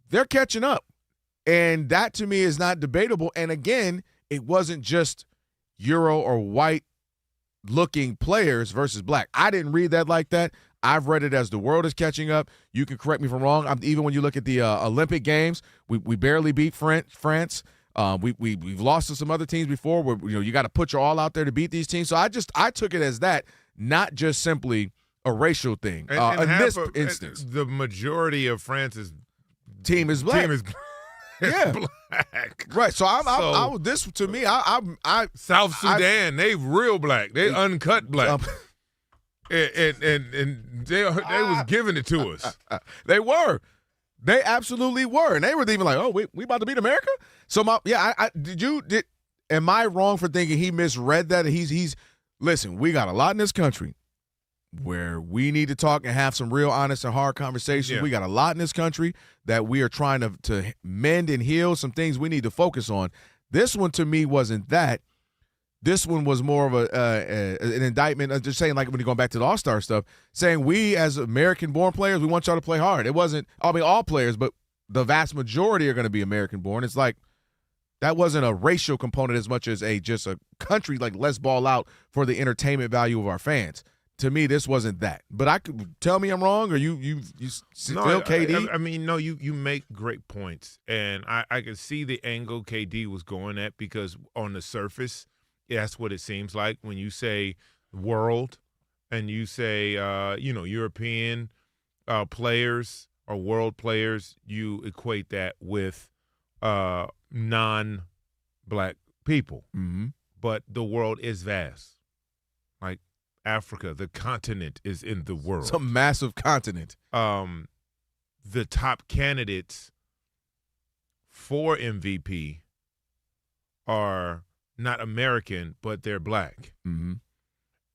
they're catching up. And that to me is not debatable. And again, it wasn't just Euro or white looking players versus black. I didn't read that like that. I've read it as the world is catching up. You can correct me if I'm wrong. Even when you look at the Olympic Games, we barely beat France. We've lost to some other teams before where you got to put your all out there to beat these teams. So I took it as that, not just simply a racial thing. And in this instance, the majority of France's team is black. Yeah, black. Right. So this to me, South Sudan, they real black. They uncut black. And they was giving it to us. They were. They absolutely were. And they were even like, oh, we about to beat America? So am I wrong for thinking he misread that? Listen, we got a lot in this country where we need to talk and have some real honest and hard conversations. Yeah. We got a lot in this country that we are trying to mend and heal, some things we need to focus on. This one to me wasn't that. This one was more of an indictment of just saying, like when you're going back to the All-Star stuff, saying we as American-born players, we want y'all to play hard. It wasn't, all players, but the vast majority are going to be American-born. It's like that wasn't a racial component as much as just a country, like let's ball out for the entertainment value of our fans. To me, this wasn't that. But I could tell me I'm wrong, or you still KD? I mean, no, you make great points. And I could see the angle KD was going at because on the surface, that's what it seems like when you say world and you say, European players or world players, you equate that with non-black people. Mm-hmm. But the world is vast. Like Africa, the continent is in the world. It's a massive continent. The top candidates for MVP are not American, but they're black. Mm-hmm.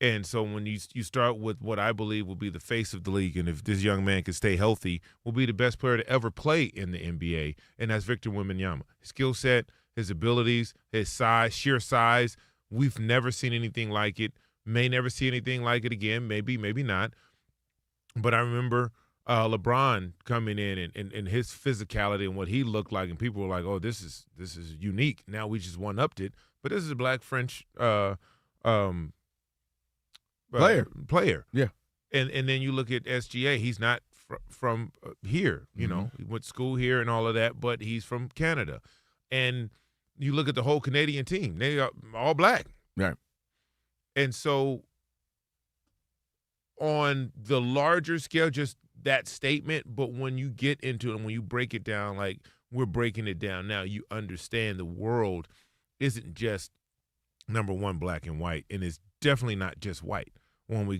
And so when you start with what I believe will be the face of the league, and if this young man can stay healthy, will be the best player to ever play in the NBA, and that's Victor Wembanyama. His skill set, his abilities, his size, sheer size, we've never seen anything like it. May never see anything like it again. Maybe, maybe not. But I remember LeBron coming in and his physicality and what he looked like, and people were like, "Oh, this is unique." Now we just one-upped it. But this is a black French player. Yeah. And then you look at SGA. He's not from here. You know, he went to school here and all of that, but he's from Canada. And you look at the whole Canadian team. They are all black. Right. And so on the larger scale, just that statement, but when you get into it and when you break it down like we're breaking it down now, you understand the world isn't just number one black and white, and it's definitely not just white when we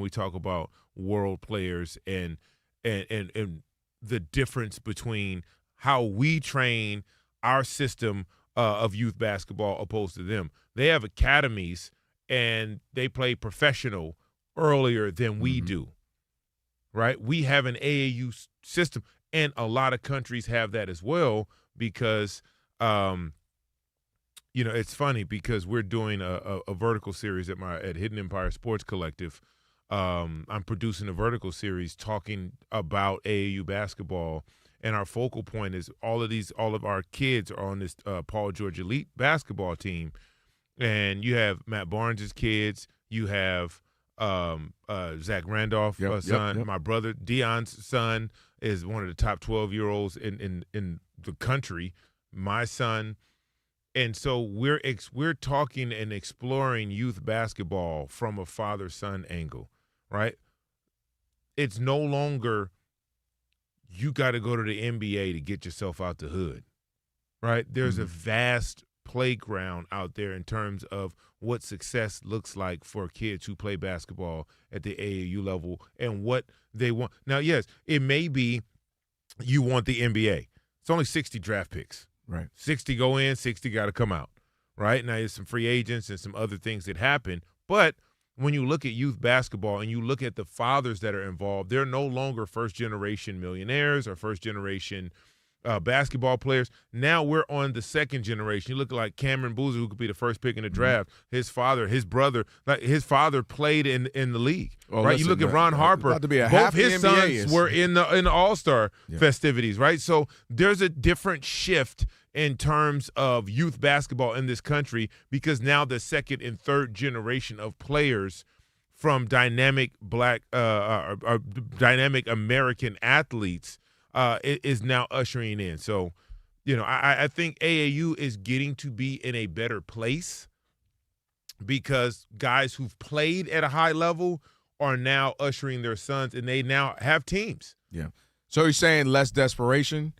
talk about world players and the difference between how we train our system of youth basketball opposed to them. They have academies and they play professional earlier than we do, right? We have an AAU system, and a lot of countries have that as well because, it's funny because we're doing a vertical series at Hidden Empire Sports Collective. I'm producing a vertical series talking about AAU basketball, and our focal point is all of our kids are on this Paul George Elite basketball team. And you have Matt Barnes' kids. You have Zach Randolph's son. Yep. My brother Deon's son is one of the top 12-year-olds in the country. My son. And so we're talking and exploring youth basketball from a father-son angle, right? It's no longer you got to go to the NBA to get yourself out the hood, right? There's a vast playground out there in terms of what success looks like for kids who play basketball at the AAU level and what they want. Now, yes, it may be you want the NBA. It's only 60 draft picks. Right. 60 go in, 60 got to come out, right? Now there's some free agents and some other things that happen. But when you look at youth basketball and you look at the fathers that are involved, they're no longer first-generation millionaires or first-generation basketball players. Now we're on the second generation. You look like Cameron Boozer, who could be the first pick in the draft. His father, his brother, his father played in the league. Oh, right? listen, you look at Ron Harper. about to be Both his NBA sons were in the All-Star festivities, right? So there's a different shift in terms of youth basketball in this country because now the second and third generation of players from dynamic dynamic American athletes is now ushering in. So, I think AAU is getting to be in a better place because guys who've played at a high level are now ushering their sons, and they now have teams. Yeah. So you're saying less desperation?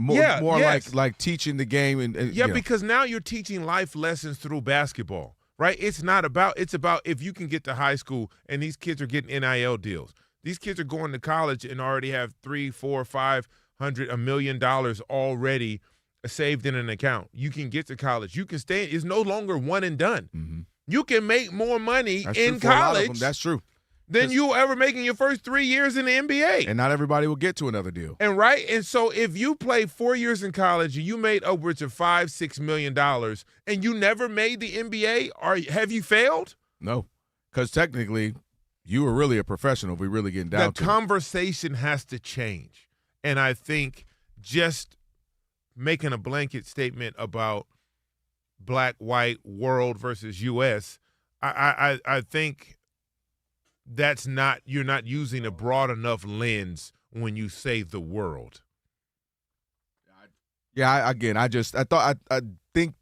More yes. like teaching the game. And because now you're teaching life lessons through basketball, right? It's about if you can get to high school and these kids are getting NIL deals. These kids are going to college and already have $300, $400, $500, $1 million already saved in an account. You can get to college. You can stay. It's no longer one and done. Mm-hmm. You can make more money That's in true for a lot of college. them. That's true. Than you ever make in your first 3 years in the NBA. And not everybody will get to another deal. And so if you played 4 years in college and you made upwards of $5-6 million and you never made the NBA, have you failed? No, because technically you were really a professional if we really getting down to the conversation has to change. And I think just making a blanket statement about black, white, world versus U.S., I think you're not using a broad enough lens when you say the world. Yeah, I think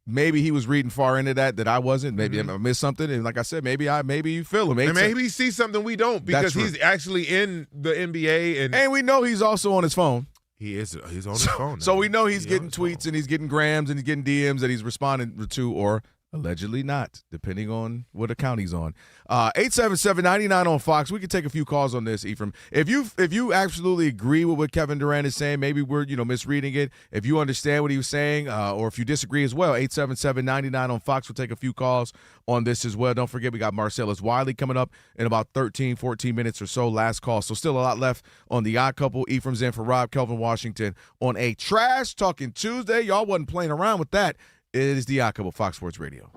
maybe he was reading far into that I wasn't. Maybe I missed something, and like I said, maybe you feel him. And maybe he sees something we don't because he's actually in the NBA, and we know he's also on his phone. He's on his phone now. So we know he's getting tweets and he's getting grams and he's getting DMs that he's responding to, or allegedly not, depending on what account he's on. 877-99 on Fox. We can take a few calls on this, Ephraim. If you absolutely agree with what Kevin Durant is saying, maybe we're misreading it. If you understand what he was saying, or if you disagree as well, 877-99 on Fox. We'll take a few calls on this as well. Don't forget we got Marcellus Wiley coming up in about 13, 14 minutes or so. Last call. So still a lot left on the Odd Couple. Ephraim's in for Rob, Kelvin Washington on a Trash Talking Tuesday. Y'all wasn't playing around with that. It is the Odd Couple, Fox Sports Radio.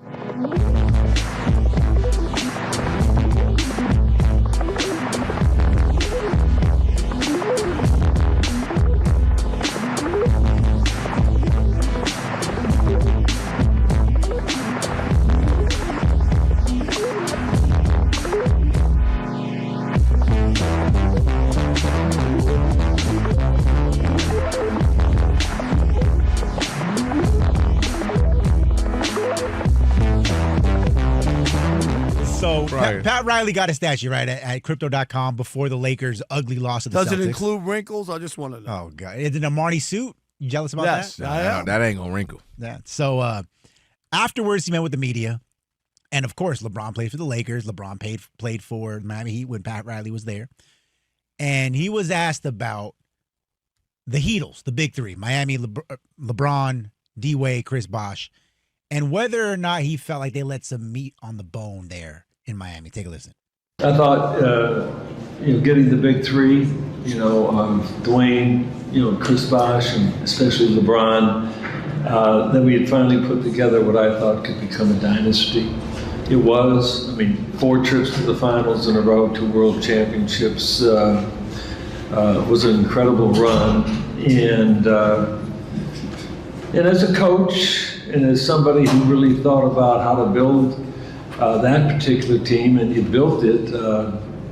So Pat Riley got a statue, right, at Crypto.com before the Lakers' ugly loss to the Celtics. Does it include wrinkles? I just want to know. Oh, God. Is it an Armani suit? You jealous about that? Yes, that ain't going to wrinkle. Yeah. So afterwards, he met with the media. And, of course, LeBron played for the Lakers. LeBron played for Miami Heat when Pat Riley was there. And he was asked about the Heatles, the big three, Miami, LeBron, D-Wade, Chris Bosh, and whether or not he felt like they let some meat on the bone there in Miami. Take a listen. I thought, getting the big three, Dwayne, Chris Bosh, and especially LeBron, that we had finally put together what I thought could become a dynasty. It was, 4 trips to the finals in a row, 2 world championships, was an incredible run. And as a coach and as somebody who really thought about how to build that particular team, and you built it,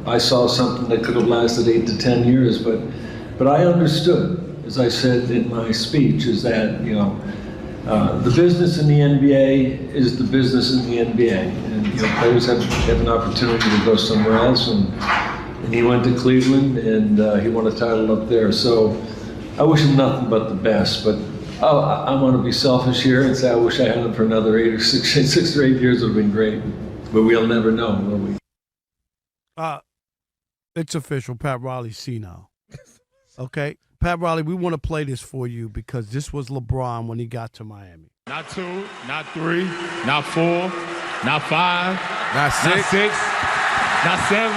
I saw something that could have lasted 8 to 10 years, but I understood, as I said in my speech, is that, the business in the NBA is the business in the NBA, and players have an opportunity to go somewhere else, and he went to Cleveland, and he won a title up there. So I wish him nothing but the best, but I want to be selfish here and say I wish I had him for another 6 or 8 years. It would have been great, but we'll never know, will we? It's official. Pat Riley's senile. Okay? Pat Riley, we want to play this for you because this was LeBron when he got to Miami. Not 2, not 3, not 4, not 5, not 6, not 7.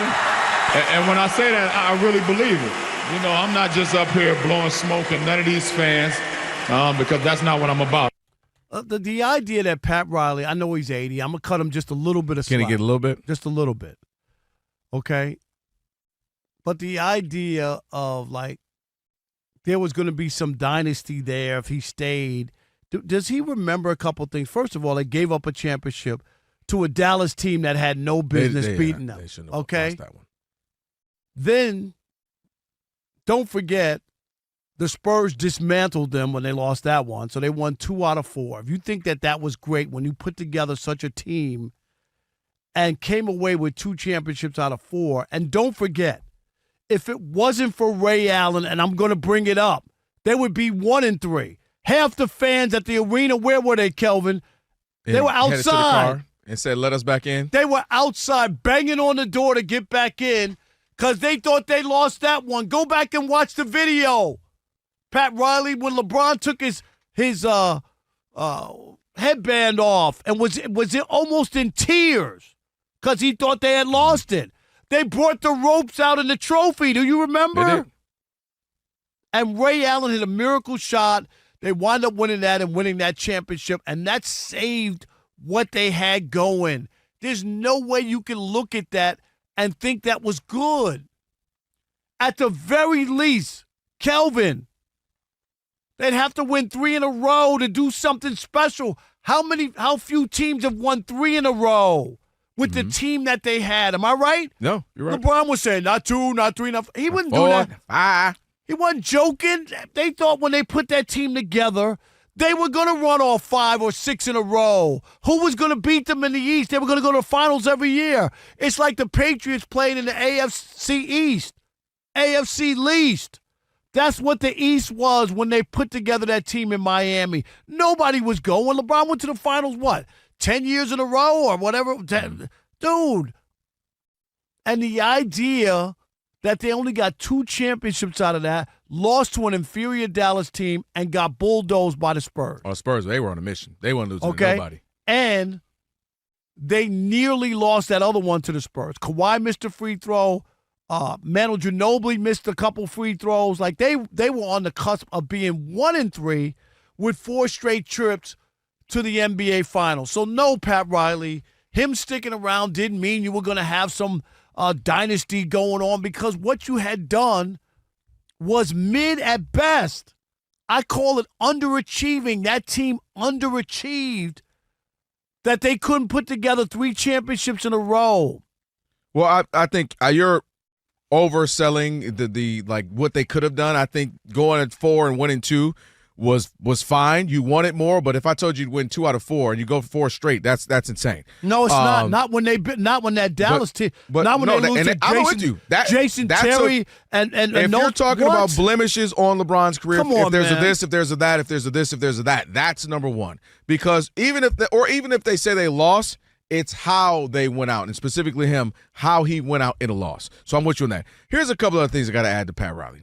And when I say that, I really believe it. You know, I'm not just up here blowing smoke at none of these fans because that's not what I'm about. The idea that Pat Riley, I know he's 80. I'm going to cut him just a little bit of slack. Can he get a little bit? Just a little bit. Okay? But the idea of, like, there was going to be some dynasty there if he stayed. Does he remember a couple things? First of all, they gave up a championship to a Dallas team that had no business beating them. They shouldn't have okay? lost that one. Then, don't forget, the Spurs dismantled them when they lost that one, so they won 2 out of 4. If you think that was great when you put together such a team and came away with 2 championships out of 4, and don't forget, if it wasn't for Ray Allen, and I'm going to bring it up, they would be 1-3. Half the fans at the arena, where were they, Kelvin? They were outside. Headed to the car and said, "Let us back in." They were outside banging on the door to get back in because they thought they lost that one. Go back and watch the video. Pat Riley, when LeBron took his headband off and was almost in tears because he thought they had lost it. They brought the ropes out in the trophy. Do you remember? They did. And Ray Allen hit a miracle shot. They wound up winning that and winning that championship, and that saved what they had going. There's no way you can look at that and think that was good. At the very least, Kelvin, they'd have to win 3 in a row to do something special. How few teams have won 3 in a row with the team that they had? Am I right? No, you're right. LeBron was saying, not 2, not 3, not 4. He wouldn't do 4, that. 5. He wasn't joking. They thought when they put that team together, they were going to run off 5 or 6 in a row. Who was going to beat them in the East? They were going to go to the finals every year. It's like the Patriots playing in the AFC East, AFC least. That's what the East was when they put together that team in Miami. Nobody was going. LeBron went to the finals, 10 years in a row or whatever? Dude. And the idea that they only got 2 championships out of that, lost to an inferior Dallas team, and got bulldozed by the Spurs. Oh, Spurs, they were on a mission. They weren't losing to nobody. And they nearly lost that other one to the Spurs. Kawhi missed a free throw. Manu Ginobili missed a couple free throws. Like, they were on the cusp of being 1-3 with 4 straight trips to the NBA Finals. So, no, Pat Riley, him sticking around didn't mean you were going to have some dynasty going on, because what you had done was mid at best. I call it underachieving. That team underachieved that they couldn't put together 3 championships in a row. Well, I think you're overselling the like what they could have done. I think going at 4 and winning 2 was fine. You wanted more, but if I told you to win 2 out of 4 and you go 4 straight, that's insane. No, it's not. Not when that Dallas team. But not when no, they lose to Jason Terry and if you're talking about blemishes on LeBron's career, Come on, if there's man. a this, if there's a that, if there's a this, if there's a that, that's number 1. Because even if they say they lost, it's how they went out, and specifically him, how he went out in a loss. So I'm with you on that. Here's a couple of things I got to add to Pat Riley.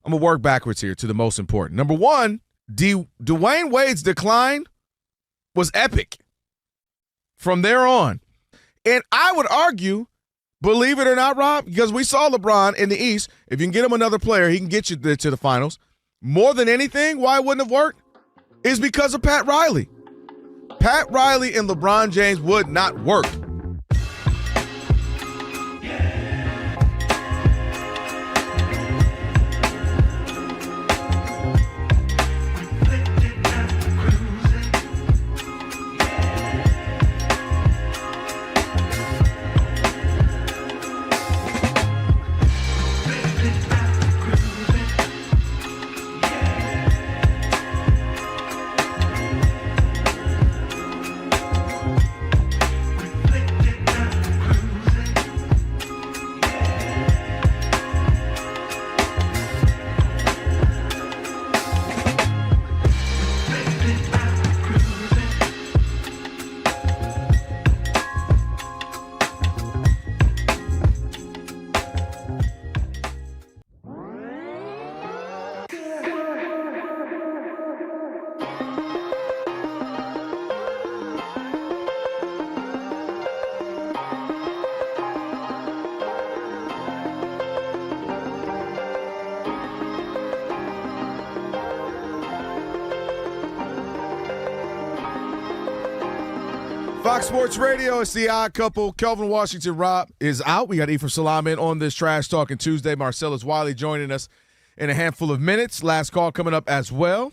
I'm going to work backwards here to the most important. Number 1, Dwayne Wade's decline was epic from there on. And I would argue, believe it or not, Rob, because we saw LeBron in the East, if you can get him another player, he can get you to the finals. More than anything, why it wouldn't have worked is because of Pat Riley. Pat Riley and LeBron James would not work. Fox Sports Radio, it's the odd couple. Kelvin Washington Rob is out. We got Ephraim Salam in on this Trash Talking Tuesday. Marcellus Wiley joining us in a handful of minutes. Last call coming up as well.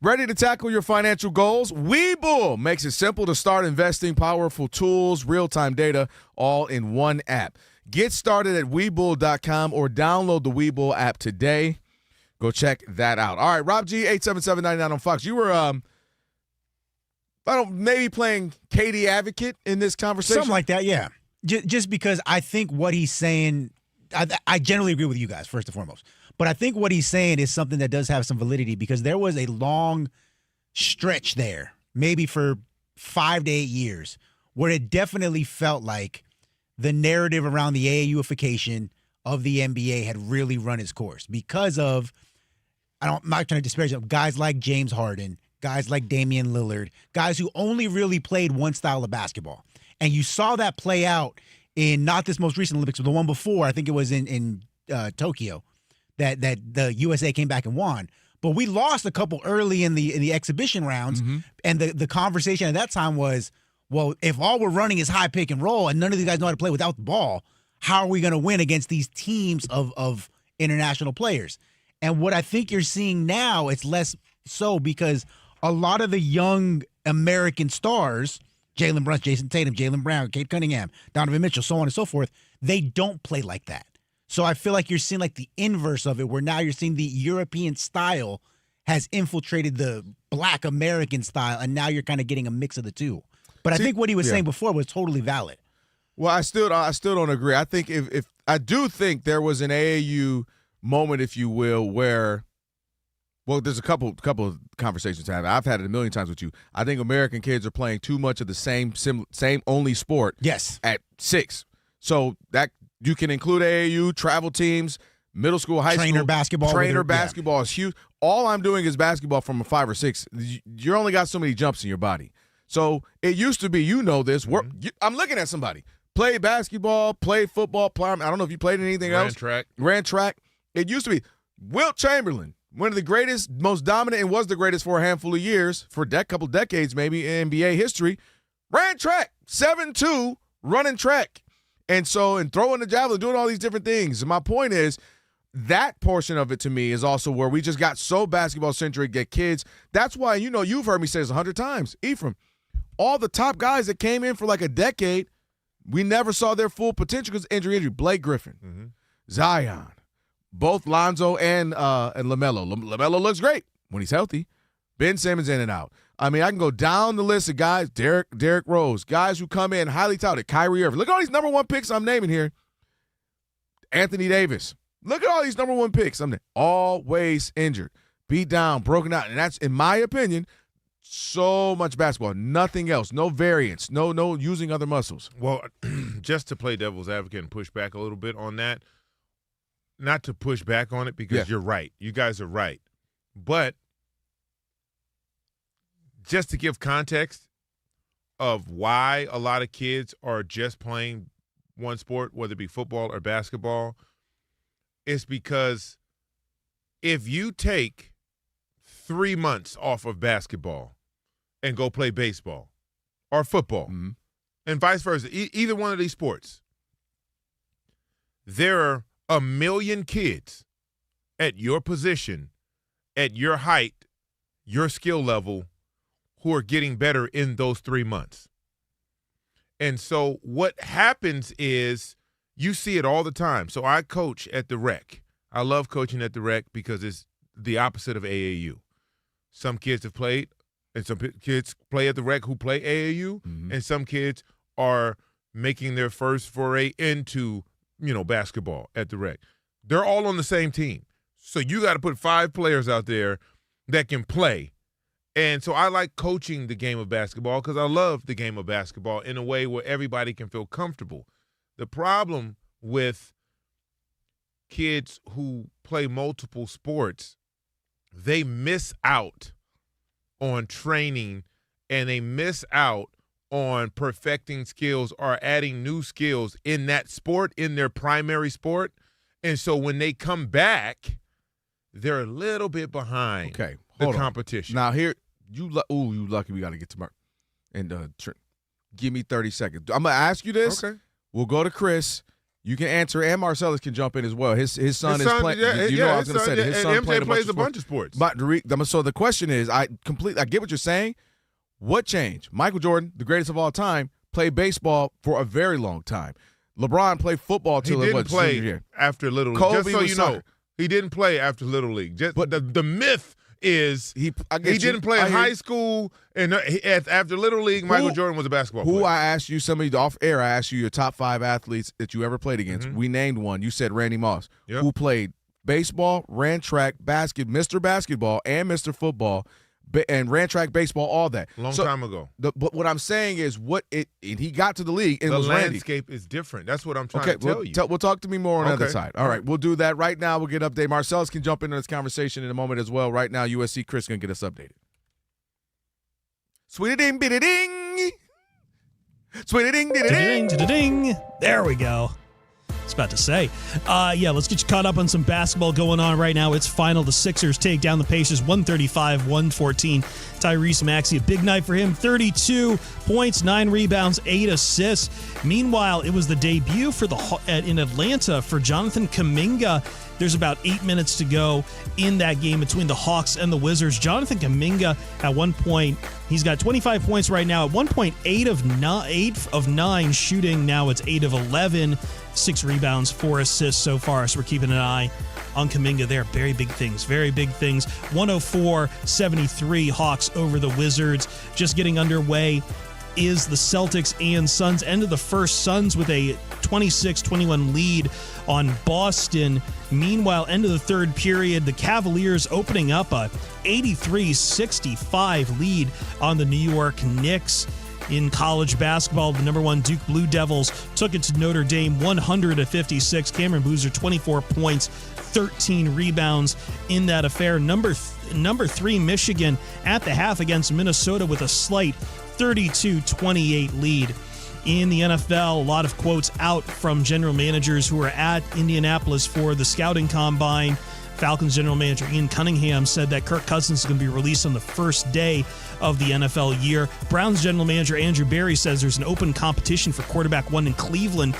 Ready to tackle your financial goals? Webull makes it simple to start investing. Powerful tools, real-time data, all in one app. Get started at Webull.com or download the Webull app today. Go check that out. All right, Rob G, 877-99 on Fox. You were maybe playing KD advocate in this conversation? Something like that, yeah. Just because I think what he's saying, I generally agree with you guys, first and foremost. But I think what he's saying is something that does have some validity because there was a long stretch there, maybe for 5 to 8 years, where it definitely felt like the narrative around the AAUification of the NBA had really run its course because of, I'm not trying to disparage them, guys like James Harden, guys like Damian Lillard, guys who only really played one style of basketball. And you saw that play out in not this most recent Olympics, but the one before, I think it was in Tokyo, that the USA came back and won. But we lost a couple early in the exhibition rounds, and the conversation at that time was, well, if all we're running is high pick and roll and none of these guys know how to play without the ball, how are we going to win against these teams of international players? And what I think you're seeing now, it's less so because a lot of the young American stars, Jaylen Brunson, Jason Tatum, Jaylen Brown, Kate Cunningham, Donovan Mitchell, so on and so forth, they don't play like that. So I feel like you're seeing like the inverse of it, where now you're seeing the European style has infiltrated the Black American style, and now you're kind of getting a mix of the two. But I think what he was saying before was totally valid. Well, I still don't agree. I think if I do think there was an AAU moment, if you will, where, well, there's a couple of conversations to have. I've had it a million times with you. I think American kids are playing too much of the same only sport. Yes. At 6, so that you can include AAU, travel teams, middle school, high trainer school basketball. Trainer basketball is huge. All I'm doing is basketball from a 5 or 6. You only got so many jumps in your body. So it used to be, you know this. I'm looking at somebody play basketball, play football. I don't know if you played anything else. Ran track. It used to be Wilt Chamberlain, one of the greatest, most dominant, and was the greatest for a handful of years, for a couple decades maybe in NBA history. Ran track, 7'2", running track. And throwing the javelin, doing all these different things. And my point is, that portion of it to me is also where we just got so basketball-centric that kids, that's why, you've heard me say this 100 times, Ephraim, all the top guys that came in for like a decade, we never saw their full potential because injury. Blake Griffin, Zion, both Lonzo and LaMelo. LaMelo looks great when he's healthy. Ben Simmons in and out. I mean, I can go down the list of guys, Derrick Rose, guys who come in highly touted, Kyrie Irving. Look at all these number 1 picks I'm naming here. Anthony Davis. Look at all these number 1 picks. I'm always injured, beat down, broken out. And that's, in my opinion, so much basketball. Nothing else. No variance. No using other muscles. Well, just to play devil's advocate and push back a little bit on that, not to push back on it because you're right. You guys are right. But just to give context of why a lot of kids are just playing one sport, whether it be football or basketball, it's because if you take 3 months off of basketball and go play baseball or football, and vice versa, either one of these sports, there are 1 million kids at your position, at your height, your skill level, who are getting better in those 3 months. And so what happens is you see it all the time. So I coach at the Rec. I love coaching at the Rec because it's the opposite of AAU. Some kids have played, and some kids play at the Rec who play AAU, and some kids are making their first foray into, basketball at the Rec. They're all on the same team. So you got to put 5 players out there that can play. And so I like coaching the game of basketball because I love the game of basketball in a way where everybody can feel comfortable. The problem with kids who play multiple sports, they miss out on training and they miss out on perfecting skills or adding new skills in that sport, in their primary sport. And so when they come back, they're a little bit behind the competition. Now here, you lucky we got to get to Mark and Trent. Give me 30 seconds. I'm going to ask you this. Okay. We'll go to Chris. You can answer, and Marcellus can jump in as well. His son is playing. I was going to say that. His son plays a bunch of sports. But so the question is, I get what you're saying. What changed? Michael Jordan, the greatest of all time, played baseball for a very long time. LeBron played football till he it was didn't play senior year. after Little League. Kobe Just so was you know, soccer. he didn't play after Little League. But the myth is he didn't play in high school, and after Little League, Michael Jordan was a basketball player. I asked you, somebody off air, I asked you your top 5 athletes that you ever played against. We named one. You said Randy Moss, who played baseball, ran track, Mr. Basketball, and Mr. Football, and ran track, baseball, all that. Long time ago. But what I'm saying is, and he got to the league, and the was Randy. landscape is different. That's what I'm trying to tell you. We'll talk to me more on the other Okay. side. All right, we'll do that right now. We'll get an update. Marcellus can jump into this conversation in a moment as well. Right now, USC Chris going to get us updated. Sweetie-ding, bitty-ding. Sweetie-ding, bitty-ding. Ding. There we go. I was about to say. Let's get you caught up on some basketball going on right now. It's final. The Sixers take down the Pacers 135-114. Tyrese Maxey, a big night for him. 32 points, 9 rebounds, 8 assists. Meanwhile, it was the debut in Atlanta for Jonathan Kuminga. There's about 8 minutes to go in that game between the Hawks and the Wizards. Jonathan Kuminga, at one point, he's got 25 points right now. At one point, 8 of 9 shooting. Now it's 8 of 11. 6 rebounds, 4 assists so far. So we're keeping an eye on Kuminga there. Very big things. 104-73 Hawks over the Wizards. Just getting underway is the Celtics and Suns. End of the first, Suns with a 26-21 lead on Boston. Meanwhile, end of the third period, the Cavaliers opening up a 83-65 lead on the New York Knicks. In college basketball, the number 1 Duke Blue Devils took it to Notre Dame 100-56. Cameron Boozer, 24 points, 13 rebounds in that affair. Number 3 Michigan at the half against Minnesota with a slight 32-28 lead. In the NFL, a lot of quotes out from general managers who were at Indianapolis for the scouting combine. Falcons general manager Ian Cunningham said that Kirk Cousins is going to be released on the first day of the NFL year. Browns general manager Andrew Berry says there's an open competition for quarterback 1 in Cleveland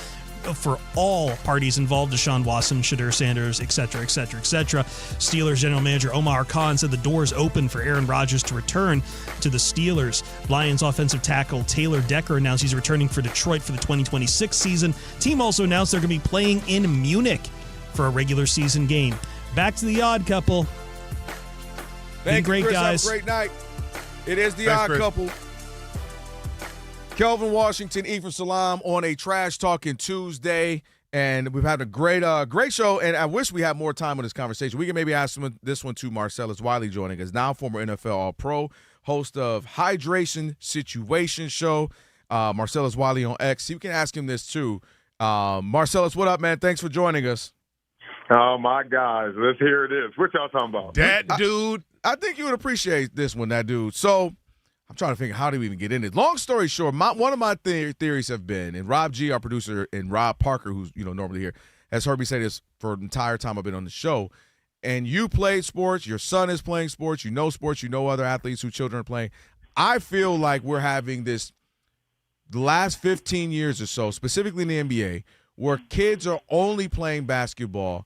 for all parties involved: Deshaun Watson, Shedeur Sanders, etc., etc., etc. Steelers general manager Omar Khan said the door is open for Aaron Rodgers to return to the Steelers. Lions offensive tackle Taylor Decker announced he's returning for Detroit for the 2026 season. Team also announced they're going to be playing in Munich for a regular season game. Back to the Odd Couple. Thank you, Chris. guys. Have a great night. It is the Thanks, Odd Chris. Couple. Kelvin Washington, Ephraim Salam on a Trash Talking Tuesday, and we've had a great show, and I wish we had more time on this conversation. We can maybe ask this one to Marcellus Wiley joining us, now former NFL All-Pro, host of Hydration Situation Show, Marcellus Wiley on X. You can ask him this too. Marcellus, what up, man? Thanks for joining us. Oh, my guys. Let's hear this. What y'all talking about? That dude. I think you would appreciate this one, that dude. So I'm trying to think, how do we even get in it? Long story short, one of my theories have been, and Rob G, our producer, and Rob Parker, who's normally here, has heard me say this for the entire time I've been on the show. And you played sports. Your son is playing sports. You know sports. You know other athletes whose children are playing. I feel like we're having this the last 15 years or so, specifically in the NBA, where kids are only playing basketball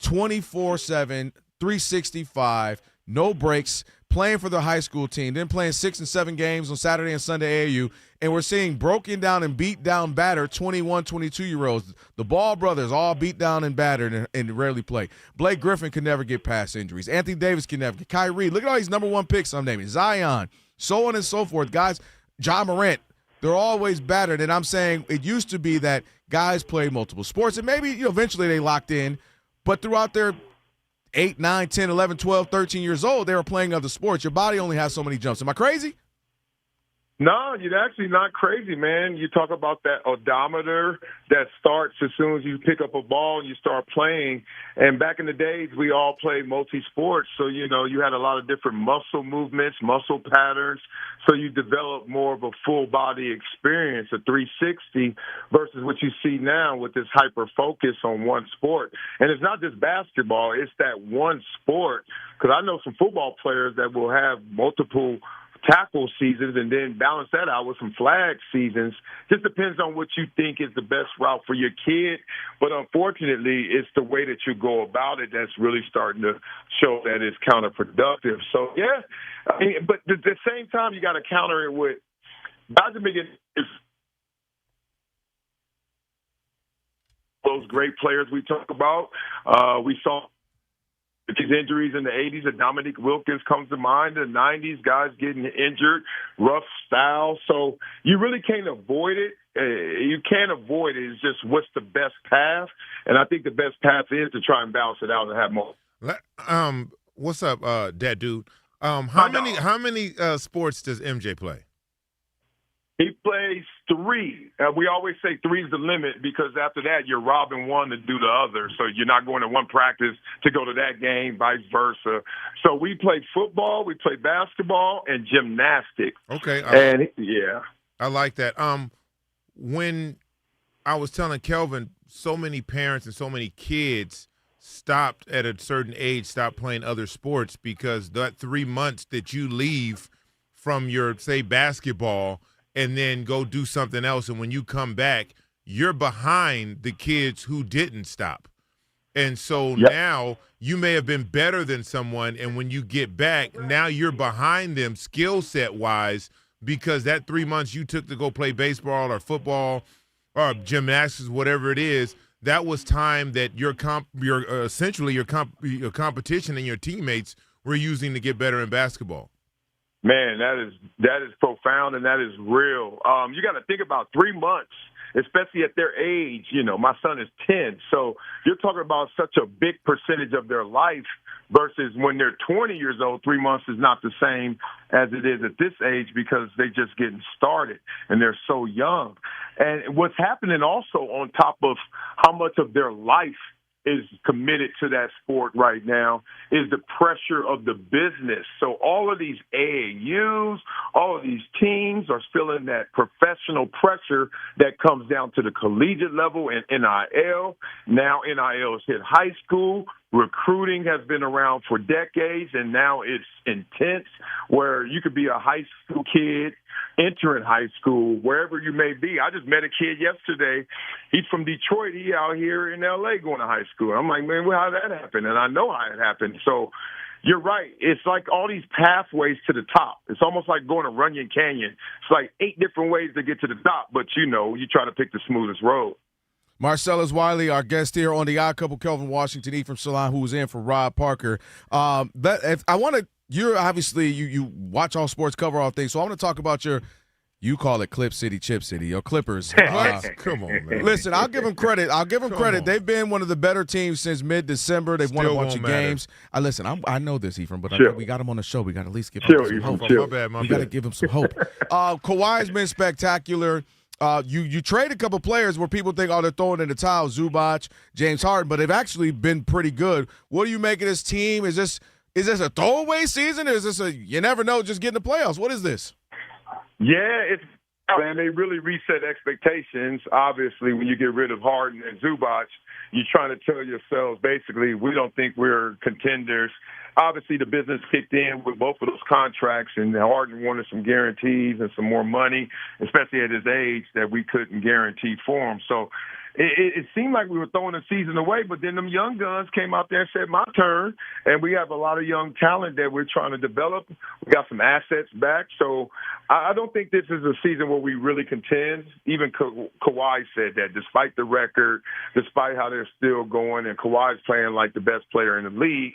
24/7, 365, no breaks, playing for the high school team, then playing 6 and 7 games on Saturday and Sunday AAU, and we're seeing broken down and beat down battered 21, 22-year-olds. The Ball brothers all beat down and battered and rarely play. Blake Griffin can never get past injuries. Anthony Davis can never get. Kyrie, look at all these number 1 picks I'm naming. Zion, so on and so forth. Guys, John Morant, they're always battered, and I'm saying it used to be that guys played multiple sports, and maybe eventually they locked in, but throughout their 8, 9, 10, 11, 12, 13 years old, they were playing other sports. Your body only has so many jumps. Am I crazy? No, you're actually not crazy, man. You talk about that odometer that starts as soon as you pick up a ball and you start playing. And back in the days, we all played multi-sports. So, you had a lot of different muscle movements, muscle patterns. So you develop more of a full-body experience, a 360, versus what you see now with this hyper-focus on one sport. And it's not just basketball. It's that one sport. Because I know some football players that will have multiple tackle seasons and then balance that out with some flag seasons. Just depends on what you think is the best route for your kid. But unfortunately, it's the way that you go about it that's really starting to show that it's counterproductive. So, yeah, I mean, but at the same time, you got to counter it with Dodger making those great players we talk about. We saw these injuries in the 80s. Dominique Wilkins comes to mind. The 90s, guys getting injured, rough style. So you really can't avoid it. You can't avoid it. It's just what's the best path. And I think the best path is to try and balance it out and have more. What's up, that dude? How many sports does MJ play? He plays 3. We always say 3 is the limit because after that you're robbing one to do the other. So you're not going to one practice to go to that game, vice versa. So we play football, we play basketball, and gymnastics. Okay. I like that. When I was telling Kelvin, so many parents and so many kids stopped at a certain age, stopped playing other sports because that 3 months that you leave from your, say, basketball and then go do something else, and when you come back, you're behind the kids who didn't stop. And so now you may have been better than someone, and when you get back, now you're behind them skill set-wise because that 3 months you took to go play baseball or football or gymnastics, whatever it is, that was time that your competition and your teammates were using to get better in basketball. Man, that is profound and that is real. You got to think about 3 months, especially at their age. You know, my son is 10, so you're talking about such a big percentage of their life versus when they're 20 years old. 3 months is not the same as it is at this age because they're just getting started and they're so young. And what's happening also on top of how much of their life is committed to that sport right now is the pressure of the business. So all of these AAUs, all of these teams are feeling that professional pressure that comes down to the collegiate level and NIL. Now NIL has hit high school. Recruiting has been around for decades, and now it's intense where you could be a high school kid entering high school, wherever you may be. I just met a kid yesterday. He's from Detroit. He out here in L.A. going to high school. I'm like, man, well, how did that happen? And I know how it happened. So you're right. It's like all these pathways to the top. It's almost like going to Runyon Canyon. It's like 8 different ways to get to the top, but, you know, you try to pick the smoothest road. Marcellus Wiley, our guest here on the Odd Couple, Kelvin Washington, Ephraim Salon, who's in for Rob Parker. You're obviously, you watch all sports, cover all things, so I want to talk about you call it Clip City, Chip City, your Clippers. Come on, man. Listen, I'll give them credit. They've been one of the better teams since mid-December. They've won a bunch of games. I know this, Ephraim, but we got him on the show. We got to at least give him some hope. My bad. Got to give him some hope. Kawhi's been spectacular. You trade a couple players where people think, they're throwing in the towel, Zubac, James Harden, but they've actually been pretty good. What do you make of this team? Is this a throwaway season, or is this you never know, just get in the playoffs? What is this? Yeah, man, they really reset expectations. Obviously, when you get rid of Harden and Zubac, you're trying to tell yourselves, basically, we don't think we're contenders. Obviously, the business kicked in with both of those contracts, and Harden wanted some guarantees and some more money, especially at his age, that we couldn't guarantee for him. So it seemed like we were throwing the season away, but then them young guns came out there and said, my turn, and we have a lot of young talent that we're trying to develop. We got some assets back. So I don't think this is a season where we really contend. Even Kawhi said that, despite the record, despite how they're still going, and Kawhi's playing like the best player in the league,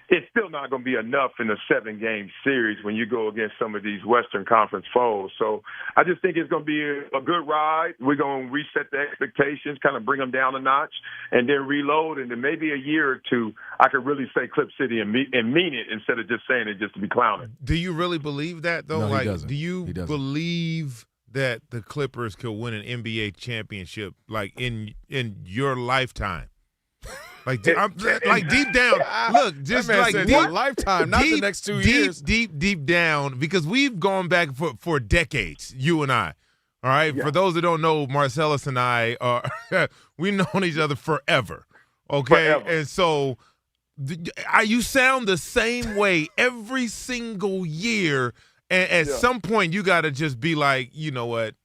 it's still not going to be enough in a 7-game series when you go against some of these Western Conference foes. So I just think it's going to be a good ride. We're going to reset the expectations, kind of bring them down a notch, and then reload. And then maybe a year or two, I could really say Clip City and mean it instead of just saying it just to be clowning. Do you really believe that, though? No, he doesn't. Do you believe that the Clippers could win an NBA championship, like in your lifetime? Like deep down, look, just like deep lifetime, not the next 2 years. Deep down, because we've gone back for decades, you and I. All right. Yeah. For those that don't know, Marcellus and I we've known each other forever. Okay, forever. And so you sound the same way every single year. And at some point, you got to just be like, you know what?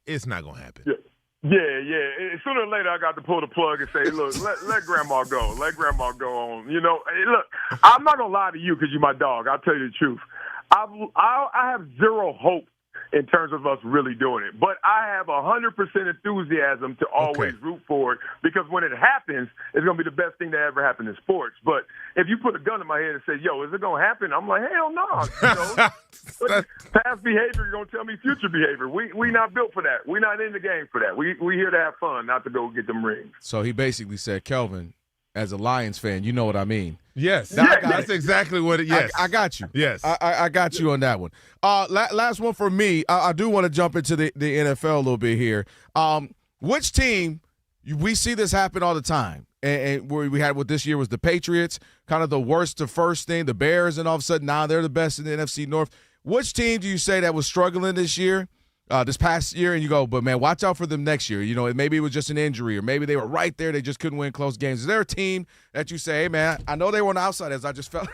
It's not going to happen. Yeah. Sooner or later, I got to pull the plug and say, look, let Grandma go. Let Grandma go on. You know, hey, look, I'm not going to lie to you because you're my dog. I'll tell you the truth. I have zero hope in terms of us really doing it. But I have 100% enthusiasm to always root for it because when it happens, it's going to be the best thing that ever happened in sports. But if you put a gun in my head and say, yo, is it going to happen? I'm like, hell no. You know? Past behavior, you're going to tell me future behavior. We not built for that. We're not in the game for that. We here to have fun, not to go get them rings. So he basically said, Kelvin, as a Lions fan, you know what I mean. Yes, that's exactly what it is. Yes. I got you. Yes. I got you on that one. Last one for me. I do want to jump into the NFL a little bit here. Which team, we see this happen all the time, and where we had what this year was the Patriots, kind of the worst to first thing, the Bears, and all of a sudden now they're the best in the NFC North. Which team do you say that was struggling this year? This past year, and you go, but man, watch out for them next year. You know, maybe it was just an injury, or maybe they were right there, they just couldn't win close games. Is there a team that you say, hey man, I know they were on the outsiders, I just felt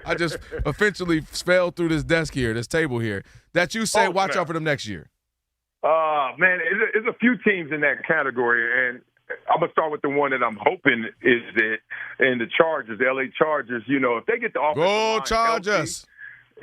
I just eventually fell through this desk here, this table here, that you say watch out for them next year? Man, it's a few teams in that category, and I'm going to start with the one that I'm hoping is in the Chargers, the LA Chargers. You know, if they get the offensive line Chargers.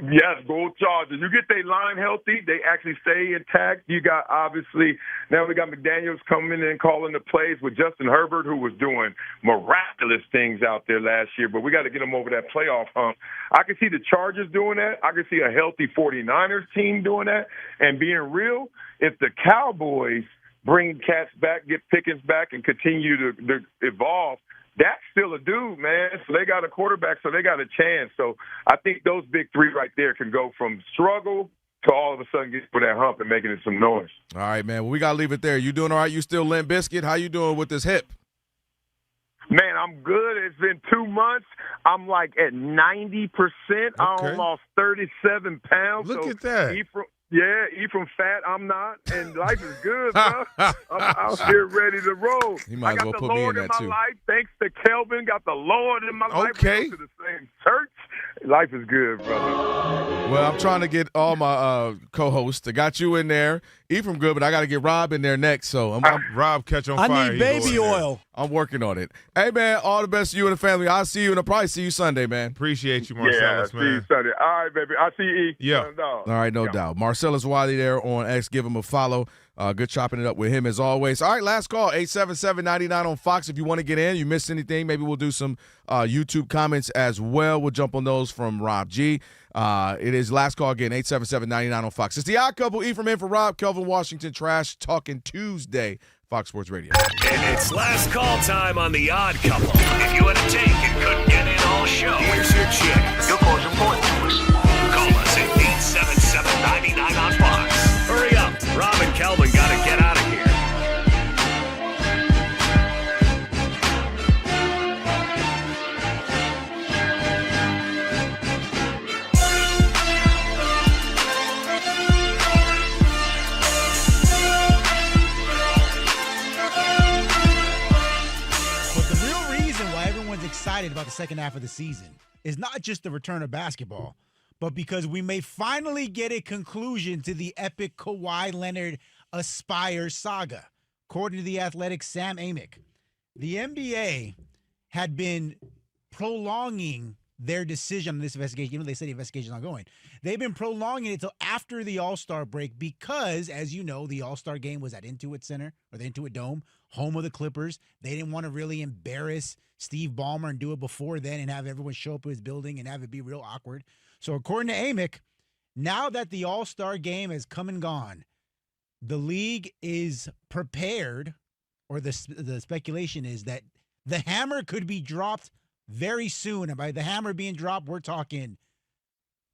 Yes, go Chargers. You get their line healthy, they actually stay intact. You got, obviously, now we got McDaniels coming in and calling the plays with Justin Herbert, who was doing miraculous things out there last year, but we got to get him over that playoff hump. I can see the Chargers doing that. I can see a healthy 49ers team doing that. And being real, if the Cowboys bring cats back, get Pickens back, and continue to evolve, that's still a dude, man. So they got a quarterback, so they got a chance. So I think those big three right there can go from struggle to all of a sudden get for that hump and making it some noise. All right, man. Well, we got to leave it there. You doing all right? You still Limp Bizkit? How you doing with this hip? Man, I'm good. It's been 2 months. I'm like at 90%. I lost 37 pounds. Look at that. Eat from fat. I'm not, and life is good, bro. I'm out here ready to roll. You might as well put me in that too. Life, thanks to Kelvin, got the Lord in my life. Okay. We go to the same church. Life is good, brother. Well, I'm trying to get all my co-hosts. I got you in there. Ephraim good, but I got to get Rob in there next. So I'm Rob catch on fire. I need baby oil. I'm working on it. Hey, man, all the best to you and the family. I'll see you, and I'll probably see you Sunday, man. Appreciate you, Marcellus, man. See you Sunday. All right, baby. I'll see you, E. Yeah. All right, no doubt. Marcellus Wiley there on X. Give him a follow. Good chopping it up with him as always. All right, last call, 877-99 on Fox. If you want to get in, you missed anything, maybe we'll do some YouTube comments as well. We'll jump on those from Rob G. It is last call again, 877-99 on Fox. It's the Odd Couple, Ephraim in for Rob, Kelvin Washington, Trash Talking Tuesday, Fox Sports Radio. And it's last call time on the Odd Couple. If you had a take and couldn't get in all show, here's your chance. Your call's important to us. Call us at 877-99 on Fox. Hurry up. Rob and Kelvin got to get out of here. But the real reason why everyone's excited about the second half of the season is not just the return of basketball, but because we may finally get a conclusion to the epic Kawhi Leonard Aspire saga. According to The Athletic's Sam Amick, the NBA had been prolonging their decision on this investigation. You know, they said the investigation is ongoing. They've been prolonging it until after the All-Star break because, as you know, the All-Star game was at Intuit Center, or the Intuit Dome, home of the Clippers. They didn't want to really embarrass Steve Ballmer and do it before then and have everyone show up to his building and have it be real awkward. So according to Amick, now that the All-Star game has come and gone, the league is prepared, or the speculation is that the hammer could be dropped very soon. And by the hammer being dropped, we're talking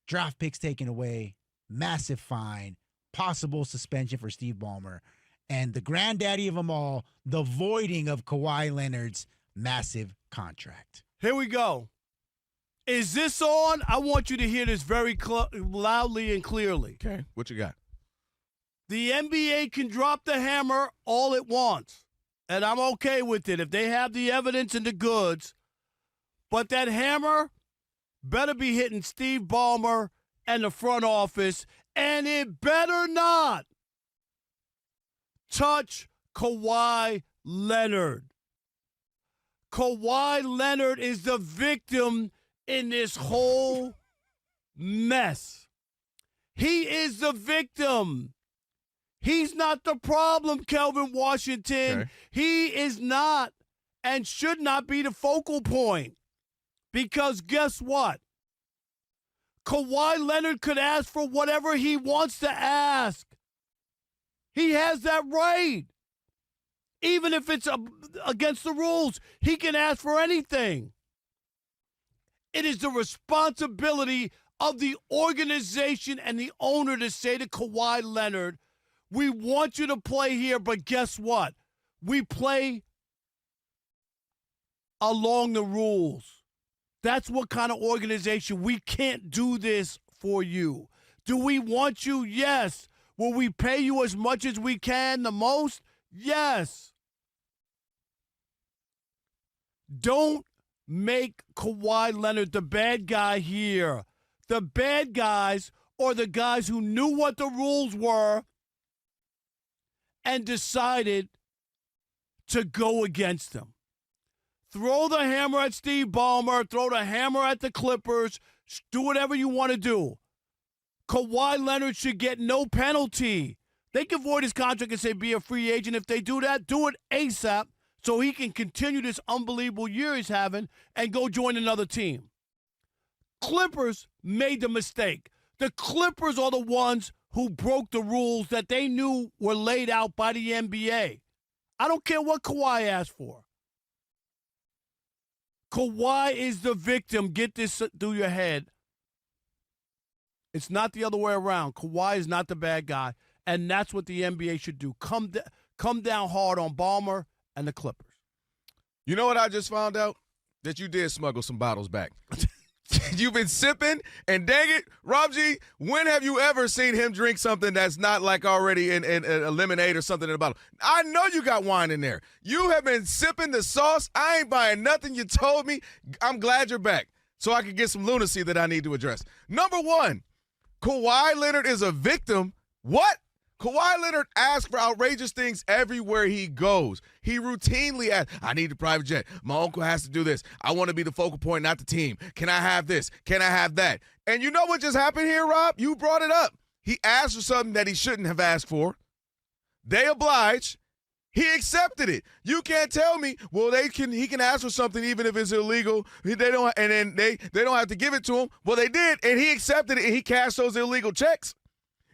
draft picks taken away, massive fine, possible suspension for Steve Ballmer, and the granddaddy of them all, the voiding of Kawhi Leonard's massive contract. Here we go. Is this on? I want you to hear this very loudly and clearly. Okay, what you got? The NBA can drop the hammer all it wants, and I'm okay with it if they have the evidence and the goods. But that hammer better be hitting Steve Ballmer and the front office, and it better not touch Kawhi Leonard. Kawhi Leonard is the victim in this whole mess. He is the victim. He's not the problem, Kelvin Washington. Okay. He is not and should not be the focal point. Because guess what? Kawhi Leonard could ask for whatever he wants to ask. He has that right. Even if it's against the rules, he can ask for anything. It is the responsibility of the organization and the owner to say to Kawhi Leonard, we want you to play here, but guess what? We play along the rules. That's what kind of organization. We can't do this for you. Do we want you? Yes. Will we pay you as much as we can, the most? Yes. Don't make Kawhi Leonard the bad guy here. The bad guys are the guys who knew what the rules were and decided to go against them. Throw the hammer at Steve Ballmer. Throw the hammer at the Clippers. Do whatever you want to do. Kawhi Leonard should get no penalty. They can void his contract and say be a free agent. If they do that, do it ASAP so he can continue this unbelievable year he's having and go join another team. Clippers made the mistake. The Clippers are the ones who broke the rules that they knew were laid out by the NBA. I don't care what Kawhi asked for. Kawhi is the victim. Get this through your head. It's not the other way around. Kawhi is not the bad guy, and that's what the NBA should do. Come down hard on Ballmer and the Clippers. You know what I just found out? That you did smuggle some bottles back. You've been sipping, and dang it, Rob G, when have you ever seen him drink something that's not like already in a lemonade or something in a bottle? I know you got wine in there. You have been sipping the sauce. I ain't buying nothing you told me. I'm glad you're back so I can get some lunacy that I need to address. Number one, Kawhi Leonard is a victim. What? Kawhi Leonard asks for outrageous things everywhere he goes. He routinely asks, I need a private jet. My uncle has to do this. I want to be the focal point, not the team. Can I have this? Can I have that? And you know what just happened here, Rob? You brought it up. He asked for something that he shouldn't have asked for. They obliged. He accepted it. You can't tell me, well, he can ask for something even if it's illegal. They don't have to give it to him. Well, they did, and he accepted it, and he cashed those illegal checks.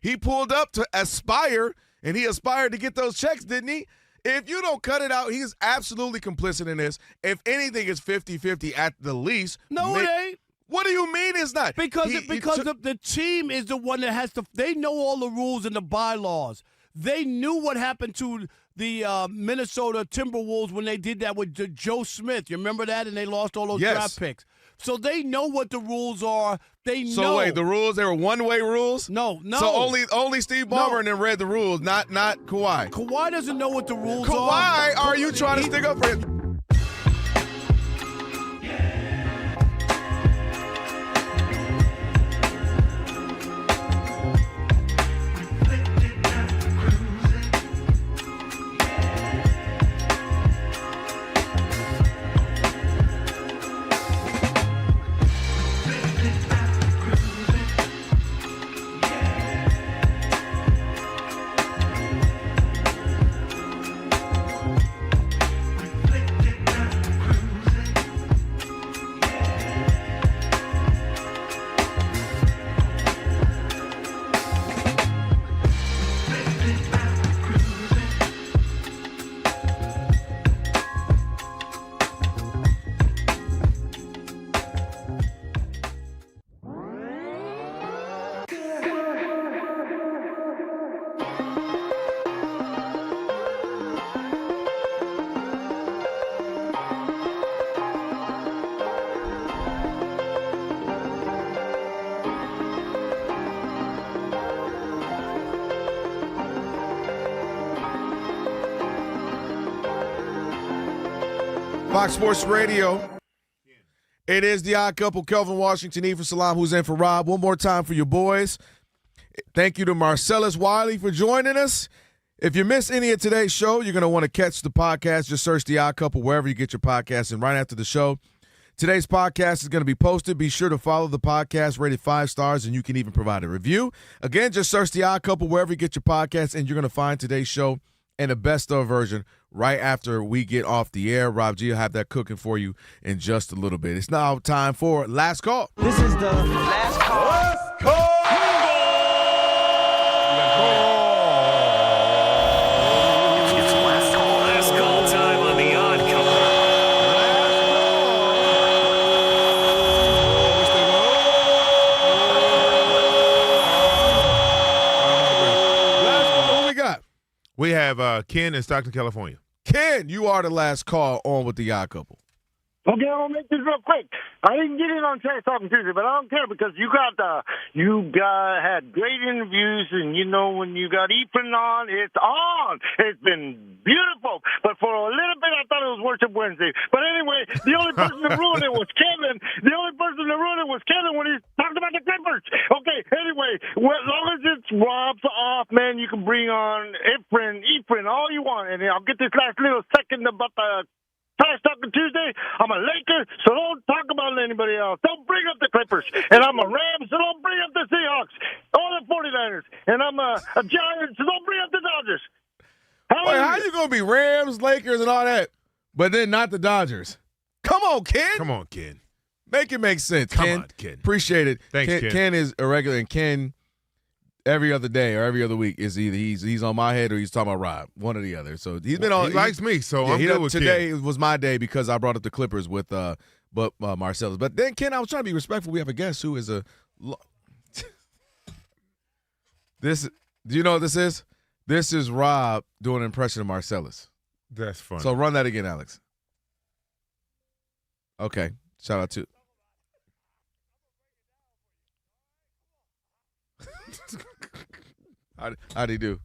He pulled up to aspire, and he aspired to get those checks, didn't he? If you don't cut it out, he's absolutely complicit in this. If anything, it's 50-50 at the least. No, it ain't. What do you mean it's not? Because the team is the one that has to – they know all the rules and the bylaws. They knew what happened to the Minnesota Timberwolves when they did that with Joe Smith. You remember that? And they lost all those draft picks. So they know what the rules are. They know. So wait, the rules, they were one-way rules? No. So only Steve Ballmer and then read the rules, not Kawhi. Kawhi doesn't know what the rules are. Kawhi, are you trying to stick up for him? Fox Sports Radio. It is the Odd Couple, Kelvin Washington, Ephraim Salam, who's in for Rob. One more time for your boys. Thank you to Marcellus Wiley for joining us. If you miss any of today's show, you're going to want to catch the podcast. Just search the Odd Couple wherever you get your podcasts. And right after the show, today's podcast is going to be posted. Be sure to follow the podcast, rated 5 stars, and you can even provide a review. Again, just search the Odd Couple wherever you get your podcasts, and you're going to find today's show and a best-of version right after we get off the air. Rob G will have that cooking for you in just a little bit. It's now time for Last Call. This is the last call. Last Call! It's last call time on the Odd Couple. What we got? We have Ken in Stockton, California. Ken, you are the last call on with the Odd Couple. Okay, I'm gonna make this real quick. I didn't get in on Trash Talking Tuesday, but I don't care because you had great interviews, and when you got Ephraim on, it's on. It's been beautiful, but for a little bit I thought it was Worship Wednesday. But anyway, the only person that ruined it was Kevin. The only person that ruined it was Kevin when he talked about the Clippers. Okay, anyway, as long as it's Rob's off, man, you can bring on Ephraim, all you want, and I'll get this last little second about the Trash Talking Tuesday. I'm a Laker, so don't talk about anybody else. Don't bring up the Clippers. And I'm a Rams, so don't bring up the Seahawks or the 49ers. And I'm a Giants, so don't bring up the Dodgers. How you going to be Rams, Lakers, and all that, but then not the Dodgers? Come on, Ken. Come on, Ken. Make it make sense, Come Ken. on, Ken. Appreciate it. Thanks, Ken. Ken is a regular, and Ken every other day or every other week is either he's on my head or he's talking about Rob, one or the other. So he's been on. He likes me, so I'm he good with today Ken. was my day because I brought up the Clippers with Marcellus. But then Ken, I was trying to be respectful. We have a guest who is a this. Do you know what this is? This is Rob doing an impression of Marcellus. That's funny. So run that again, Alex. Okay. Shout out to. How'd he do?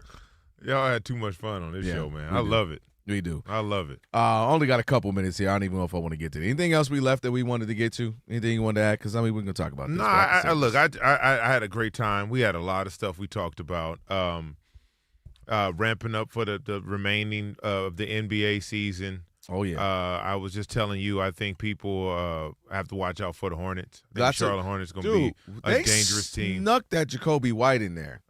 Y'all had too much fun on this show, man. I love it. We do. I love it. Only got a couple minutes here. I don't even know if I want to get to it. Anything else we left that we wanted to get to? Anything you wanted to add? Because, we're going to talk about this. No, look, I had a great time. We had a lot of stuff we talked about. Ramping up for the remaining of the NBA season. Oh, yeah. I was just telling you, I think people have to watch out for the Hornets. I think Charlotte Hornets going to be a dangerous team. Snuck that Jacoby White in there.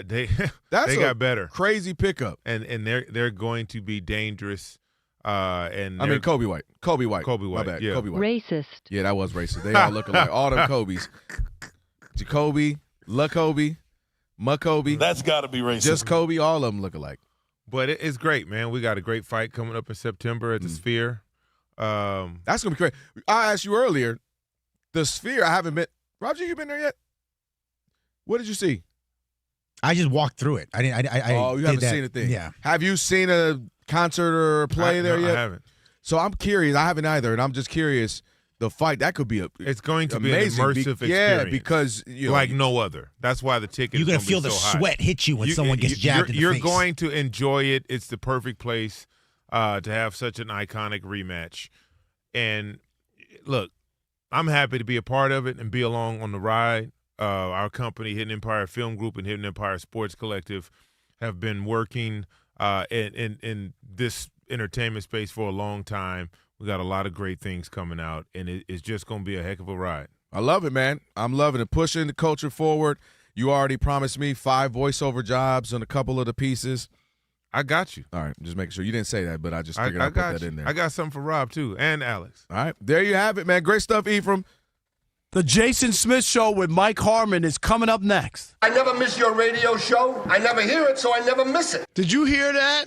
They That's got better. Crazy pickup. And they're going to be dangerous. Kobe White. Kobe White. My bad. Yeah. Kobe White. Racist. Yeah, that was racist. They all look alike. All them Kobe's. Jacoby, LaKobe, McKobe. That's got to be racist. Just Kobe. All of them look alike. But it's great, man. We got a great fight coming up in September at the Sphere. That's going to be great. I asked you earlier, the Sphere, I haven't been. Roger, you been there yet? What did you see? I just walked through it. You haven't seen a thing. Yeah. Have you seen a concert or a play there yet? I haven't. So I'm curious. I haven't either, and I'm just curious. The fight, that could be it's going to amazing. Be an immersive experience. Yeah, because like no other. That's why the ticket. You're going to feel the sweat hit you when someone gets jabbed in the face. You're going to enjoy it. It's the perfect place to have such an iconic rematch. And look, I'm happy to be a part of it and be along on the ride. Our company, Hidden Empire Film Group and Hidden Empire Sports Collective, have been working in this entertainment space for a long time. We got a lot of great things coming out, and it's just going to be a heck of a ride. I love it, man. I'm loving it. Pushing the culture forward. You already promised me 5 voiceover jobs on a couple of the pieces. I got you. All right, just making sure. You didn't say that, but I just figured I'd put that in there. I got something for Rob, too, and Alex. All right, there you have it, man. Great stuff, Ephraim. The Jason Smith Show with Mike Harmon is coming up next. I never miss your radio show. I never hear it, so I never miss it. Did you hear that?